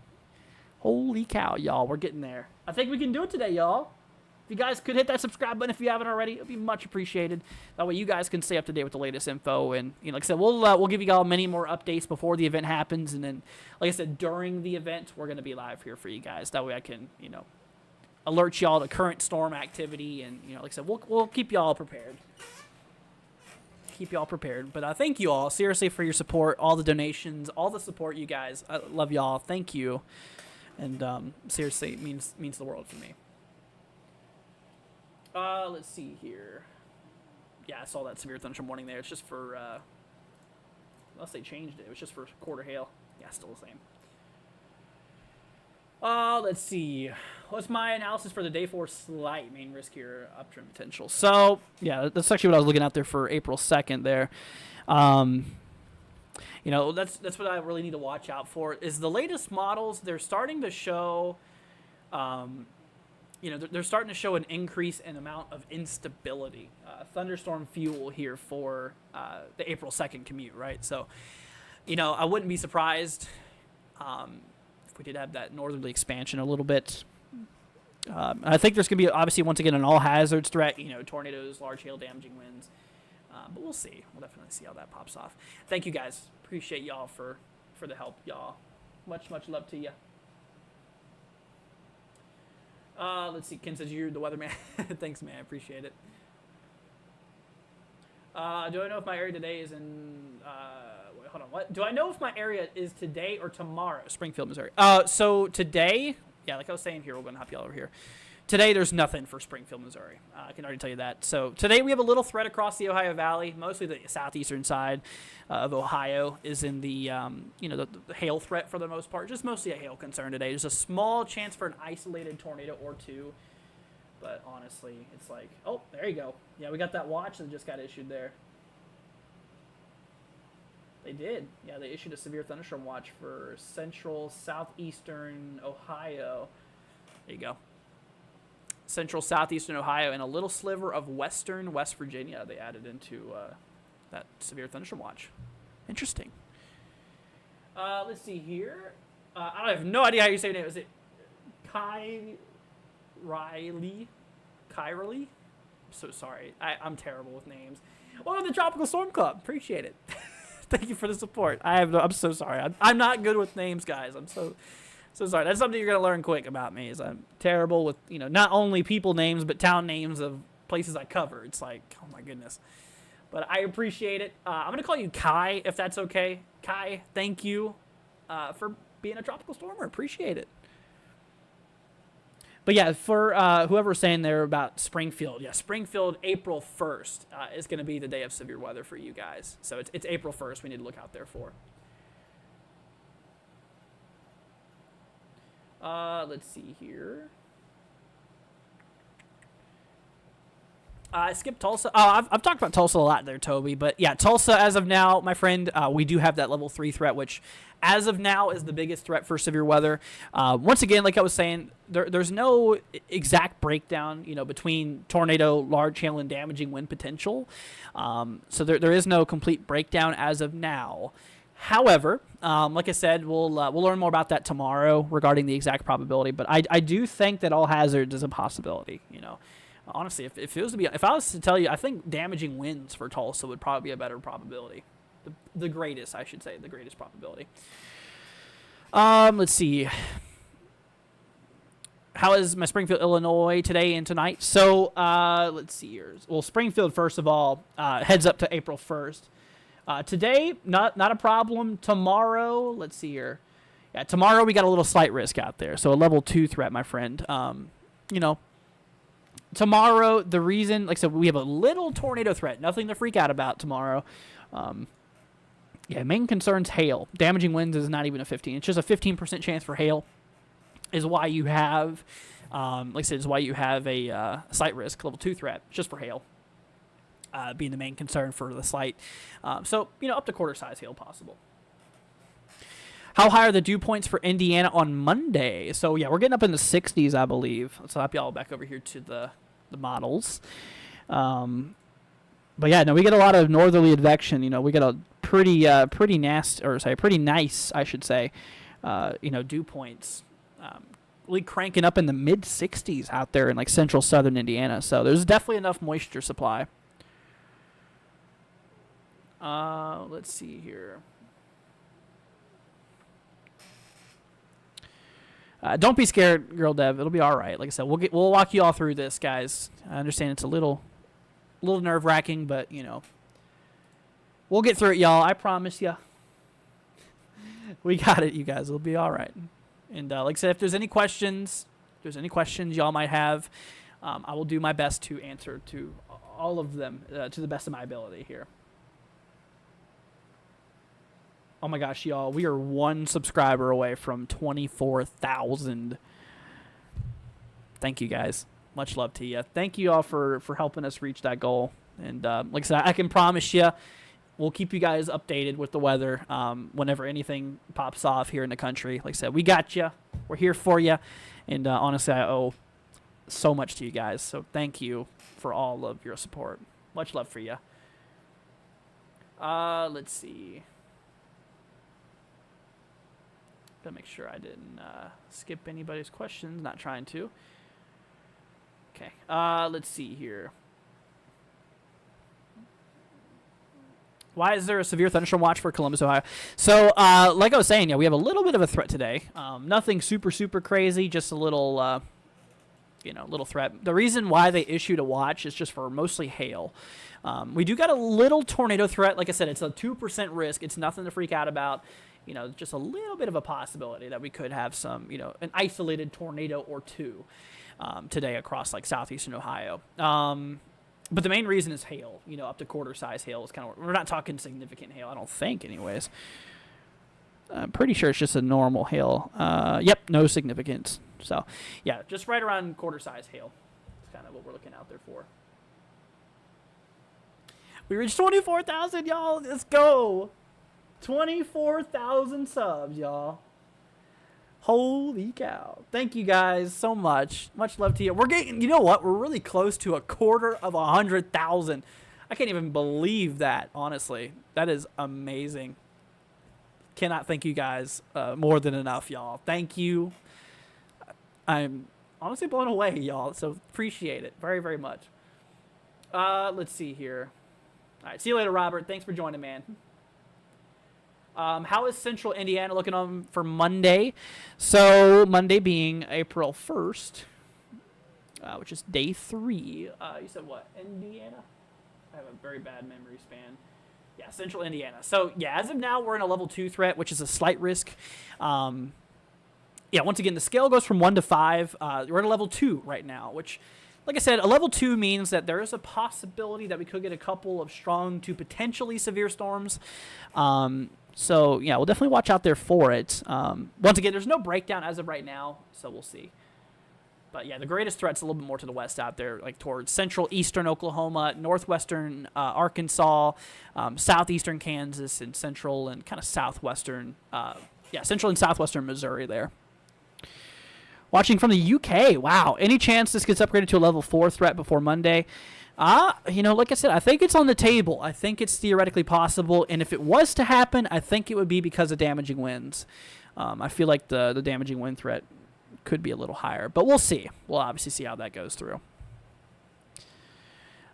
Holy cow, y'all. We're getting there. I think we can do it today, y'all. If you guys could hit that subscribe button if you haven't already, it would be much appreciated. That way you guys can stay up to date with the latest info. And like I said, we'll give you all many more updates before the event happens. And then, like I said, during the event, we're going to be live here for you guys. That way I can, alert y'all to current storm activity. And, like I said, we'll keep y'all prepared. But thank you all, seriously, for your support, all the donations, all the support, you guys. I love y'all. Thank you. And seriously, it means the world for me. Let's see here. Yeah, I saw that severe thunderstorm warning there. It's just for, unless they changed it. It was just for quarter hail. Yeah, still the same. Let's see. What's my analysis for the day 4 slight main risk here, uptrend potential? So, yeah, that's actually what I was looking out there for April 2nd there. That's what I really need to watch out for is the latest models. They're starting to show, they're starting to show an increase in amount of instability, thunderstorm fuel here for the April 2nd commute, right? So, I wouldn't be surprised if we did have that northerly expansion a little bit. I think there's going to be, obviously, once again, an all hazards threat, tornadoes, large hail, damaging winds. But we'll see. We'll definitely see how that pops off. Thank you, guys. Appreciate y'all for the help, y'all. Much, much love to you. Let's see. Ken says you're the weatherman. Thanks, man. I appreciate it. Do I know if my area today is in... wait, hold on. What? Do I know if my area is today or tomorrow? Springfield, Missouri. So today... Yeah, like I was saying here, we're going to hop y'all over here. Today, there's nothing for Springfield, Missouri. I can already tell you that. So today, we have a little threat across the Ohio Valley. Mostly the southeastern side of Ohio is in the, the hail threat for the most part. Just mostly a hail concern today. There's a small chance for an isolated tornado or two. But honestly, it's like, oh, there you go. Yeah, we got that watch that just got issued there. They did. Yeah, they issued a severe thunderstorm watch for central, southeastern Ohio. There you go. Central, southeastern Ohio, and a little sliver of western West Virginia they added into that severe thunderstorm watch. Interesting. Let's see here. I have no idea how you say your name. Is it Riley? I'm so sorry. I'm terrible with names. Welcome to the Tropical Storm Club. Appreciate it. Thank you for the support. I'm so sorry. I'm not good with names, guys. I'm so sorry. That's something you're going to learn quick about me is I'm terrible with, not only people names, but town names of places I cover. It's like, oh my goodness. But I appreciate it. I'm going to call you Kai, if that's okay. Kai, thank you for being a tropical stormer. Appreciate it. But yeah, for whoever's saying there about Springfield, yeah, Springfield, April 1st is going to be the day of severe weather for you guys. So it's April 1st we need to look out there for. Let's see here. I skipped Tulsa. Oh, I've talked about Tulsa a lot there, Toby. But yeah, Tulsa, as of now, my friend, we do have that level 3 threat, which as of now is the biggest threat for severe weather. Once again, like I was saying, there's no exact breakdown, between tornado, large hail, and damaging wind potential. So there is no complete breakdown as of now. However, like I said, we'll learn more about that tomorrow regarding the exact probability. But I do think that all hazards is a possibility, Honestly, if I was to tell you, I think damaging winds for Tulsa would probably be a better probability. The greatest, I should say, the greatest probability. Let's see. How is my Springfield, Illinois today and tonight? So, let's see here. Well, Springfield, first of all, heads up to April 1st. Today, not a problem. Tomorrow, let's see here. Yeah, tomorrow we got a little slight risk out there. So a level 2 threat, my friend. Tomorrow, the reason, like I said, we have a little tornado threat. Nothing to freak out about tomorrow. Main concern's hail. Damaging winds is not even a 15. It's just a 15% chance for hail is why you have, like I said, is why you have a slight risk, level 2 threat, just for hail. Being the main concern for the slight. Up to quarter size hail possible. How high are the dew points for Indiana on Monday? So, yeah, we're getting up in the 60s, I believe. Let's hop y'all back over here to the models. But, yeah, no, we get a lot of northerly advection. We get a pretty nice, I should say, dew points. Really cranking up in the mid-60s out there in, like, central southern Indiana. So there's definitely enough moisture supply. Let's see here. Don't be scared, Girl Dev. It'll be all right. Like I said, we'll walk you all through this, guys. I understand it's a little nerve-wracking, but we'll get through it, y'all. I promise you. We got it, you guys. It'll be all right. And like I said, if there's any questions y'all might have, I will do my best to answer to all of them to the best of my ability here. Oh my gosh, y'all, we are 1 subscriber away from 24,000. Thank you, guys. Much love to you. Thank you all for helping us reach that goal. And like I said, I can promise you, we'll keep you guys updated with the weather whenever anything pops off here in the country. Like I said, we got you. We're here for you. And honestly, I owe so much to you guys. So thank you for all of your support. Much love for you. Let's see. Gotta make sure I didn't skip anybody's questions. Not trying to. Okay. Let's see here. Why is there a severe thunderstorm watch for Columbus, Ohio? So, like I was saying, we have a little bit of a threat today. Nothing super crazy. Just a little, little threat. The reason why they issued a watch is just for mostly hail. We do got a little tornado threat. Like I said, it's a 2% risk. It's nothing to freak out about. Just a little bit of a possibility that we could have some, an isolated tornado or two today across, like, southeastern Ohio. But the main reason is hail, up to quarter size hail is kind of, we're not talking significant hail, I don't think, anyways. I'm pretty sure it's just a normal hail. Yep, no significance. So, yeah, just right around quarter size hail. That's kind of what we're looking out there for. We reached 24,000, y'all. Let's go. 24,000 subs, y'all. Holy cow. Thank you guys so much. Much love to you. We're getting, you know what? We're really close to 250,000. I can't even believe that, honestly. That is amazing. Cannot thank you guys more than enough, y'all. Thank you. I'm honestly blown away, y'all. So appreciate it very, very much. Let's see here. All right. See you later, Robert. Thanks for joining, man. How is Central Indiana looking on for Monday? So Monday being April 1st, which is day 3. You said what? Indiana? I have a very bad memory span. Yeah, Central Indiana. So, yeah, as of now, we're in a level 2 threat, which is a slight risk. Yeah, once again, the scale goes from 1 to 5. We're at a level 2 right now, which, like I said, a level 2 means that there is a possibility that we could get a couple of strong to potentially severe storms. So, yeah, we'll definitely watch out there for it. Once again, there's no breakdown as of right now, so we'll see. But yeah, the greatest threat's a little bit more to the west out there, like towards central eastern Oklahoma, northwestern Arkansas, southeastern Kansas, and central and kind of southwestern, central and southwestern Missouri there. Watching from the UK, wow. Any chance this gets upgraded to a level 4 threat before Monday? Like I said, I think it's on the table. I think it's theoretically possible, and if it was to happen, I think it would be because of damaging winds. I feel like the damaging wind threat could be a little higher, but we'll see. We'll obviously see how that goes through.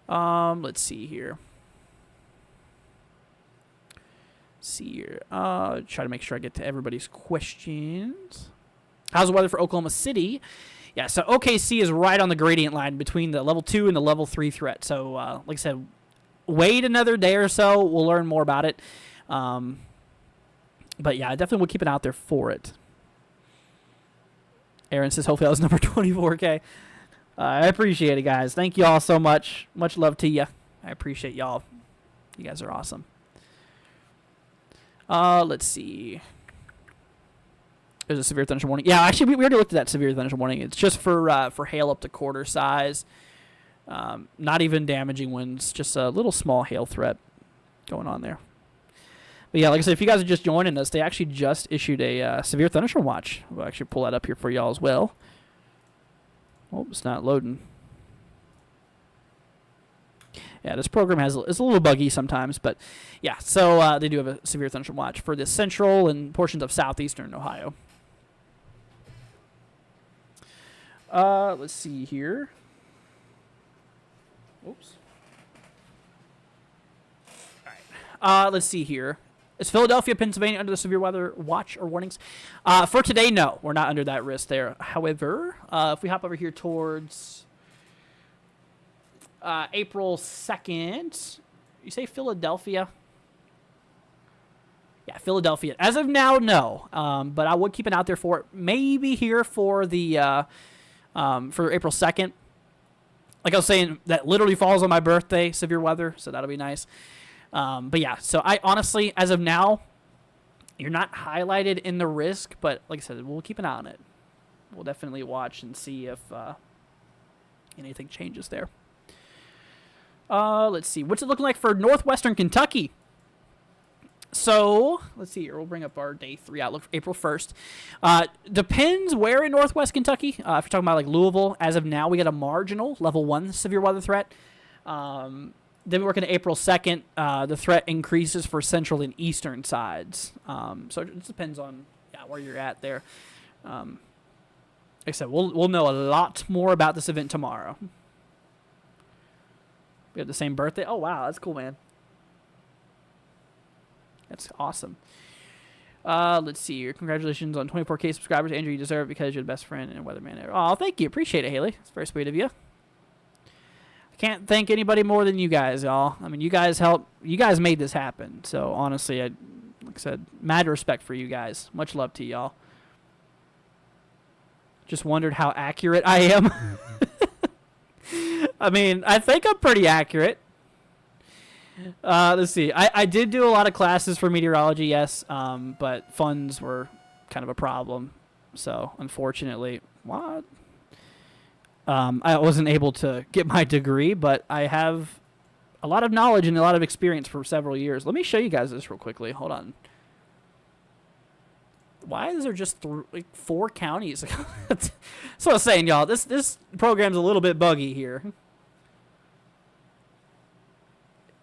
Let's see here. Try to make sure I get to everybody's questions. How's the weather for Oklahoma City? Yeah, so OKC is right on the gradient line between the level 2 and the level 3 threat. So, like I said, wait another day or so. We'll learn more about it. But yeah, I definitely will keep an eye out there for it. Aaron says, hopefully that was number 24K. I appreciate it, guys. Thank you all so much. Much love to you. I appreciate y'all. You guys are awesome. Let's see. There's a severe thunderstorm warning. Yeah, actually, we already looked at that severe thunderstorm warning. It's just for hail up to quarter size. Not even damaging winds. Just a little small hail threat going on there. But yeah, like I said, if you guys are just joining us, they actually just issued a severe thunderstorm watch. We'll actually pull that up here for y'all as well. Oh, it's not loading. Yeah, this program is a little buggy sometimes, but yeah. So they do have a severe thunderstorm watch for the central and portions of southeastern Ohio. Let's see here. Oops. All right. Let's see here. Is Philadelphia, Pennsylvania under the severe weather watch or warnings? For today, no. We're not under that risk there. However, if we hop over here towards April 2nd, you say Philadelphia? Yeah, Philadelphia. As of now, no. But I would keep an eye out there for it. Maybe here for the for April 2nd. Like I was saying, that literally falls on my birthday, severe weather, so that'll be nice. But yeah, so I honestly, as of now, you're not highlighted in the risk, but like I said, we'll keep an eye on it. We'll definitely watch and see if anything changes there. Let's see. What's it looking like for northwestern Kentucky? So, let's see here. We'll bring up our day 3 outlook for April 1st. Depends where in northwest Kentucky. If you're talking about like Louisville, as of now, we got a marginal level 1 severe weather threat. Then we work into April 2nd. The threat increases for central and eastern sides. So it depends on where you're at there. Like I said, we'll know a lot more about this event tomorrow. We have the same birthday. Oh, wow. That's cool, man. That's awesome. Let's see here. Congratulations on 24K subscribers. Andrew, you deserve it because you're the best friend and weatherman ever. Oh, thank you. Appreciate it, Haley. It's very sweet of you. I can't thank anybody more than you guys, y'all. I mean, you guys helped. You guys made this happen. So, honestly, like I said, mad respect for you guys. Much love to y'all. Just wondered how accurate I am. I mean, I think I'm pretty accurate. Let's see. I did do a lot of classes for meteorology, yes, but funds were kind of a problem. So, unfortunately, I wasn't able to get my degree, but I have a lot of knowledge and a lot of experience for several years. Let me show you guys this real quickly. Hold on. Why is there just 4 counties? That's what I was saying, y'all. This program's a little bit buggy here.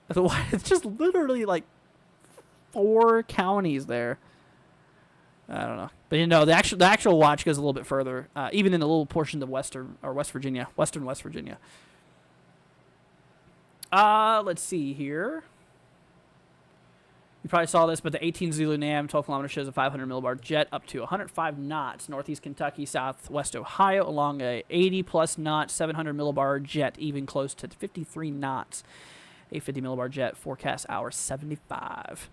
It's just literally like 4 counties there. I don't know, but the actual watch goes a little bit further, even in the little portion of western West Virginia. Let's see here. You probably saw this, but the 18 Zulu Nam 12 kilometers shows a 500 millibar jet up to 105 knots, northeast Kentucky, southwest Ohio, along a 80 plus knot 700 millibar jet, even close to 53 knots. A 50 millibar jet, forecast hour 75.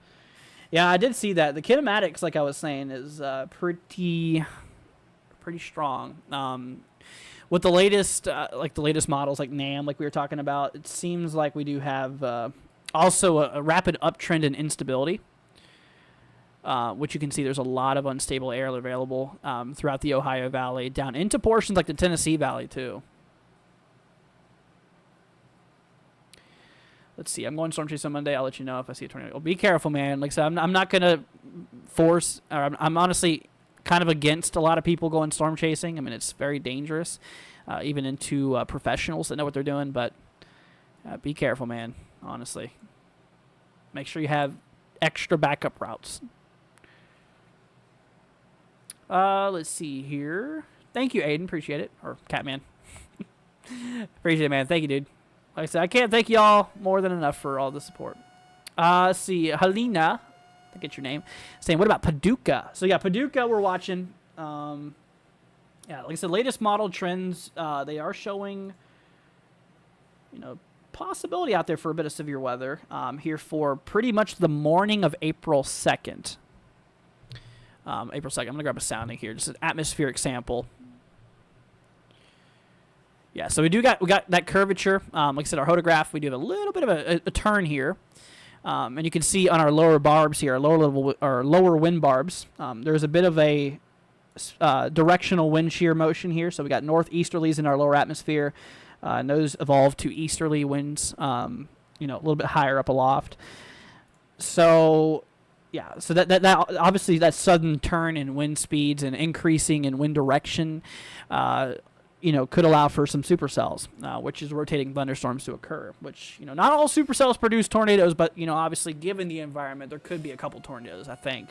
Yeah, I did see that. The kinematics, like I was saying, is pretty strong. With the latest, models like NAM, like we were talking about, it seems like we do have also a rapid uptrend in instability. which you can see there's a lot of unstable air available throughout the Ohio Valley, down into portions like the Tennessee Valley too. Let's see. I'm going storm chase on Monday. I'll let you know if I see a tornado. Well, be careful, man. Like I said, I'm not going to force, or I'm honestly kind of against a lot of people going storm chasing. I mean, it's very dangerous, even into professionals that know what they're doing. But be careful, man, honestly. Make sure you have extra backup routes. Let's see here. Thank you, Aiden. Appreciate it. Or Catman. Appreciate it, man. Thank you, dude. Like I said, I can't thank y'all more than enough for all the support. Let's see. Helena, I think it's your name, saying, what about Paducah? So, yeah, Paducah we're watching. Yeah, like I said, latest model trends, they are showing, possibility out there for a bit of severe weather here for pretty much the morning of April 2nd. April 2nd. I'm going to grab a sounding here. Just an atmospheric sample. Yeah, so we got that curvature. Like I said, our hodograph, we do have a little bit of a turn here. And you can see on our lower barbs here, our lower wind barbs, there's a bit of a directional wind shear motion here. So we got northeasterlies in our lower atmosphere. And those evolved to easterly winds, a little bit higher up aloft. So, yeah, so that obviously that sudden turn in wind speeds and increasing in wind direction, could allow for some supercells, which is rotating thunderstorms to occur, which, not all supercells produce tornadoes, but, obviously given the environment, there could be a couple tornadoes, I think.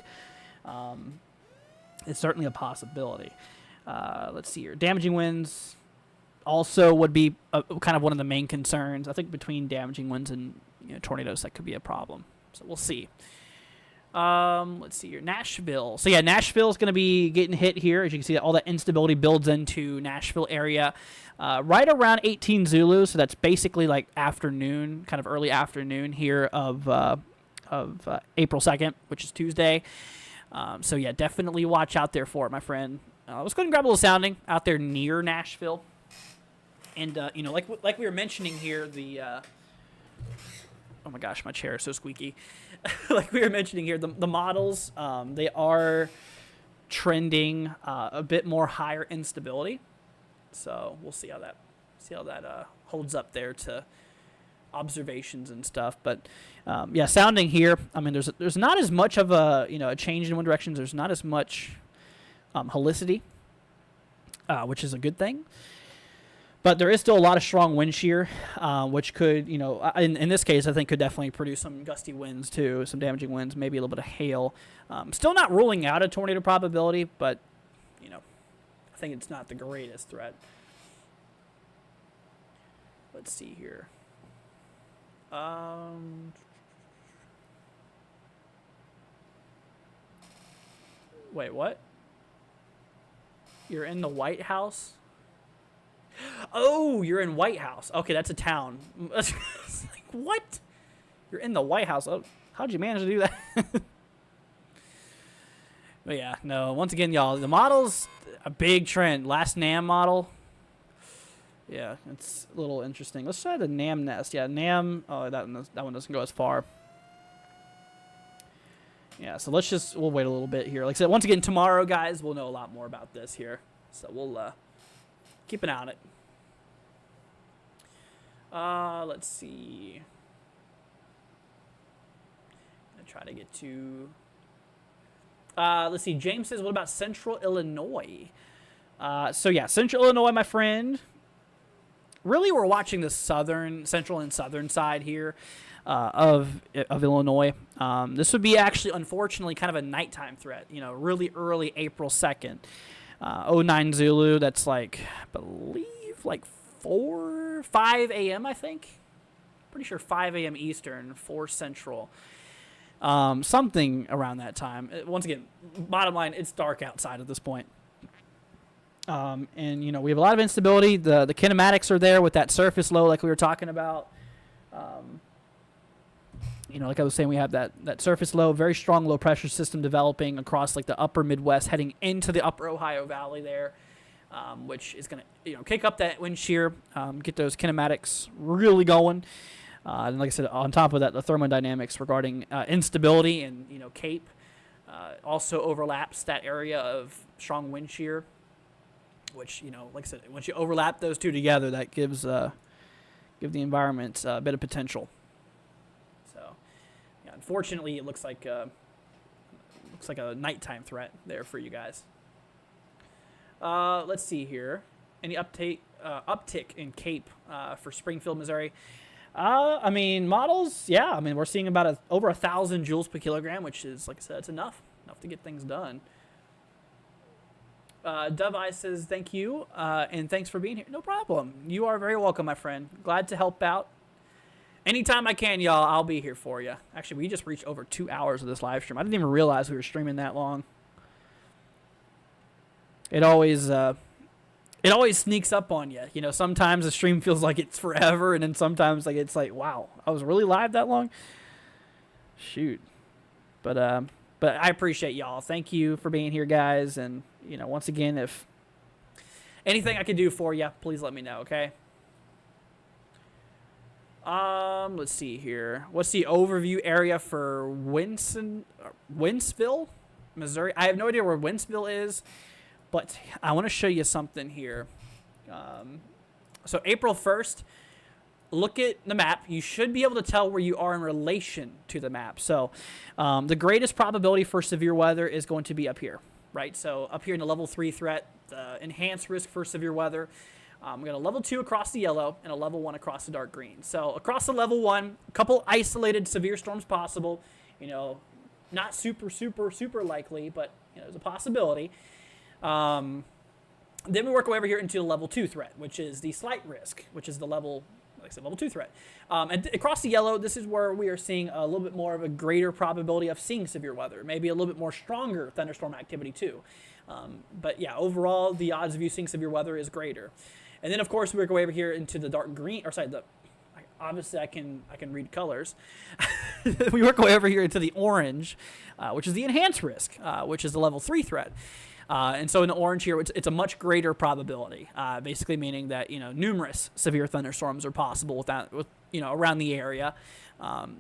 It's certainly a possibility. Let's see here. Damaging winds also would be kind of one of the main concerns. I think between damaging winds and tornadoes, that could be a problem. So we'll see. Let's see here. Nashville. So, yeah, Nashville is going to be getting hit here. As you can see, all that instability builds into Nashville area right around 18 Zulu. So that's basically like afternoon, kind of early afternoon here of April 2nd, which is Tuesday. So, yeah, definitely watch out there for it, my friend. Let's go ahead and grab a little sounding out there near Nashville. And, like we were mentioning here, oh, my gosh, my chair is so squeaky. Like we were mentioning here, the models, they are trending a bit more higher instability. So we'll see how that holds up there to observations and stuff. But yeah, sounding here, I mean, there's not as much of a change in wind directions. There's not as much helicity, which is a good thing. But there is still a lot of strong wind shear, which could, in this case, I think could definitely produce some gusty winds too, some damaging winds, maybe a little bit of hail. Still not ruling out a tornado probability, but, I think it's not the greatest threat. Let's see here. Wait, what? You're in the White House? Oh, you're in White House. Okay, that's a town. It's like, what? You're in the White House. Oh, how'd you manage to do that? But yeah, no. Once again, y'all, the model's a big trend. Last NAM model. Yeah, it's a little interesting. Let's try the NAM nest. Yeah, NAM. Oh, that one doesn't go as far. Yeah, so we'll wait a little bit here. Like I said, once again, tomorrow, guys, we'll know a lot more about this here. So we'll keep an eye on it. Let's see. I'm going to try to get to... let's see. James says, what about Central Illinois? So, yeah, Central Illinois, my friend. Really, we're watching the central and southern side here of Illinois. This would be actually, unfortunately, kind of a nighttime threat. Really early April 2nd. 09 Zulu, that's like, I believe, like 5 a.m., I think. Pretty sure 5 a.m. Eastern, 4 Central. Something around that time. Once again, bottom line, it's dark outside at this point. And, we have a lot of instability. The kinematics are there with that surface low like we were talking about. Like I was saying, we have that surface low, very strong low pressure system developing across like the upper Midwest, heading into the upper Ohio Valley there, which is going to kick up that wind shear, get those kinematics really going. And like I said, on top of that, the thermodynamics regarding instability and Cape also overlaps that area of strong wind shear, which, like I said, once you overlap those two together, that gives give the environment a bit of potential. So, yeah, unfortunately, it looks like a nighttime threat there for you guys. Let's see here. Any uptick in CAPE for Springfield, Missouri? Models, yeah. We're seeing about over 1,000 joules per kilogram, which is, like I said, it's enough to get things done. Dove Eye says, thank you, and thanks for being here. No problem. You are very welcome, my friend. Glad to help out. Anytime I can, y'all, I'll be here for you. Actually, we just reached over 2 hours of this live stream. I didn't even realize we were streaming that long. It always sneaks up on you. Sometimes the stream feels like it's forever, and then sometimes it's like, wow, I was really live that long? Shoot. But I appreciate y'all. Thank you for being here, guys. And, once again, if anything I can do for you, please let me know, okay? Let's see here. What's the overview area for Wentzville, Missouri? I have no idea where Wentzville is, but I want to show you something here. So April 1st, look at the map. You should be able to tell where you are in relation to the map. So the greatest probability for severe weather is going to be up here, right? So up here in the level 3 threat, the enhanced risk for severe weather. We got a level 2 across the yellow and a level 1 across the dark green. So across the level 1, a couple isolated severe storms possible. Not super, super, super likely, but there's a possibility. Then we work our way over here into the level 2 threat, which is the slight risk, which is the level 2 threat. And across the yellow, this is where we are seeing a little bit more of a greater probability of seeing severe weather, maybe a little bit more stronger thunderstorm activity too. But yeah, overall, the odds of you seeing severe weather is greater. And then, of course, we work our way over here into the dark green, obviously I can read colors. We work our way over here into the orange, which is the enhanced risk, which is the level 3 threat. And so in the orange here, it's a much greater probability, basically meaning that, numerous severe thunderstorms are possible around the area.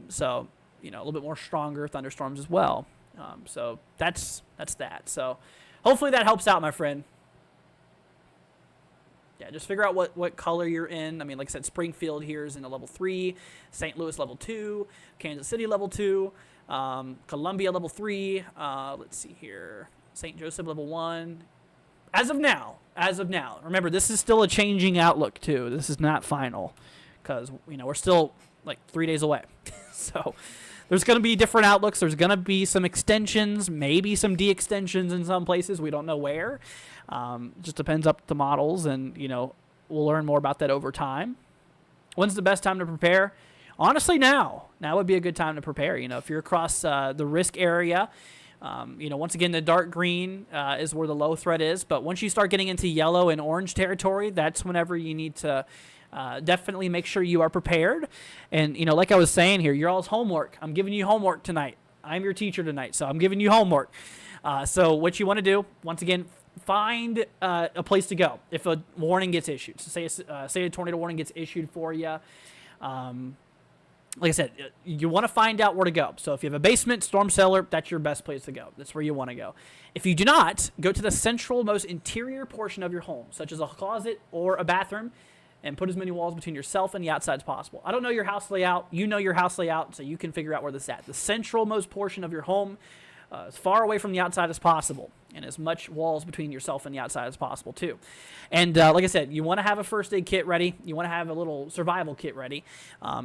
So, a little bit more stronger thunderstorms as well. So that's that. So hopefully that helps out, my friend. Yeah, just figure out what color you're in. Like I said, Springfield here is in a level 3, St. Louis level 2, Kansas City level 2, Columbia level 3. Let's see here. St. Joseph level 1. As of now. Remember, this is still a changing outlook too. This is not final because we're still 3 days away. So there's going to be different outlooks. There's going to be some extensions, maybe some de-extensions in some places. We don't know where. Just depends up the models, and we'll learn more about that over time. When's the best time to prepare? Honestly, now would be a good time to prepare. If you're across the risk area. Once again, the dark green is where the low threat is. But once you start getting into yellow and orange territory, that's whenever you need to definitely make sure you are prepared. And, like I was saying here, your all's homework. I'm giving you homework tonight. I'm your teacher tonight, so I'm giving you homework. So what you want to do, once again, find a place to go if a warning gets issued. So say a tornado warning gets issued for you. Like I said, you want to find out where to go. So if you have a basement, storm cellar, that's your best place to go. That's where you want to go. If you do not, go to the central, most interior portion of your home, such as a closet or a bathroom, and put as many walls between yourself and the outside as possible. I don't know your house layout. You know your house layout, so you can figure out where this is at. The central most portion of your home, as far away from the outside as possible, and as much walls between yourself and the outside as possible too. And like I said, you want to have a first aid kit ready. You want to have a little survival kit ready.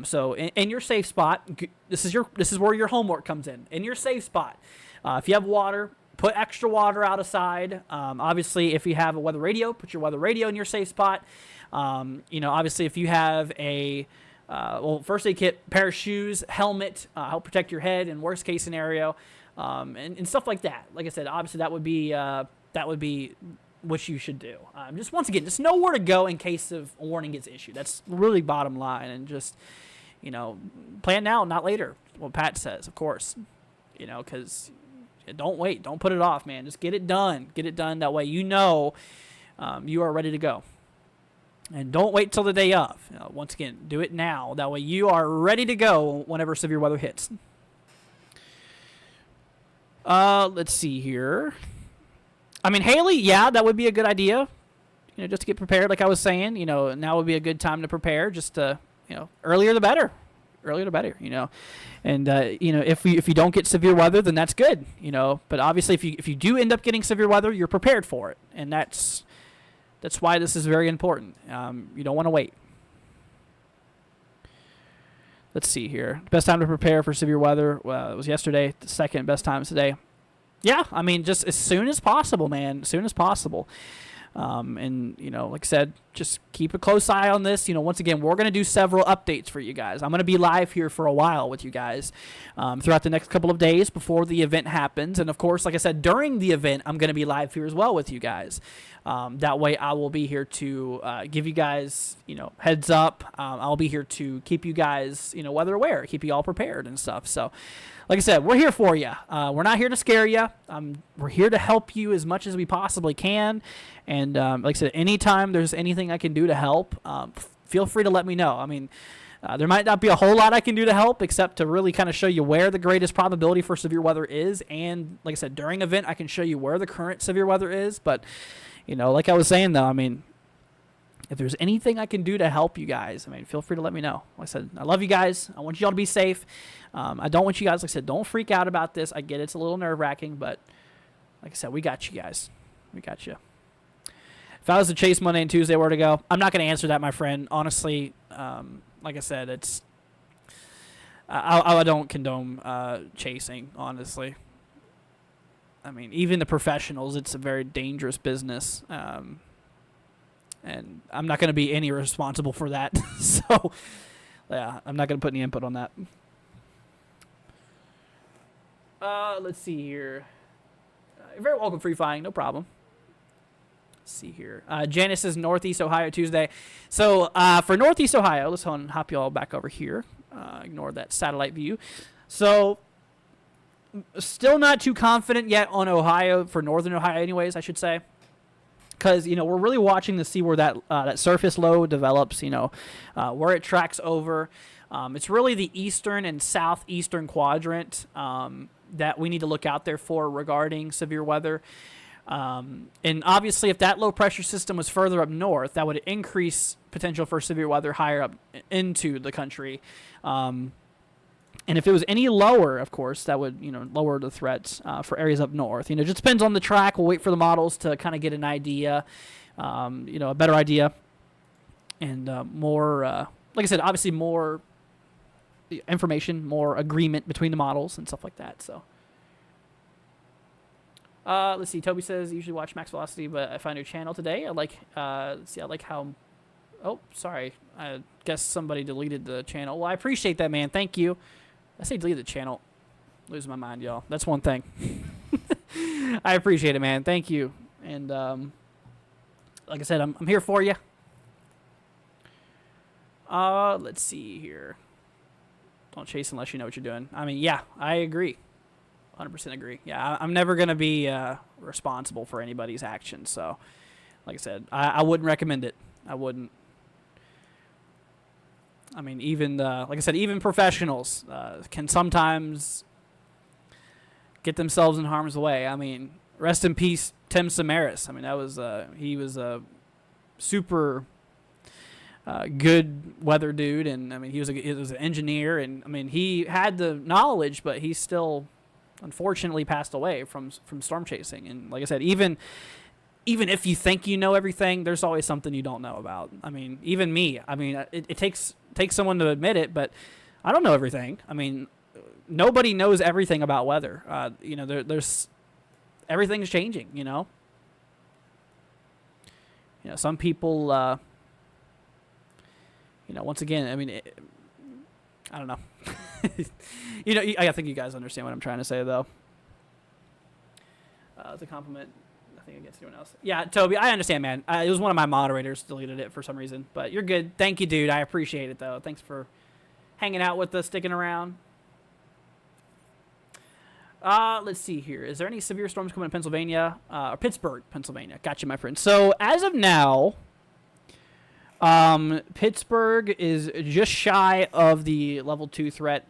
So in your safe spot, this is where your homework comes in. In your safe spot, if you have water, put extra water out aside. Obviously, if you have a weather radio, put your weather radio in your safe spot. Obviously, if you have a first aid kit, pair of shoes, helmet, help protect your head in worst case scenario. And stuff like that. Like I said, obviously that would be what you should do. Just once again, just know where to go in case of a warning gets issued. That's really bottom line. And just, plan now, not later. What Pat says, of course. Because don't wait. Don't put it off, man. Just get it done. Get it done. That way you are ready to go. And don't wait till the day of. Once again, do it now. That way you are ready to go whenever severe weather hits. Let's see here. I mean, Haley, yeah, that would be a good idea. Just to get prepared, like I was saying. Now would be a good time to prepare. Just to, earlier the better. Earlier the better. And if you don't get severe weather, then that's good. But obviously, if you do end up getting severe weather, you're prepared for it, and that's why this is very important. You don't want to wait. Let's see here. Best time to prepare for severe weather was yesterday. The second best time is today. Yeah, I mean, just as soon as possible, man. As soon as possible. And, like I said, just keep a close eye on this. Once again, we're going to do several updates for you guys. I'm going to be live here for a while with you guys throughout the next couple of days before the event happens. And, of course, like I said, during the event, I'm going to be live here as well with you guys. That way I will be here to give you guys, heads up. I'll be here to keep you guys, weather aware, keep you all prepared and stuff. So, like I said, we're here for you. We're not here to scare you. We're here to help you as much as we possibly can. And like I said, anytime there's anything I can do to help, feel free to let me know. I mean, there might not be a whole lot I can do to help except to really kind of show you where the greatest probability for severe weather is. And like I said, during event, I can show you where the current severe weather is. But, like I was saying, though, I mean, if there's anything I can do to help you guys, I mean, feel free to let me know. Like I said, I love you guys. I want you all to be safe. I don't want you guys, like I said, don't freak out about this. I get it's a little nerve-wracking, but like I said, we got you guys. We got you. If I was to chase Monday and Tuesday, where to go? I'm not going to answer that, my friend. Honestly, like I said, it's I don't condone chasing, honestly. I mean, even the professionals, it's a very dangerous business. And I'm not going to be any responsible for that. So, yeah, I'm not going to put any input on that. Let's see here. You're very welcome, Free Flying. No problem. Let's see here. Janice says Northeast Ohio Tuesday. So, for Northeast Ohio, let's hop you all back over here. Ignore that satellite view. So, still not too confident yet on Ohio, for Northern Ohio anyways, I should say. Because, we're really watching to see where that surface low develops, where it tracks over. It's really the eastern and southeastern quadrant that we need to look out there for regarding severe weather. And obviously, if that low pressure system was further up north, that would increase potential for severe weather higher up into the country. And if it was any lower, of course, that would, lower the threats for areas up north. It just depends on the track. We'll wait for the models to kind of get an idea, a better idea. And more, like I said, obviously more information, more agreement between the models and stuff like that. So, let's see. Toby says, usually watch Max Velocity, but I found your channel today. I like how... Oh, sorry. I guess somebody deleted the channel. Well, I appreciate that, man. Thank you. I say delete the channel. Losing my mind, y'all. That's one thing. I appreciate it, man. Thank you. And like I said, I'm here for you. Let's see here. Don't chase unless you know what you're doing. I mean, yeah, I agree. 100% agree. Yeah, I'm never going to be responsible for anybody's actions. So, like I said, I wouldn't recommend it. I wouldn't. I mean, even like I said, even professionals can sometimes get themselves in harm's way. I mean, rest in peace, Tim Samaras. I mean, that was he was a super good weather dude, and I mean, he was an engineer, and I mean, he had the knowledge, but he still unfortunately passed away from storm chasing. And like I said, even if you think you know everything, there's always something you don't know about. I mean, even me. I mean, it takes someone to admit it, but I don't know everything. I mean, nobody knows everything about weather. There's everything's changing. Some people. Once again, I mean, I don't know. I think you guys understand what I'm trying to say, though. It's a compliment. Against anyone else. Yeah, Toby, I understand, man. It was one of my moderators deleted it for some reason, but you're good. Thank you, dude. I appreciate it, though. Thanks for hanging out with us, sticking around. Let's see here. Is there any severe storms coming to Pennsylvania or Pittsburgh, Pennsylvania? Gotcha, my friend. So as of now, Pittsburgh is just shy of the level 2 threat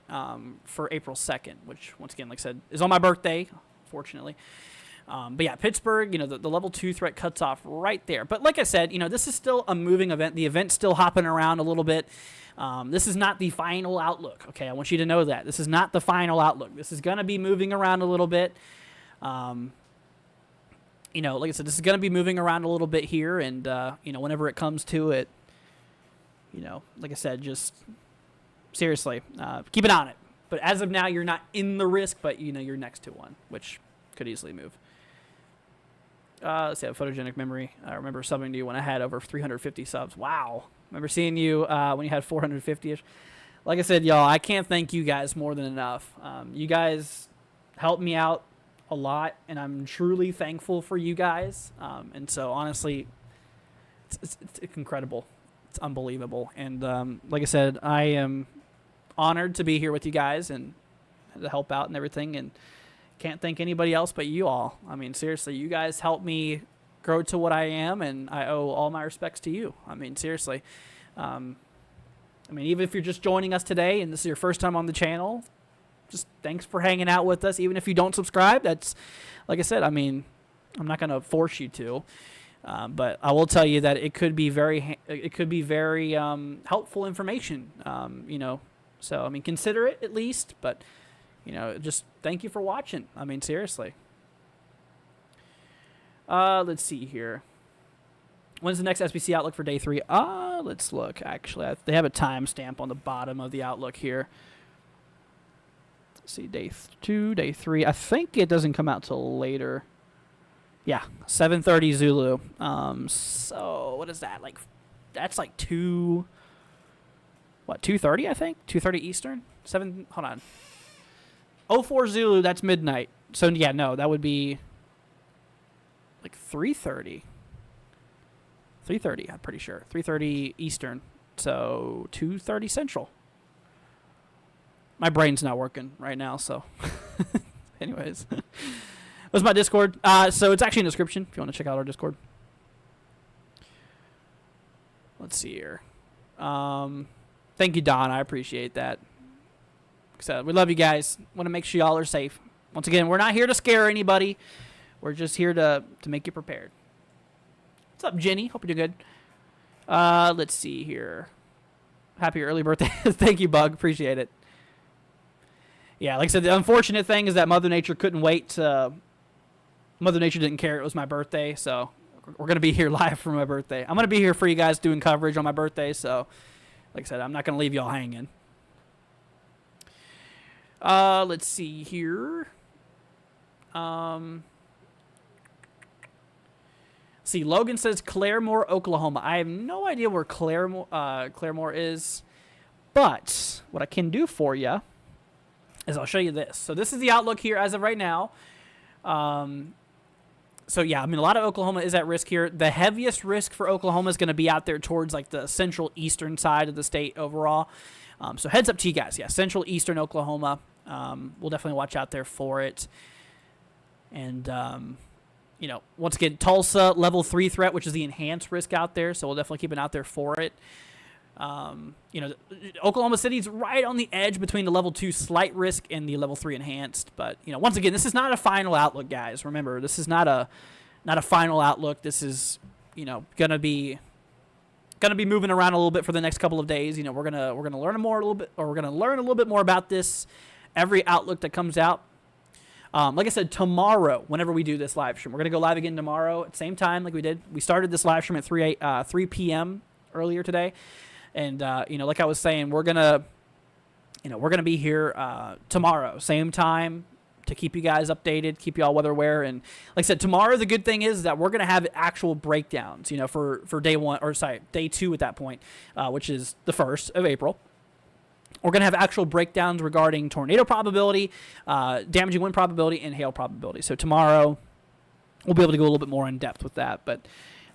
for April 2nd, which once again, like I said, is on my birthday. fortunately. But yeah, Pittsburgh, the level 2 threat cuts off right there. But like I said, this is still a moving event. The event's still hopping around a little bit. This is not the final outlook, okay? I want you to know that. This is not the final outlook. This is going to be moving around a little bit. Like I said, this is going to be moving around a little bit here. And, whenever it comes to it, like I said, just seriously, keep an eye on it. But as of now, you're not in the risk, but, you're next to one, which could easily move. Let's see, photogenic memory. I remember subbing to you when I had over 350 subs. Wow. Remember seeing you when you had 450-ish. Like I said, y'all, I can't thank you guys more than enough. You guys helped me out a lot, and I'm truly thankful for you guys. And so, honestly, it's incredible. It's unbelievable. And like I said, I am honored to be here with you guys and to help out and everything. And can't thank anybody else but you all. I mean, seriously, you guys helped me grow to what I am, and I owe all my respects to you. I mean, seriously. Even if you're just joining us today and this is your first time on the channel, just thanks for hanging out with us. Even if you don't subscribe, that's, like I said, I'm not going to force you to. But I will tell you that it could be very helpful information, So, consider it at least, but just thank you for watching. Seriously. Let's see here. When's the next SBC outlook for day 3? Let's look. Actually, they have a timestamp on the bottom of the outlook here. Let's see, day 2, day 3. I think it doesn't come out till later. Yeah, 7:30 Zulu. So what is that? That's 2:30, I think? 2:30 Eastern? Hold on. 04 Zulu, that's midnight. So, yeah, no, that would be 3:30. 3:30, I'm pretty sure. 3:30 Eastern. So, 2:30 Central. My brain's not working right now, so. Anyways. That's my Discord. So, it's actually in the description if you want to check out our Discord. Let's see here. Thank you, Don. I appreciate that. So we love you guys. Want to make sure y'all are safe. Once again, we're not here to scare anybody. We're just here to make you prepared. What's up, Jenny? Hope you're doing good. Let's see here. Happy early birthday. Thank you, Bug. Appreciate it. Yeah, like I said, the unfortunate thing is that Mother Nature couldn't wait. Mother Nature didn't care it was my birthday, so we're going to be here live for my birthday. I'm going to be here for you guys doing coverage on my birthday, so like I said, I'm not going to leave y'all hanging. Let's see here. See, Logan says Claremore, Oklahoma. I have no idea where Claremore is, but what I can do for you is I'll show you this. So this is the outlook here as of right now. So yeah, a lot of Oklahoma is at risk here. The heaviest risk for Oklahoma is going to be out there towards the central eastern side of the state overall. So heads up to you guys. Yeah, central eastern Oklahoma. We'll definitely watch out there for it. And, once again, Tulsa, level 3 threat, which is the enhanced risk out there. So we'll definitely keep an eye out there for it. Oklahoma City's right on the edge between the level 2 slight risk and the level 3 enhanced. But, once again, this is not a final outlook, guys. Remember, this is not a final outlook. This is, gonna be moving around a little bit for the next couple of days. We're gonna learn a little bit more about this every outlook that comes out. Like I said, tomorrow, whenever we do this live stream, we're gonna go live again tomorrow at the same time like we did. We started this live stream at 3 p.m. earlier today, and like I was saying, we're gonna be here tomorrow, same time, to keep you guys updated, keep you all weather aware. And like I said, tomorrow the good thing is that we're going to have actual breakdowns, for day 2 at that point, which is the 1st of April. We're going to have actual breakdowns regarding tornado probability, damaging wind probability, and hail probability. So tomorrow we'll be able to go a little bit more in depth with that. But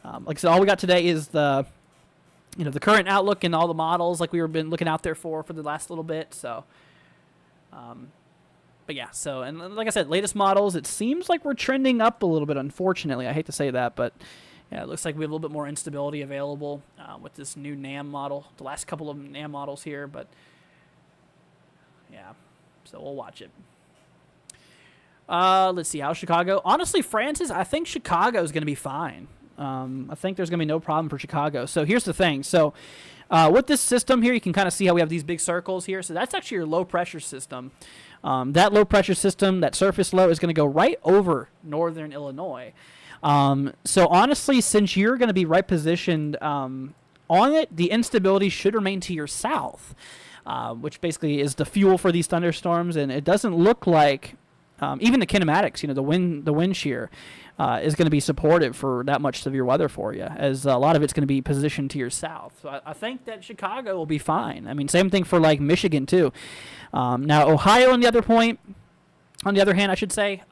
like I said, all we got today is the current outlook and all the models like we've been looking out there for the last little bit. So, but yeah, so, and like I said, latest models, it seems like we're trending up a little bit, unfortunately. I hate to say that, but yeah, it looks like we have a little bit more instability available with this new NAM model, the last couple of NAM models here, but yeah, so we'll watch it. Let's see. How's Chicago? Honestly, Francis, I think Chicago is going to be fine. I think there's going to be no problem for Chicago. So here's the thing. So with this system here, you can kind of see how we have these big circles here. So that's actually your low pressure system. That low pressure system, that surface low, is going to go right over northern Illinois. So honestly, since you're going to be right positioned on it, the instability should remain to your south, which basically is the fuel for these thunderstorms. And it doesn't look like even the kinematics, the wind shear, is going to be supportive for that much severe weather for you, as a lot of it's going to be positioned to your south. So I think that Chicago will be fine. I mean, same thing for like Michigan too. Now Ohio, on the other hand, I should say,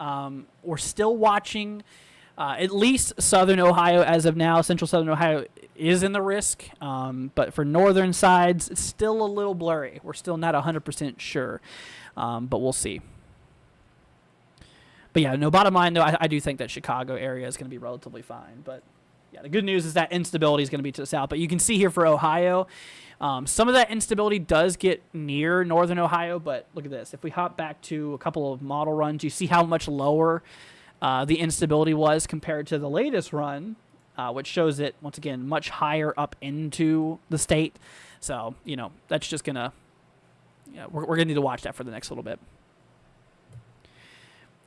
we're still watching. At least southern Ohio as of now. Central southern Ohio is in the risk, but for northern sides, it's still a little blurry. We're still not 100% sure, but we'll see. But yeah, no, bottom line, though, I do think that Chicago area is going to be relatively fine. But yeah, the good news is that instability is going to be to the south. But you can see here for Ohio, some of that instability does get near northern Ohio. But look at this. If we hop back to a couple of model runs, you see how much lower the instability was compared to the latest run, which shows it, once again, much higher up into the state. So, that's just going to, we're going to need to watch that for the next little bit.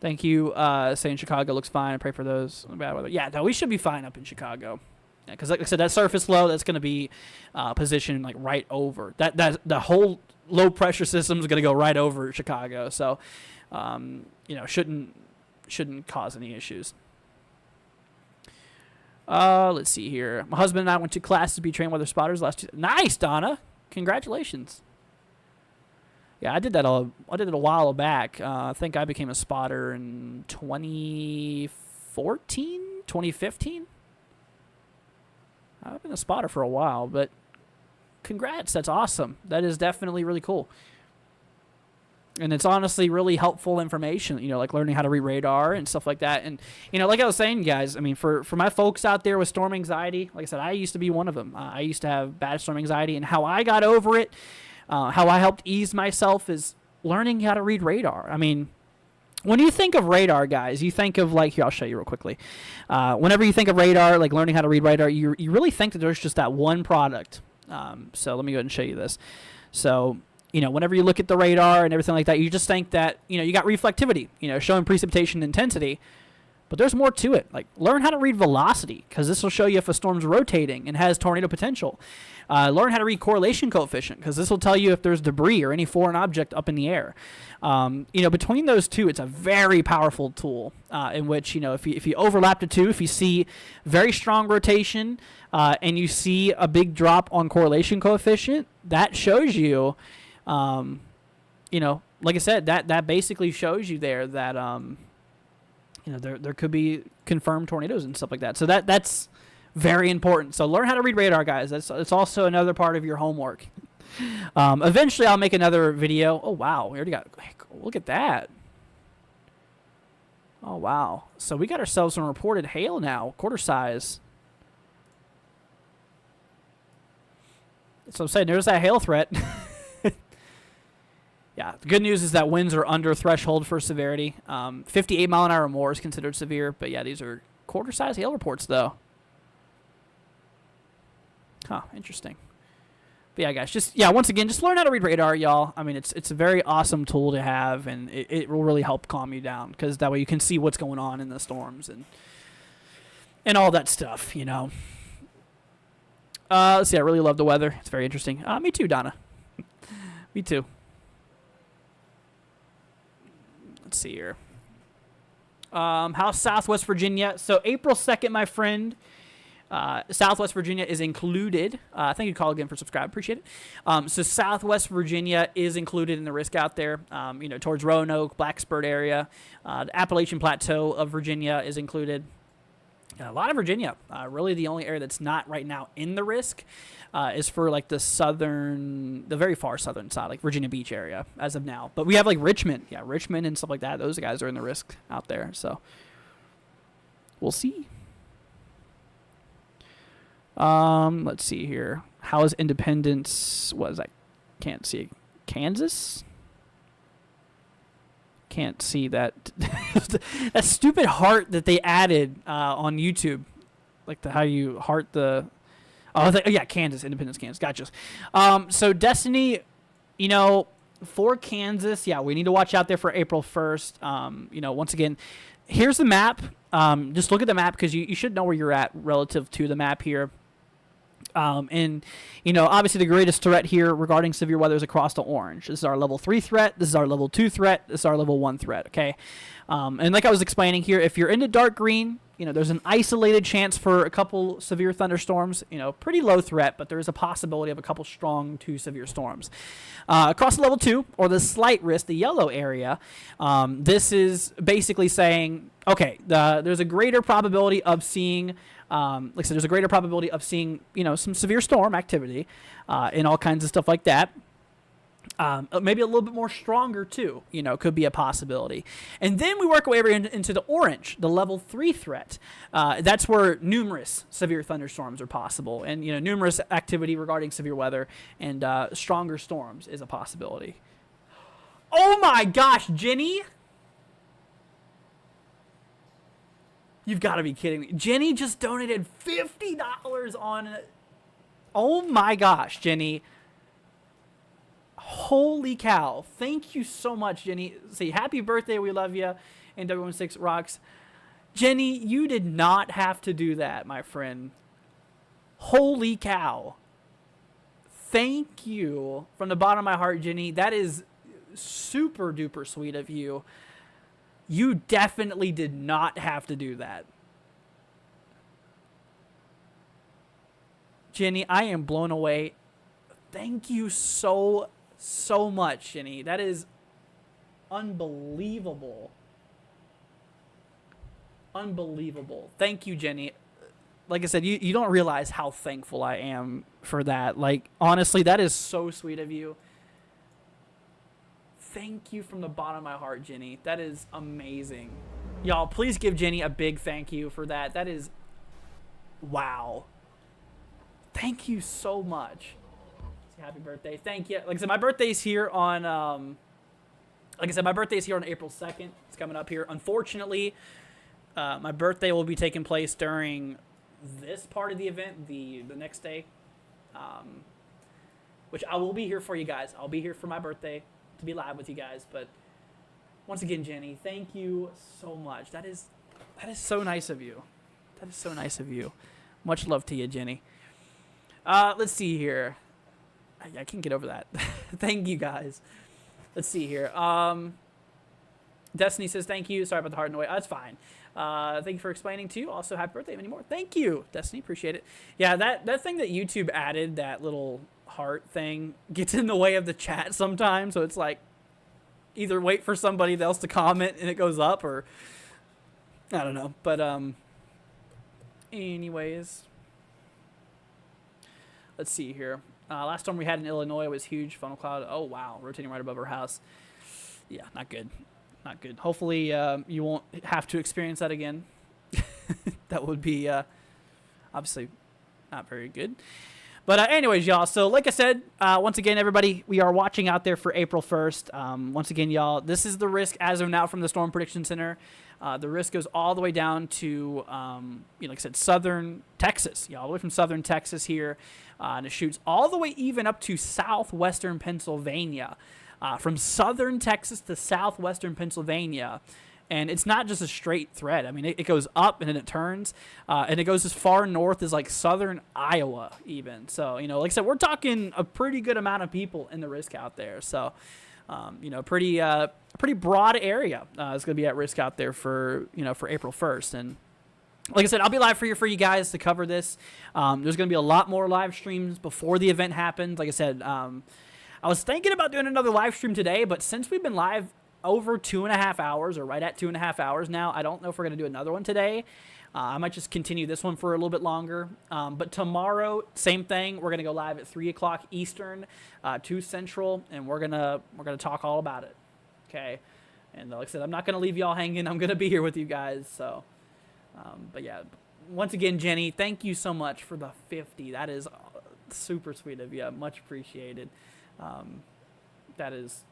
Thank you. Saying Chicago looks fine. I pray for those bad weather. Yeah, no, we should be fine up in Chicago. Because, like I said, that surface low, that's going to be positioned like right over. That the whole low pressure system is going to go right over Chicago. So, shouldn't cause any issues. Let's see here. My husband and I went to classes to be trained weather spotters last Tuesday. Nice, Donna. Congratulations. Yeah, I did that a while back. I think I became a spotter in 2014, 2015. I've been a spotter for a while, but congrats. That's awesome. That is definitely really cool. And it's honestly really helpful information, like learning how to read radar and stuff like that. And, like I was saying, guys, I mean, for my folks out there with storm anxiety, like I said, I used to be one of them. I used to have bad storm anxiety, and how I got over it, how I helped ease myself is learning how to read radar. I mean, when you think of radar, guys, you think of here, I'll show you real quickly. Whenever you think of radar, like learning how to read radar, you really think that there's just that one product. So let me go ahead and show you this. So, whenever you look at the radar and everything like that, you just think that, you got reflectivity, showing precipitation intensity. But there's more to it. Like, learn how to read velocity, because this will show you if a storm's rotating and has tornado potential. Learn how to read correlation coefficient, because this will tell you if there's debris or any foreign object up in the air. Between those two, it's a very powerful tool in which, if you overlap the two, if you see very strong rotation and you see a big drop on correlation coefficient, that shows you, like I said, that basically shows you there that, there could be confirmed tornadoes and stuff like that. So that's very important. So learn how to read radar, guys. That's also another part of your homework. Eventually, I'll make another video. Oh, wow. We already got... Look at that. Oh, wow. So we got ourselves some reported hail now. Quarter size. So I'm saying there's that hail threat. Yeah, the good news is that winds are under threshold for severity. 58 mile an hour or more is considered severe. But yeah, these are quarter-size hail reports, though. Huh, interesting. But yeah, guys, once again, just learn how to read radar, y'all. I mean, it's a very awesome tool to have, and it will really help calm you down, because that way you can see what's going on in the storms and all that stuff, Let's see, I really love the weather. It's very interesting. Me too, Donna. Me too. Let's see here. How's Southwest Virginia? So April 2nd, my friend, Southwest Virginia is included. Thank you, call again for subscribe. Appreciate it. So Southwest Virginia is included in the risk out there, towards Roanoke, Blacksburg area. The Appalachian Plateau of Virginia is included. A lot of Virginia. Really the only area that's not right now in the risk is for the very far southern side, like Virginia Beach area as of now. But we have like Richmond. Yeah, Richmond and stuff like that. Those guys are in the risk out there. So we'll see. Let's see here. How is Independence? What is that? Can't see. Kansas? can't see that. That stupid heart that they added on YouTube. Like how you heart the... Oh, yeah, Kansas, Independence, Kansas. Gotcha. So Destiny, for Kansas, yeah, we need to watch out there for April 1st. Once again, here's the map. Just look at the map because you should know where you're at relative to the map here. Obviously the greatest threat here regarding severe weather is across the orange. This is our level 3 threat. This is our level 2 threat. This is our level 1 threat, okay? And like I was explaining here, if you're into dark green, there's an isolated chance for a couple severe thunderstorms. Pretty low threat, but there is a possibility of a couple strong to severe storms. Across the level 2, or the slight risk, the yellow area, this is basically saying, okay, there's a greater probability of seeing... like I said, there's a greater probability of seeing, some severe storm activity and all kinds of stuff like that. Maybe a little bit more stronger, too, could be a possibility. And then we work our way over into the orange, the level 3 threat. That's where numerous severe thunderstorms are possible. And, numerous activity regarding severe weather and stronger storms is a possibility. Oh, my gosh, Jenny! You've got to be kidding me. Jenny just donated $50 on... Oh my gosh, Jenny. Holy cow. Thank you so much, Jenny. Say happy birthday, we love you. And W16 rocks. Jenny, you did not have to do that, my friend. Holy cow. Thank you from the bottom of my heart, Jenny. That is super duper sweet of you. You definitely did not have to do that. Jenny, I am blown away. Thank you so much, Jenny. That is unbelievable. Unbelievable. Thank you, Jenny. Like I said, you don't realize how thankful I am for that. Like, honestly, that is so sweet of you. Thank you from the bottom of my heart, Jenny. That is amazing. Y'all, please give Jenny a big thank you for that. That is... Wow. Thank you so much. Happy birthday. Thank you. Like I said, my birthday's here on... Like I said, my birthday's here on April 2nd. It's coming up here. Unfortunately, my birthday will be taking place during this part of the event, the next day. Which I will be here for you guys. I'll be here for my birthday. To be live with you guys, but once again, Jenny, thank you so much. That is so nice of you. That is so nice of you. Much love to you, Jenny. Let's see here. I can't get over that. Thank you, guys. Let's see here. Destiny says thank you. Sorry about the heart in the way. That's fine. Thank you for explaining too. Also, happy birthday many more. Thank you, Destiny. Appreciate it. Yeah, that thing that YouTube added, that little heart thing, gets in the way of the chat sometimes. So it's like either wait for somebody else to comment and it goes up, or I don't know. But anyways, let's see here. Last storm we had in Illinois was huge. Funnel cloud. Oh wow, rotating right above our house. Yeah, not good. Not good. Hopefully you won't have to experience that again. That would be obviously not very good. But anyways, y'all, so like I said, once again, everybody, we are watching out there for April 1st. Once again, y'all, this is the risk as of now from the Storm Prediction Center. The risk goes all the way down to, like I said, southern Texas. Y'all, all the way from southern Texas here. And it shoots all the way even up to southwestern Pennsylvania. From southern Texas to southwestern Pennsylvania. And it's not just a straight thread. I mean, it goes up and then it turns. And it goes as far north as like southern Iowa even. So, like I said, we're talking a pretty good amount of people in the risk out there. So, pretty broad area is going to be at risk out there for April 1st. And like I said, I'll be live for you guys to cover this. There's going to be a lot more live streams before the event happens. Like I said, I was thinking about doing another live stream today, but since we've been live over 2.5 hours, or right at 2.5 hours now, I don't know if we're going to do another one today. I might just continue this one for a little bit longer. But tomorrow, same thing. We're going to go live at 3 o'clock Eastern, 2 Central, and we're gonna talk all about it. Okay. And like I said, I'm not going to leave y'all hanging. I'm going to be here with you guys. So, but yeah, once again, Jenny, thank you so much for the 50. That is super sweet of you. Much appreciated. That is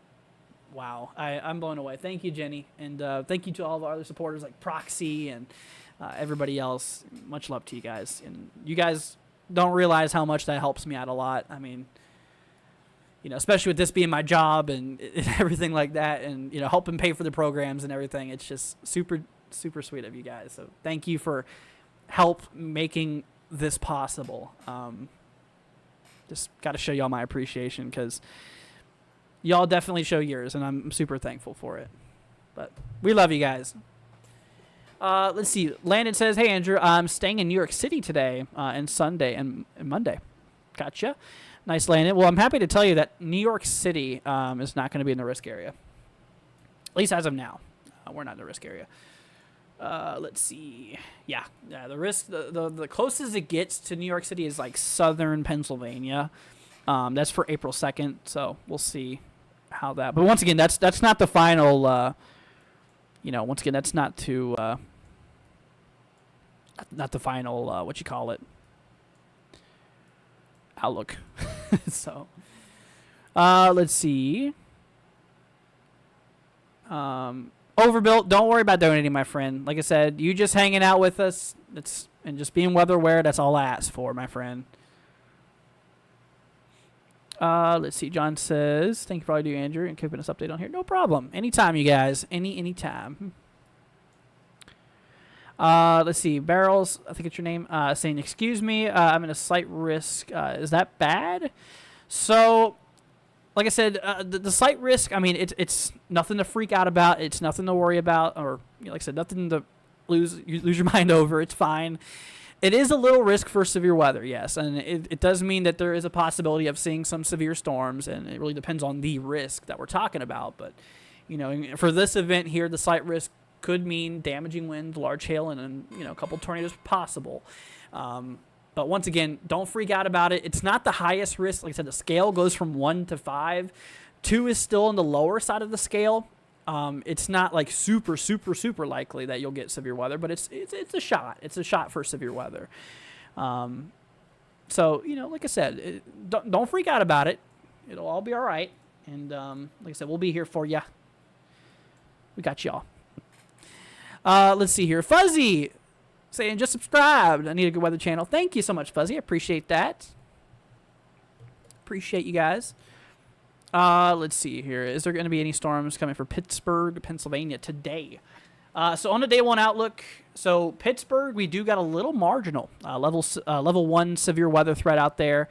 wow, I'm blown away. Thank you, Jenny, and thank you to all of our other supporters like Proxy and everybody else. Much love to you guys, and you guys don't realize how much that helps me out a lot. I mean, especially with this being my job and everything like that, and helping pay for the programs and everything. It's just super, super sweet of you guys. So thank you for help making this possible. Just got to show y'all my appreciation because y'all definitely show yours, and I'm super thankful for it. But we love you guys. Let's see. Landon says, "Hey Andrew, I'm staying in New York City today and Sunday and Monday." Gotcha. Nice, Landon. Well, I'm happy to tell you that New York City is not going to be in the risk area. At least as of now. We're not in the risk area. Let's see. Yeah, the risk, the closest it gets to New York City is like southern Pennsylvania. That's for April 2nd, so we'll see how that. But once again, that's not the final. Once again, that's not the final. What you call it? Outlook. So, let's see. Overbuilt, don't worry about donating, my friend. Like I said, you just hanging out with us and just being weather aware, that's all I ask for, my friend. Let's see. John says, "Thank you for all you do, Andrew, and keeping us updated on here." No problem. Anytime, you guys. Anytime. Let's see. Barrels, I think it's your name, saying, "Excuse me, I'm in a slight risk." Is that bad? So, like I said, the slight risk, I mean, it's nothing to freak out about. It's nothing to worry about, or like I said, nothing to lose your mind over. It's fine. It is a little risk for severe weather, yes, and it does mean that there is a possibility of seeing some severe storms, and it really depends on the risk that we're talking about. But, for this event here, the slight risk could mean damaging winds, large hail, and a couple tornadoes possible. But once again, don't freak out about it. It's not the highest risk. Like I said, the scale goes from 1 to 5. 2 is still on the lower side of the scale. It's not like super, super, super likely that you'll get severe weather, but it's a shot. It's a shot for severe weather. So, like I said, don't freak out about it. It'll all be all right. And like I said, we'll be here for you. We got y'all. Let's see here. Fuzzy saying, "Just subscribed. I need a good weather channel." Thank you so much, Fuzzy. I appreciate that. Appreciate you guys. Let's see here. Is there going to be any storms coming for Pittsburgh, Pennsylvania today? So on the day one outlook, so Pittsburgh, we do got a little marginal level 1 severe weather threat out there.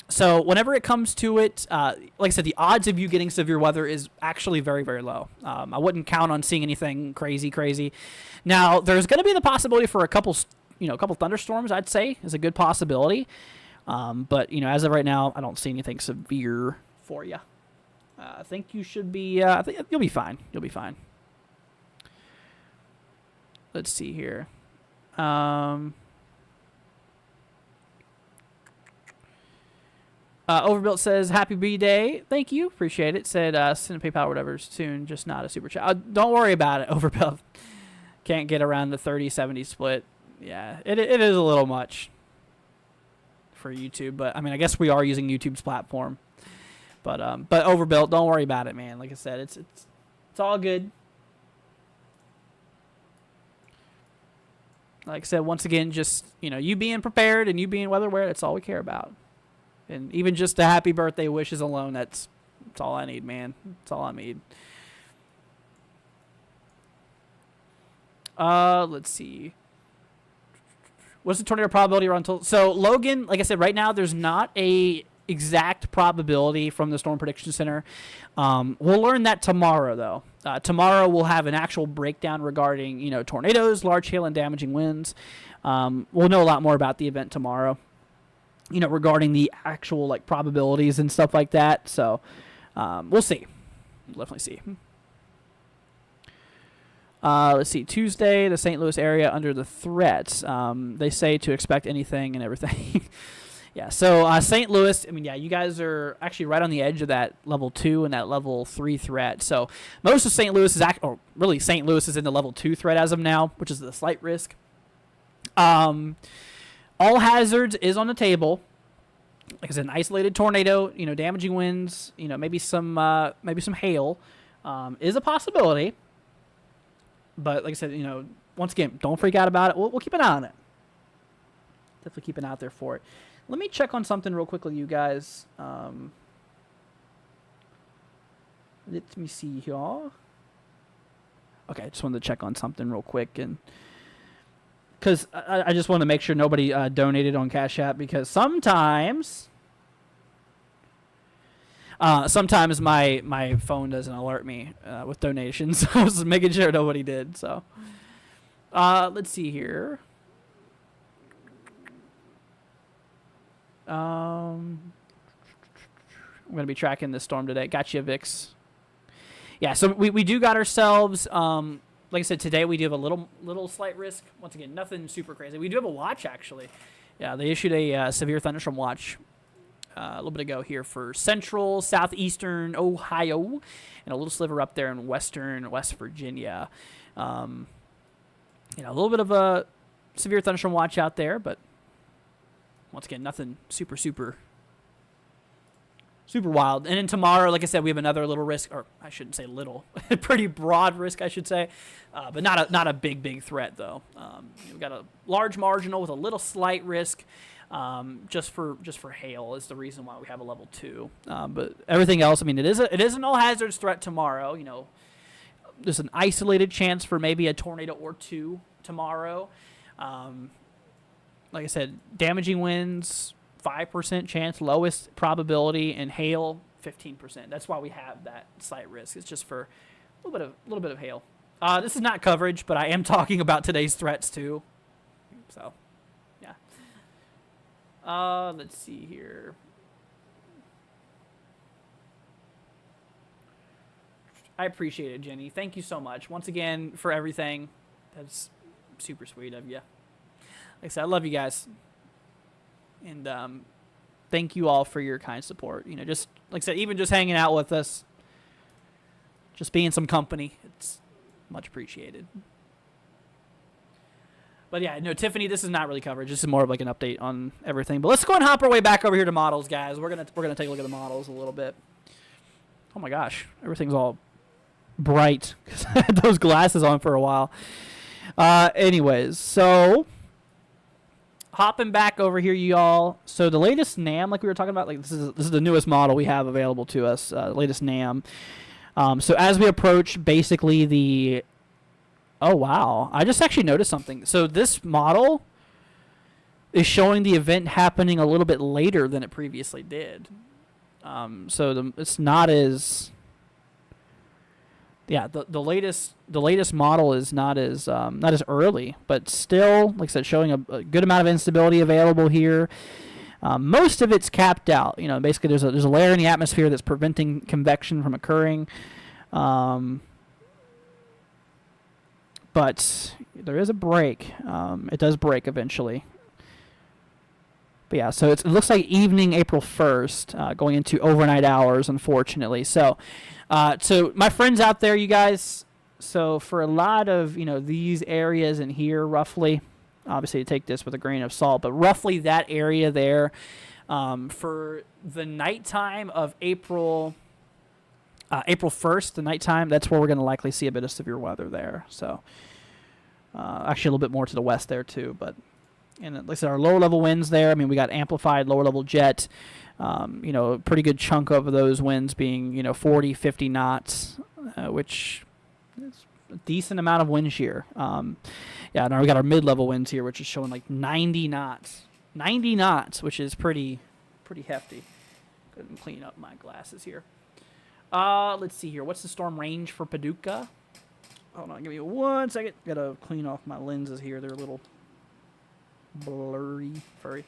So whenever it comes to it, like I said, the odds of you getting severe weather is actually very, very low. I wouldn't count on seeing anything crazy. Now, there's going to be the possibility for a couple thunderstorms, I'd say, is a good possibility. But, as of right now, I don't see anything severe for you. I think you should be, I think you'll be fine. You'll be fine. Let's see here. Overbuilt says, "Happy B-Day." Thank you. Appreciate it. Said, "Send a PayPal or whatever soon, just not a super chat." Don't worry about it, Overbuilt. Can't get around the 30-70 split. Yeah, it is a little much for YouTube, but I mean, I guess we are using YouTube's platform. But Overbuilt, don't worry about it, man. Like I said, it's all good. Like I said, once again, just you being prepared and you being weather aware, that's all we care about. And even just the happy birthday wishes alone, that's all I need, man. That's all I need. Let's see. What's the tornado probability around? So Logan, like I said, right now there's not a exact probability from the Storm Prediction Center. We'll learn that tomorrow, though. Tomorrow we'll have an actual breakdown regarding tornadoes, large hail, and damaging winds. We'll know a lot more about the event tomorrow. Regarding the actual probabilities and stuff like that. So we'll see. We'll definitely see. Let's see. Tuesday, the St. Louis area under the threat. They say to expect anything and everything. Yeah. So St. Louis. I mean, yeah, you guys are actually right on the edge of that level 2 and that level 3 threat. So most of St. Louis is really St. Louis is in the level 2 threat as of now, which is the slight risk. All hazards is on the table. like I said, an isolated tornado, damaging winds, maybe some hail, is a possibility. But like I said, once again, don't freak out about it. We'll keep an eye on it. Definitely keep an eye out there for it. Let me check on something real quickly, you guys. Let me see here. Okay, I just wanted to check on something real quick, and because I just wanted to make sure nobody donated on Cash App, because sometimes my phone doesn't alert me with donations. I was making sure nobody did. So let's see here. I'm going to be tracking this storm today. Gotcha, Vix. Yeah, so we do got ourselves, like I said, today we do have a little slight risk. Once again, nothing super crazy. We do have a watch, actually. Yeah, they issued a severe thunderstorm watch a little bit ago here for central, southeastern Ohio, and a little sliver up there in western West Virginia. A little bit of a severe thunderstorm watch out there, but once again, nothing super wild. And then tomorrow, like I said, we have another little risk, or I shouldn't say little, pretty broad risk, I should say, but not a big threat though. We've got a large marginal with a little slight risk, just for hail is the reason why we have a level 2. But everything else, I mean, it is an all hazards threat tomorrow. There's an isolated chance for maybe a tornado or 2 tomorrow. Like I said, damaging winds, 5% chance, lowest probability, and hail, 15%. That's why we have that slight risk. It's just for a little bit of hail. This is not coverage, but I am talking about today's threats too. So, yeah. Let's see here. I appreciate it, Jenny. Thank you so much once again for everything. That's super sweet of you. Like I said, I love you guys. And thank you all for your kind support. Just like I said, even just hanging out with us, just being some company, it's much appreciated. But yeah, no, Tiffany, this is not really coverage. This is more of like an update on everything. But let's go and hop our way back over here to models, guys. We're gonna take a look at the models a little bit. Oh my gosh, everything's all bright because I had those glasses on for a while. Anyways, so hopping back over here, y'all. So the latest NAM, like we were talking about, like this is the newest model we have available to us. Latest NAM. So as we approach basically the, oh wow, I just actually noticed something. So this model is showing the event happening a little bit later than it previously did. So it's not as, yeah, the latest model is not as early, but still, like I said, showing a good amount of instability available here. Most of it's capped out. Basically there's a layer in the atmosphere that's preventing convection from occurring. But there is a break. It does break eventually. But yeah, so it looks like evening April 1st, going into overnight hours, unfortunately. So my friends out there, you guys, so for a lot of, these areas in here, roughly, obviously take this with a grain of salt, but roughly that area there, for the nighttime of April 1st, the nighttime, that's where we're going to likely see a bit of severe weather there. So actually a little bit more to the west there too, but. And like I said, our lower level winds there, I mean, we got amplified lower level jet, a pretty good chunk of those winds being, 40, 50 knots, which is a decent amount of wind shear. Yeah, now we got our mid-level winds here, which is showing like 90 knots. 90 knots, which is pretty hefty. Go ahead and clean up my glasses here. Let's see here. What's the storm range for Paducah? Hold on, give me 1 second. Got to clean off my lenses here. They're a little blurry, furry.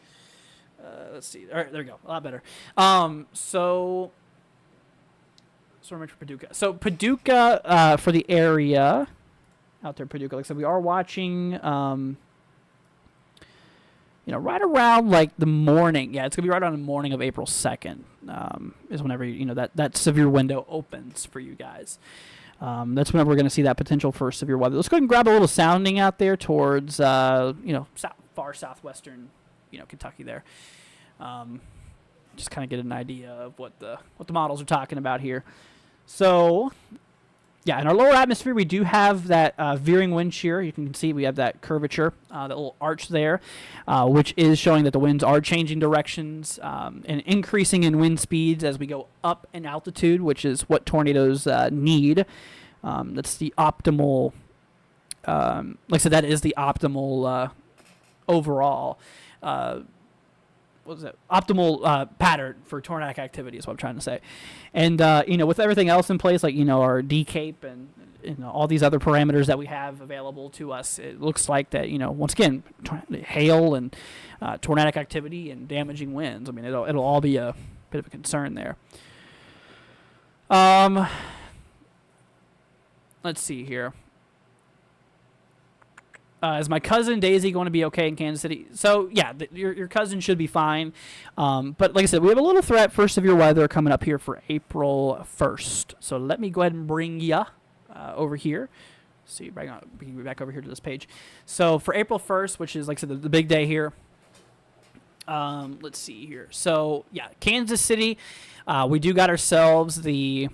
Let's see. All right, there we go. A lot better. So much for Paducah. So Paducah, for the area out there, Paducah. Like I said, we are watching. Right around like the morning. Yeah, it's gonna be right around the morning of April 2nd. Is whenever that severe window opens for you guys. That's whenever we're gonna see that potential for severe weather. Let's go ahead and grab a little sounding out there towards far southwestern, Kentucky there. just kind of get an idea of what the models are talking about here. So, yeah, in our lower atmosphere, we do have that veering wind shear. You can see we have that curvature, that little arch there, which is showing that the winds are changing directions and increasing in wind speeds as we go up in altitude, which is what tornadoes need. That's the optimal, like I said, that is the optimal overall. What was it? Optimal pattern for tornadic activity is what I'm trying to say. And, with everything else in place, like, our D-cape and all these other parameters that we have available to us, it looks like that, once again, hail and tornadic activity and damaging winds. I mean, it'll all be a bit of a concern there. Let's see here. Is my cousin Daisy going to be okay in Kansas City? So, yeah, your cousin should be fine. But like I said, we have a little threat for severe weather coming up here for April 1st. So let me go ahead and bring you over here. See, bring me back over here to this page. So for April 1st, which is, like I said, the big day here. Let's see here. So, yeah, Kansas City, we do got ourselves the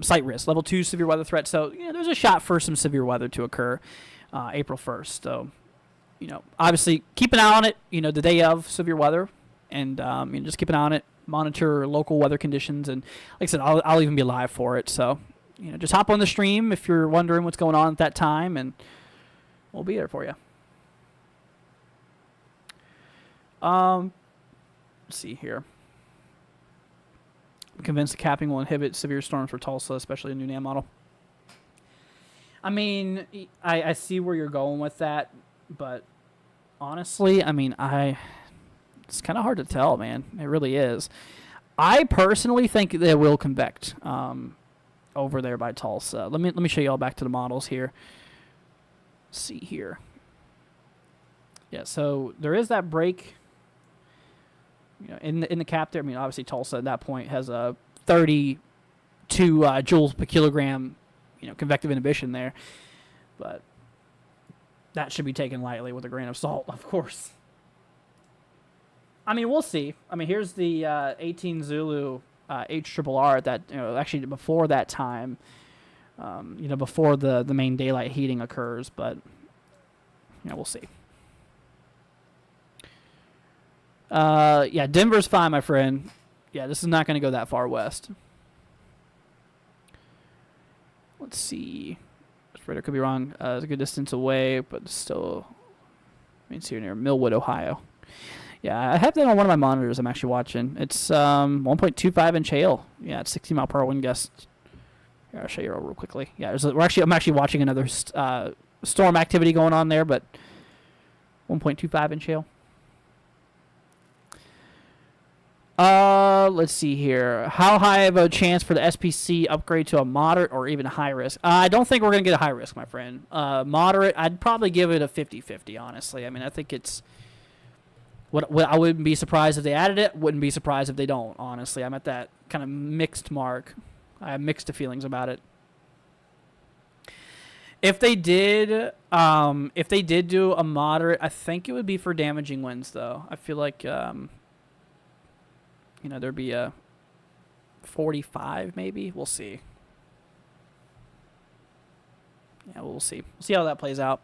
site risk, level 2 severe weather threat. So, there's a shot for some severe weather to occur. April 1st. So, obviously keep an eye on it, the day of severe weather, and just keep an eye on it, monitor local weather conditions, and like I said, I'll even be live for it. So, just hop on the stream if you're wondering what's going on at that time, and we'll be there for you. Let's see here. I'm convinced the capping will inhibit severe storms for Tulsa, especially a new NAM model. I mean, I see where you're going with that, but honestly, I mean, it's kind of hard to tell, man. It really is. I personally think they will convect over there by Tulsa. Let me show you all back to the models here. Let's see here. Yeah, so there is that break, in the cap there. I mean, obviously Tulsa at that point has a 32 joules per kilogram convective inhibition there, but that should be taken lightly with a grain of salt, of course. I mean, we'll see. I mean, here's the 18 Zulu HRRR at that, actually before that time, before the main daylight heating occurs, but, we'll see. Yeah, Denver's fine, my friend. Yeah, this is not going to go that far west. Let's see. Radar could be wrong. It's a good distance away, but still, it's here near Millwood, Ohio. Yeah, I have that on one of my monitors I'm actually watching. It's 1.25 inch hail. Yeah, it's 60 mile per hour wind gust. Here, I'll show you real quickly. Yeah, I'm actually watching another storm activity going on there, but 1.25 inch hail. Let's see here. How high of a chance for the SPC upgrade to a moderate or even high risk? I don't think we're going to get a high risk, my friend. Moderate, I'd probably give it a 50-50, honestly. I mean, I think it's... What I wouldn't be surprised if they added it. Wouldn't be surprised if they don't, honestly. I'm at that kind of mixed mark. I have mixed feelings about it. If they did do a moderate, I think it would be for damaging winds, though. I feel like... there'd be a 45 maybe. We'll see. Yeah, we'll see. We'll see how that plays out.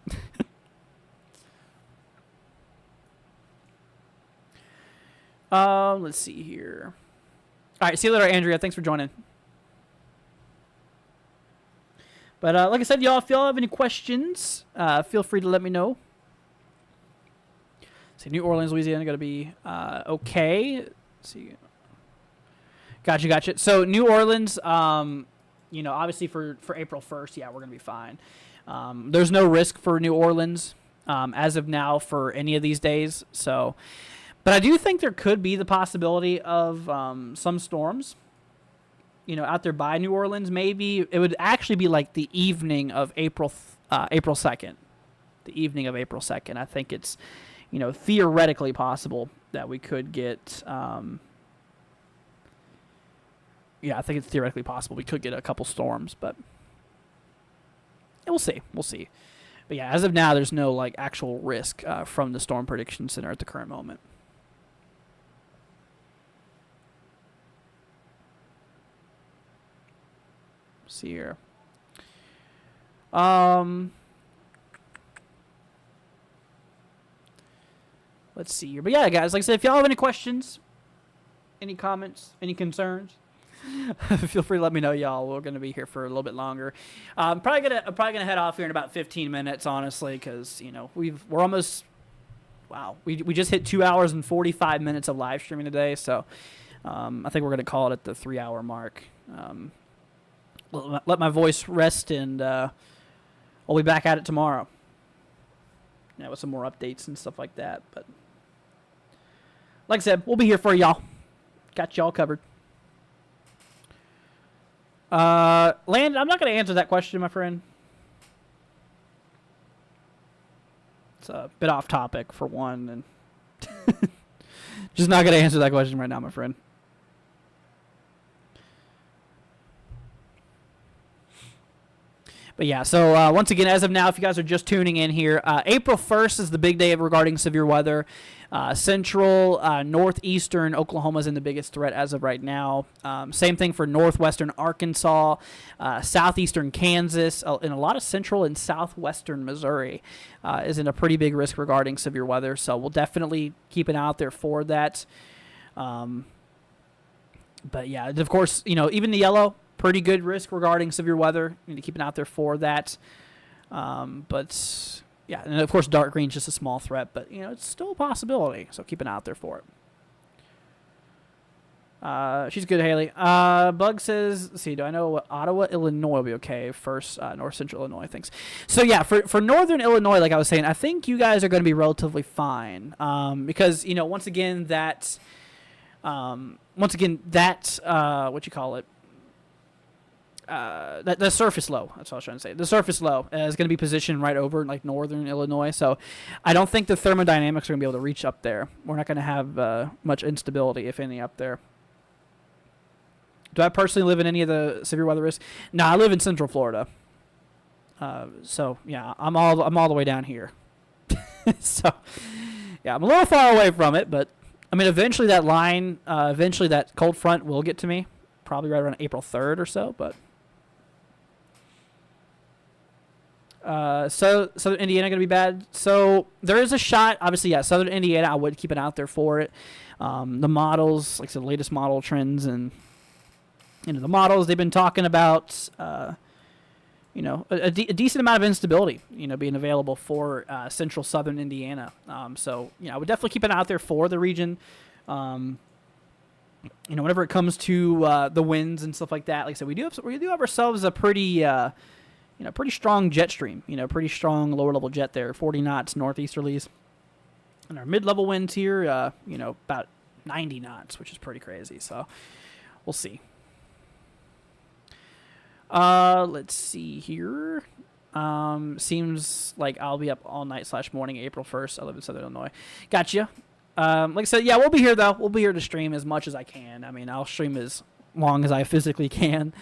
Let's see here. All right, see you later, Andrea. Thanks for joining. But like I said, y'all, if y'all have any questions, feel free to let me know. See, New Orleans, Louisiana, got to be okay. Let's see. Gotcha. So New Orleans, obviously for April 1st, yeah, we're going to be fine. There's no risk for New Orleans as of now for any of these days. So, but I do think there could be the possibility of some storms, out there by New Orleans. Maybe it would actually be like the evening of April 2nd. The evening of April 2nd. I think it's, theoretically possible that we could get... I think it's theoretically possible we could get a couple storms, but we'll see. But yeah, as of now, there's no actual risk from the Storm Prediction Center at the current moment. see here. Let's see here. But yeah, guys, like I said, if y'all have any questions, any comments, any concerns, feel free to let me know, y'all. We're gonna be here for a little bit longer. I'm probably gonna head off here in about 15 minutes, honestly, because we're almost. Wow, we just hit 2 hours and 45 minutes of live streaming today, so I think we're gonna call it at the 3-hour mark. Let my voice rest, and we'll be back at it tomorrow. Yeah, with some more updates and stuff like that. But like I said, we'll be here for y'all. Got y'all covered. Landon, I'm not going to answer that question, my friend. It's a bit off topic, for one. And just not going to answer that question right now, my friend. But yeah, so once again, as of now, if you guys are just tuning in here, April 1st is the big day regarding severe weather. Central, northeastern Oklahoma is in the biggest threat as of right now. Same thing for northwestern Arkansas, southeastern Kansas, and a lot of central and southwestern Missouri is in a pretty big risk regarding severe weather. So we'll definitely keep an eye out there for that. But yeah, of course, even the yellow, pretty good risk regarding severe weather. You need to keep an eye out there for that. But yeah, and of course, dark green is just a small threat, but it's still a possibility. So keep an eye out there for it. She's good, Haley. Bug says, let's see, do I know what Ottawa, Illinois will be okay? First, North Central Illinois, thanks. So yeah, for Northern Illinois, like I was saying, I think you guys are going to be relatively fine. Because once again, that what you call it? The surface low, that's what I was trying to say. The surface low is going to be positioned right over like northern Illinois, so I don't think the thermodynamics are going to be able to reach up there. We're not going to have much instability, if any, up there. Do I personally live in any of the severe weather risks? No, I live in Central Florida. So yeah, I'm all the way down here. So yeah, I'm a little far away from it, but I mean, eventually that cold front will get to me, probably right around April 3rd or so, but. So Southern Indiana going to be bad. So there is a shot. Obviously, yeah, Southern Indiana, I would keep an eye out there for it. The models, like I said, the latest model trends and the models they've been talking about, a decent amount of instability, being available for central Southern Indiana. So I would definitely keep an eye out there for the region. Whenever it comes to the winds and stuff like that, like I said, we do have ourselves a pretty pretty strong jet stream, pretty strong lower level jet there, 40 knots northeasterlies. And our mid-level winds here, about 90 knots, which is pretty crazy. So we'll see. Let's see here. Seems like I'll be up all night / morning, April 1st. I live in Southern Illinois. Gotcha. Like I said, yeah, we'll be here though. We'll be here to stream as much as I can. I mean, I'll stream as long as I physically can.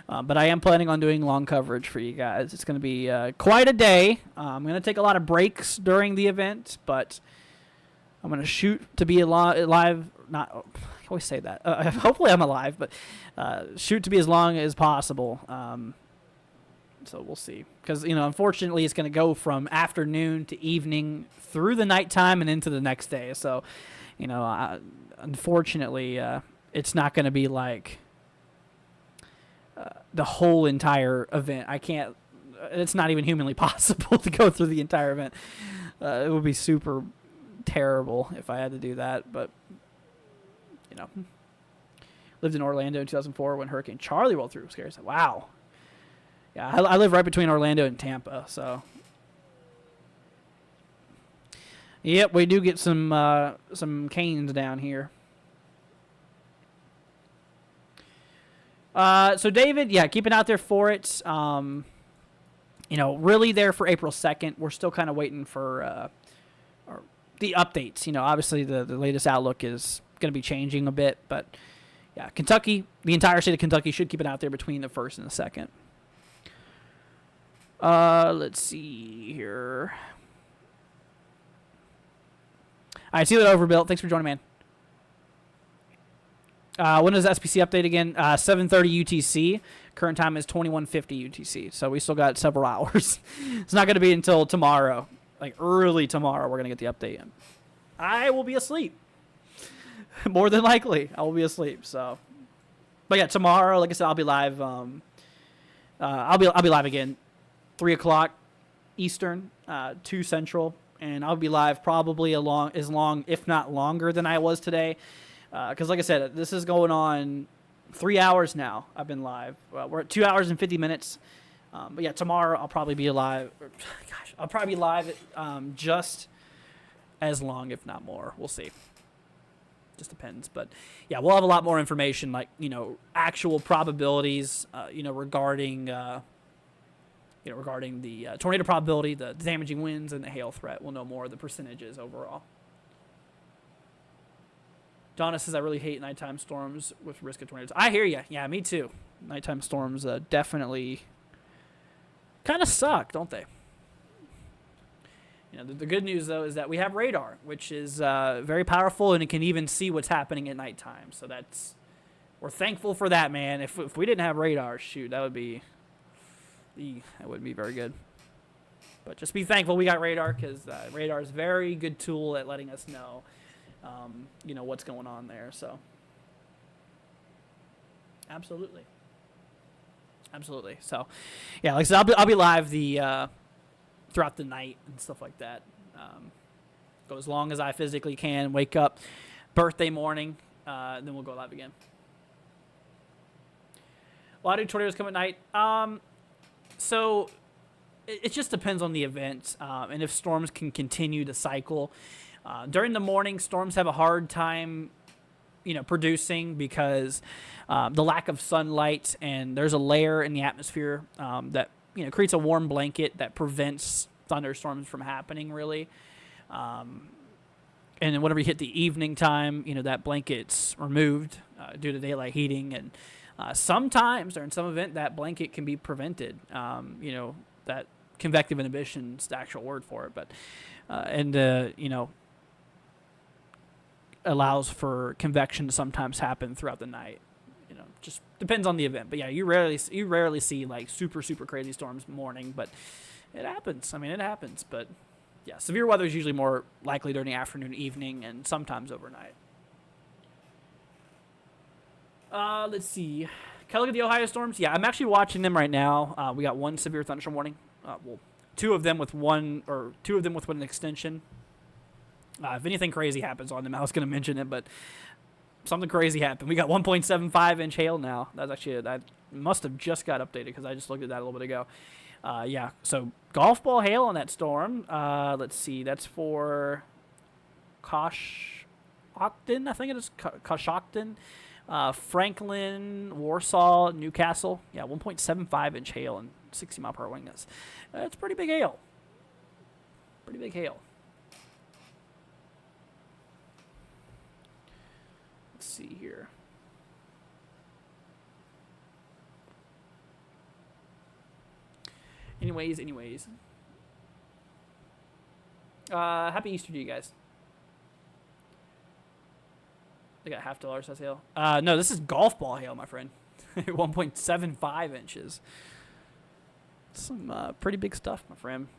But I am planning on doing long coverage for you guys. It's going to be quite a day. I'm going to take a lot of breaks during the event, but I'm going to shoot to be live. I always say that. Hopefully I'm alive, but shoot to be as long as possible. So we'll see. Because, unfortunately, it's going to go from afternoon to evening through the nighttime and into the next day. So, unfortunately, it's not going to be like the whole entire event. I can't. It's not even humanly possible to go through the entire event. It would be super terrible if I had to do that. But lived in Orlando in 2004 when Hurricane Charlie rolled through. Scary. Wow. Yeah, I live right between Orlando and Tampa, so. Yep, we do get some canes down here. So David, yeah, keep an eye out there for it. Really there for April 2nd. We're still kind of waiting for the updates. Obviously the latest outlook is going to be changing a bit, but yeah, Kentucky, the entire state of Kentucky should keep it out there between the 1st and the 2nd. Let's see here. All right, see you later, Overbuilt. Thanks for joining, man. When is SPC update again? 7:30 UTC. Current time is 21:50 UTC. So we still got several hours. It's not going to be until tomorrow, like early tomorrow. We're going to get the update in. I will be asleep. More than likely, I will be asleep. So, but yeah, tomorrow, like I said, I'll be live. I'll be live again, 3:00 Eastern, 2 Central, and I'll be live probably as long, if not longer, than I was today. Because like I said, this is going on 3 hours now. I've been live. We're at 2 hours and 50 minutes. But yeah, tomorrow I'll probably be live. I'll probably be live just as long, if not more. We'll see. Just depends. But yeah, we'll have a lot more information, like, actual probabilities, regarding the tornado probability, the damaging winds, and the hail threat. We'll know more of the percentages overall. Donna says, I really hate nighttime storms with risk of tornadoes. I hear you. Yeah, me too. Nighttime storms definitely kind of suck, don't they? The good news, though, is that we have radar, which is very powerful, and it can even see what's happening at nighttime. So we're thankful for that, man. If we didn't have radar, shoot, that wouldn't be very good. But just be thankful we got radar, because radar is a very good tool at letting us know what's going on there. So absolutely. So yeah, like I said, I'll be live throughout the night and stuff like that. Go as long as I physically can. Wake up birthday morning, then we'll go live again. Why do tornadoes come at night? So it just depends on the event, and if storms can continue to cycle. During the morning, storms have a hard time, producing because the lack of sunlight, and there's a layer in the atmosphere that creates a warm blanket that prevents thunderstorms from happening, really. And then whenever you hit the evening time, that blanket's removed due to daylight heating, and sometimes during some event that blanket can be prevented. That convective inhibition is the actual word for it, but allows for convection to sometimes happen throughout the night. Just depends on the event. But yeah, you rarely see like super crazy storms morning, but it happens. It happens. But yeah, severe weather is usually more likely during the afternoon, evening, and sometimes overnight. Let's see. Can I look at the Ohio storms? Yeah, I'm actually watching them right now. We got one severe thunderstorm warning. Two of them with one extension. If anything crazy happens on them, I was going to mention it, but something crazy happened. We got 1.75-inch hail now. That's actually, that must have just got updated because I just looked at that a little bit ago. Yeah, so golf ball hail on that storm. Let's see, that's for Cashapp, I think it is, Cashapp, Franklin, Warsaw, Newcastle. Yeah, 1.75-inch hail and 60-mile-per-hour wind gusts. That's pretty big hail. Pretty big hail. Let's see here. Anyways. Happy Easter to you guys. They got $0.50 size hail. No, this is golf ball hail, my friend. 1.75 inches. Some pretty big stuff, my friend.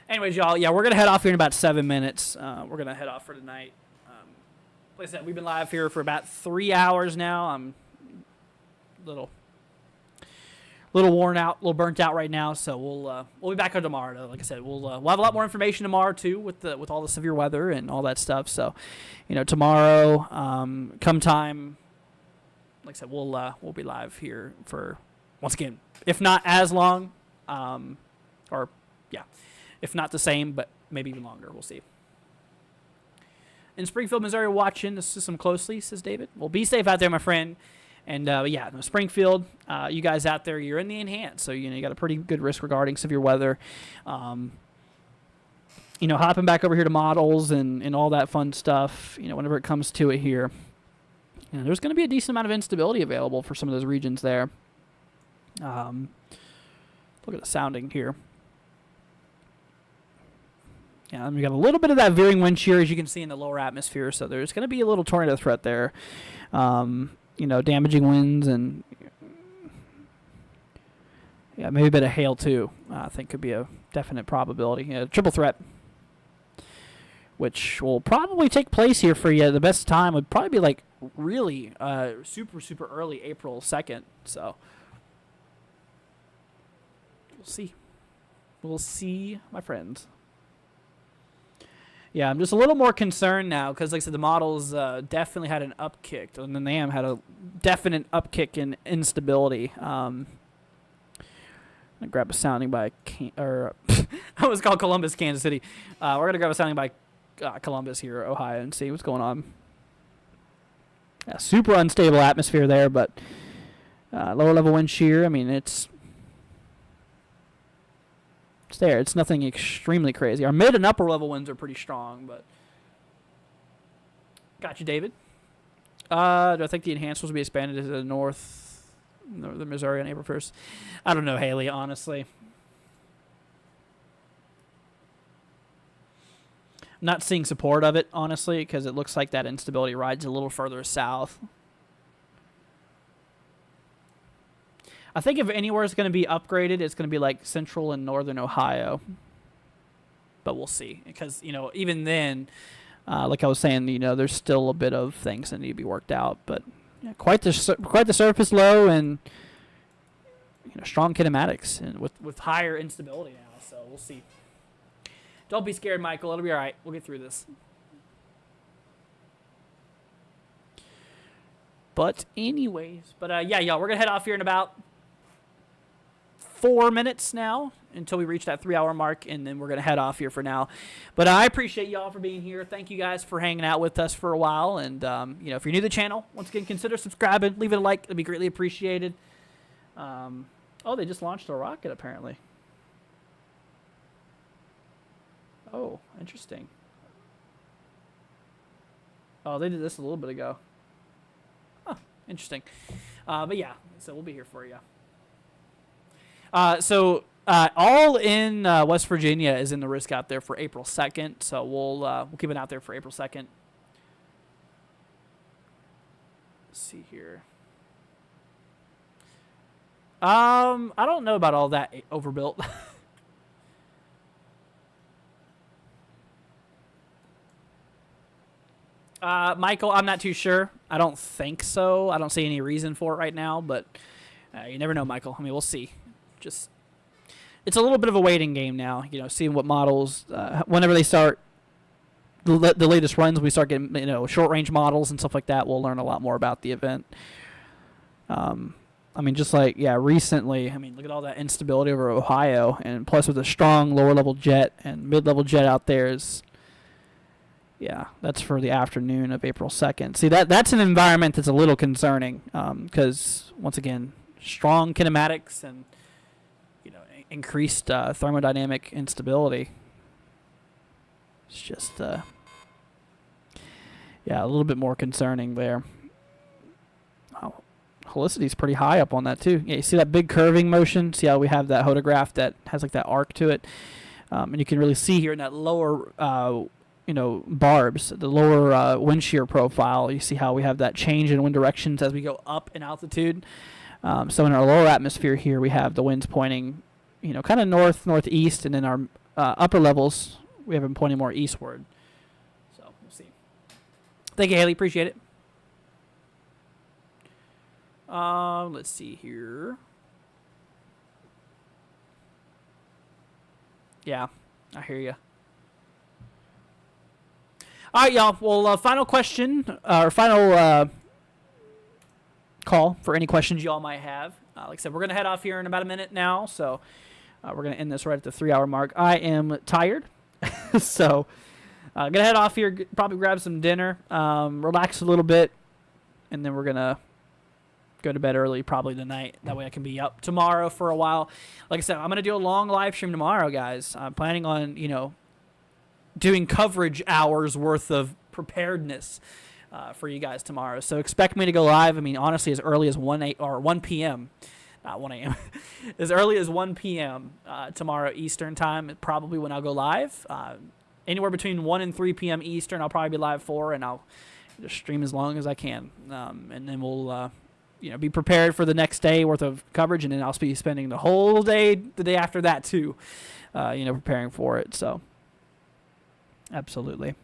Anyways, y'all, yeah, we're going to head off here in about 7 minutes. We're going to head off for tonight. Like I said, we've been live here for about 3 hours now. I'm a little worn out, a little burnt out right now, so we'll be back on tomorrow, though. Like I said, we'll have a lot more information tomorrow, too, with all the severe weather and all that stuff. So, tomorrow, come time, like I said, we'll be live here for, once again, if not as long, if not the same, but maybe even longer. We'll see. In Springfield, Missouri, watching the system closely, says David. Well, be safe out there, my friend. And, Springfield, you guys out there, you're in the enhanced. So, you got a pretty good risk regarding severe weather. Hopping back over here to models and all that fun stuff, whenever it comes to it here. There's going to be a decent amount of instability available for some of those regions there. Look at the sounding here. Yeah, we got a little bit of that veering wind shear, as you can see in the lower atmosphere, so there's going to be a little tornado threat there. Damaging winds and maybe a bit of hail too. I think could be a definite probability. Triple threat, which will probably take place here for you. The best time would probably be like really super early April 2nd. So we'll see. We'll see, my friends. Yeah, I'm just a little more concerned now because, like I said, the models definitely had an upkick, and then the NAM had a definite upkick in instability. I'm gonna grab a sounding by I was called Columbus, Kansas City. We're gonna grab a sounding by Columbus here, Ohio, and see what's going on. Yeah, super unstable atmosphere there, but lower level wind shear. I mean, it's there. It's nothing extremely crazy. Our mid and upper level winds are pretty strong, but got you, David. Do I think the enhancements will be expanded to the northern Missouri on April 1st? I don't know, Haley, honestly. I'm not seeing support of it, honestly, because it looks like that instability rides a little further south. I think if anywhere is going to be upgraded, it's going to be like central and northern Ohio. But we'll see. Because, even then, like I was saying, there's still a bit of things that need to be worked out. But yeah, quite the surface low and strong kinematics and with higher instability now. So we'll see. Don't be scared, Michael. It'll be all right. We'll get through this. But anyways, yeah, y'all, we're going to head off here in about 4 minutes now until we reach that 3-hour mark, and then we're going to head off here for now. But I appreciate y'all for being here. Thank you guys for hanging out with us for a while. And, if you're new to the channel, once again, consider subscribing. Leave it a like. It'd be greatly appreciated. They just launched a rocket, apparently. Oh, interesting. Oh, they did this a little bit ago. Huh, interesting. But yeah, so we'll be here for you. All in West Virginia is in the risk out there for April 2nd. So we'll keep it out there for April 2nd. Let's see here. I don't know about all that overbuilt. Michael, I'm not too sure. I don't think so. I don't see any reason for it right now, but you never know, Michael. I mean, we'll see. It's a little bit of a waiting game now, seeing what models, whenever they start the latest runs, we start getting, short range models and stuff like that. We'll learn a lot more about the event. Just like, recently, look at all that instability over Ohio, and plus with a strong lower level jet and mid-level jet out there is, that's for the afternoon of April 2nd. See, that's an environment that's a little concerning because, once again, strong kinematics and, increased thermodynamic instability. It's just, a little bit more concerning there. Oh, helicity's pretty high up on that, too. Yeah, you see that big curving motion? See how we have that photograph that has, like, that arc to it? And you can really see here in that lower, barbs, the lower wind shear profile, you see how we have that change in wind directions as we go up in altitude. So in our lower atmosphere here, we have the winds pointing, kind of northeast, and then our upper levels, we have them pointing more eastward. So we'll see. Thank you, Haley. Appreciate it. Let's see here. Yeah, I hear you. All right, y'all. Well, final question, or final call for any questions y'all might have. Like I said, we're going to head off here in about a minute now, so we're going to end this right at the 3-hour mark. I am tired, so going to head off here, probably grab some dinner, relax a little bit, and then we're going to go to bed early probably tonight. That way I can be up tomorrow for a while. Like I said, I'm going to do a long live stream tomorrow, guys. I'm planning on, doing coverage hours worth of preparedness for you guys tomorrow. So expect me to go live. Honestly, as early as 1 p.m. Not 1 a.m. as early as 1 p.m. Tomorrow Eastern time, probably when I'll go live. anywhere between 1 and 3 p.m. Eastern. I'll probably be live for, and I'll just stream as long as I can. And then we'll be prepared for the next day worth of coverage, and then I'll be spending the whole day the day after that too, preparing for it. So absolutely.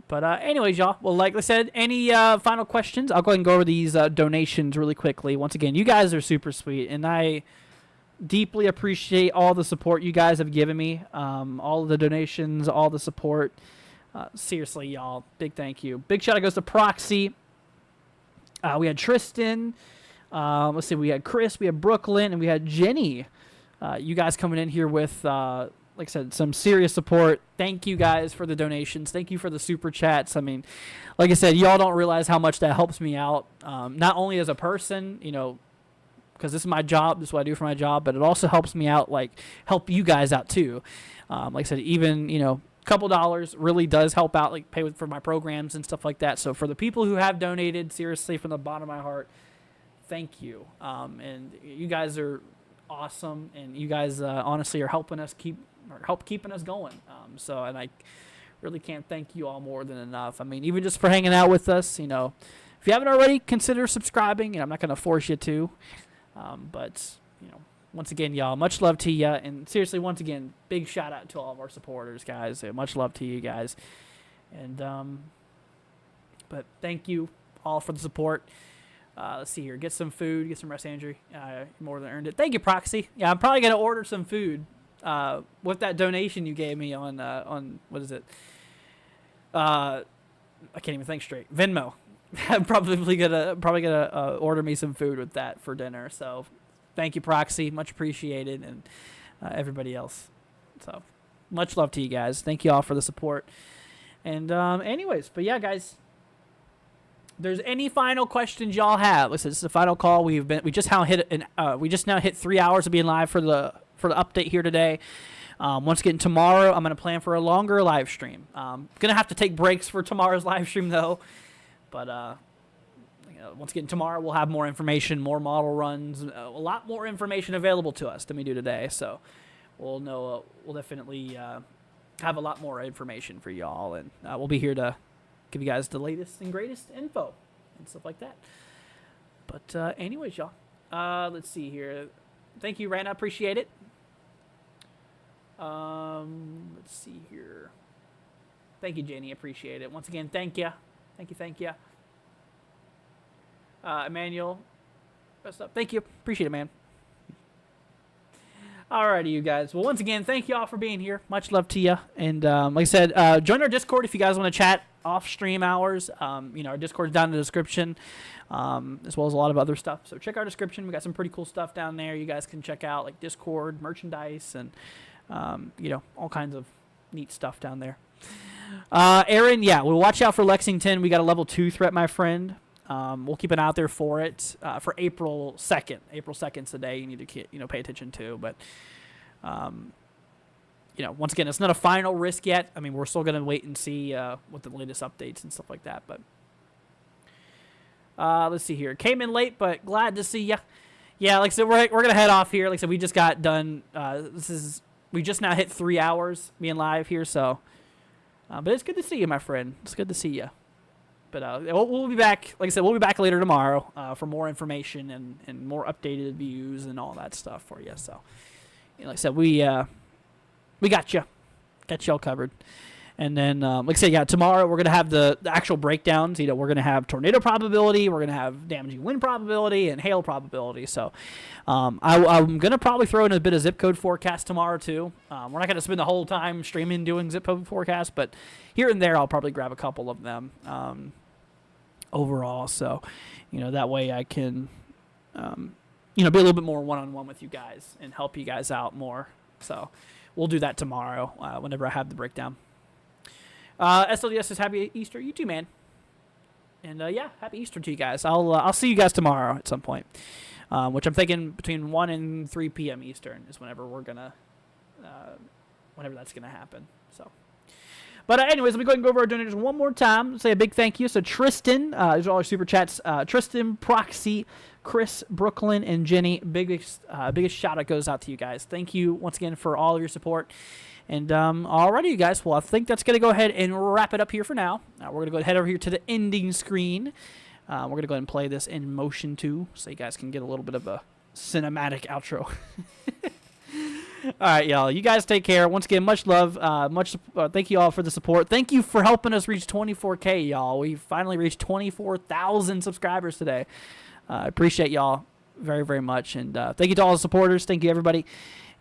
But anyways, y'all, well, like I said, any final questions? I'll go ahead and go over these donations really quickly. Once again, you guys are super sweet, and I deeply appreciate all the support you guys have given me, all of the donations, all the support. Seriously, y'all, big thank you. Big shout out goes to Proxy. We had Tristan. Let's see, we had Chris, we had Brooklyn, and we had Jenny. You guys coming in here with... like I said, some serious support. Thank you guys for the donations. Thank you for the super chats. I mean, like I said, y'all don't realize how much that helps me out. Not only as a person, because this is my job, this is what I do for my job, but it also helps me out, help you guys out too. Like I said, even, a couple dollars really does help out, pay for my programs and stuff like that. So for the people who have donated, seriously, from the bottom of my heart, thank you. And you guys are awesome, and you guys honestly are helping us keeping us going. And I really can't thank you all more than enough. I mean, even just for hanging out with us, if you haven't already, consider subscribing. I'm not going to force you to. But once again, y'all, much love to you. And seriously, once again, big shout out to all of our supporters, guys. Much love to you guys. And but thank you all for the support. Let's see here. Get some food. Get some rest, Andrew. More than earned it. Thank you, Proxy. Yeah, I'm probably going to order some food. With that donation you gave me on what is it? I can't even think straight. Venmo. I'm probably gonna order me some food with that for dinner. So, thank you, Proxy. Much appreciated, and everybody else. So, much love to you guys. Thank you all for the support. And anyways, but yeah, guys. If there's any final questions y'all have? Listen, this is the final call. We just now hit 3 hours of being live for the update here today. Once again, tomorrow I'm going to plan for a longer live stream. Going to have to take breaks for tomorrow's live stream though. But once again, tomorrow we'll have more information, more model runs, a lot more information available to us than we do today. So we'll know. We'll definitely have a lot more information for y'all, and we'll be here to give you guys the latest and greatest info and stuff like that. But anyways, y'all, let's see here. Thank you, Rand. I appreciate it. Let's see here. Thank you, Jenny. Appreciate it. Once again, thank you. Thank you. Emmanuel, best up. Thank you. Appreciate it, man. Alrighty, you guys. Well, once again, thank you all for being here. Much love to you. And like I said, join our Discord if you guys want to chat off stream hours. Our Discord's down in the description, as well as a lot of other stuff. So check our description. We got some pretty cool stuff down there. You guys can check out, like Discord, merchandise, and all kinds of neat stuff down there. Aaron, yeah, we'll watch out for Lexington. We got a level 2 threat, my friend. We'll keep an eye out there for it for April 2nd. April 2nd's the day you need to pay attention to. But once again, it's not a final risk yet. I mean, we're still gonna wait and see what the latest updates and stuff like that. But let's see here. Came in late, but glad to see ya. Yeah, like I said, we're gonna head off here. Like I said, we just got done. We just now hit 3 hours being live here. So, but it's good to see you, my friend. It's good to see you. But we'll be back. Like I said, we'll be back later tomorrow for more information and more updated views and all that stuff for you. So, like I said, we got you. Got y'all covered. And then, like I said, yeah, tomorrow we're going to have the actual breakdowns. We're going to have tornado probability. We're going to have damaging wind probability and hail probability. So I'm going to probably throw in a bit of zip code forecast tomorrow, too. We're not going to spend the whole time streaming doing zip code forecasts, but here and there I'll probably grab a couple of them overall. So, that way I can, be a little bit more one-on-one with you guys and help you guys out more. So we'll do that tomorrow whenever I have the breakdown. SLDS says happy Easter. You too, man. And happy Easter to you guys. I'll see you guys tomorrow at some point, which I'm thinking between 1 and 3 p.m. Eastern is whenever whenever that's gonna happen. So, but anyways, let me go ahead and go over our donators one more time. Say a big thank you. So Tristan, these are all our super chats. Tristan, Proxy, Chris, Brooklyn, and Jenny. Biggest shout out goes out to you guys. Thank you once again for all of your support. And alrighty, you guys. Well, I think that's going to go ahead and wrap it up here for now. We're going to go head over here to the ending screen. We're going to go ahead and play this in motion too, so you guys can get a little bit of a cinematic outro. All right, y'all. You guys take care. Once again, much love. Thank you all for the support. Thank you for helping us reach 24K, y'all. We finally reached 24,000 subscribers today. I appreciate y'all very, very much. And thank you to all the supporters. Thank you, everybody.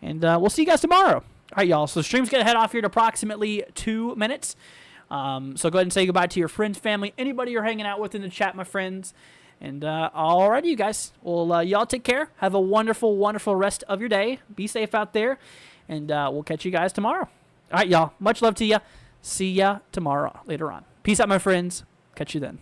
And we'll see you guys tomorrow. All right, y'all. So the stream's going to head off here in approximately 2 minutes. So go ahead and say goodbye to your friends, family, anybody you're hanging out with in the chat, my friends. And alrighty, you guys. Well, y'all take care. Have a wonderful, wonderful rest of your day. Be safe out there. And we'll catch you guys tomorrow. All right, y'all. Much love to you. See ya tomorrow later on. Peace out, my friends. Catch you then.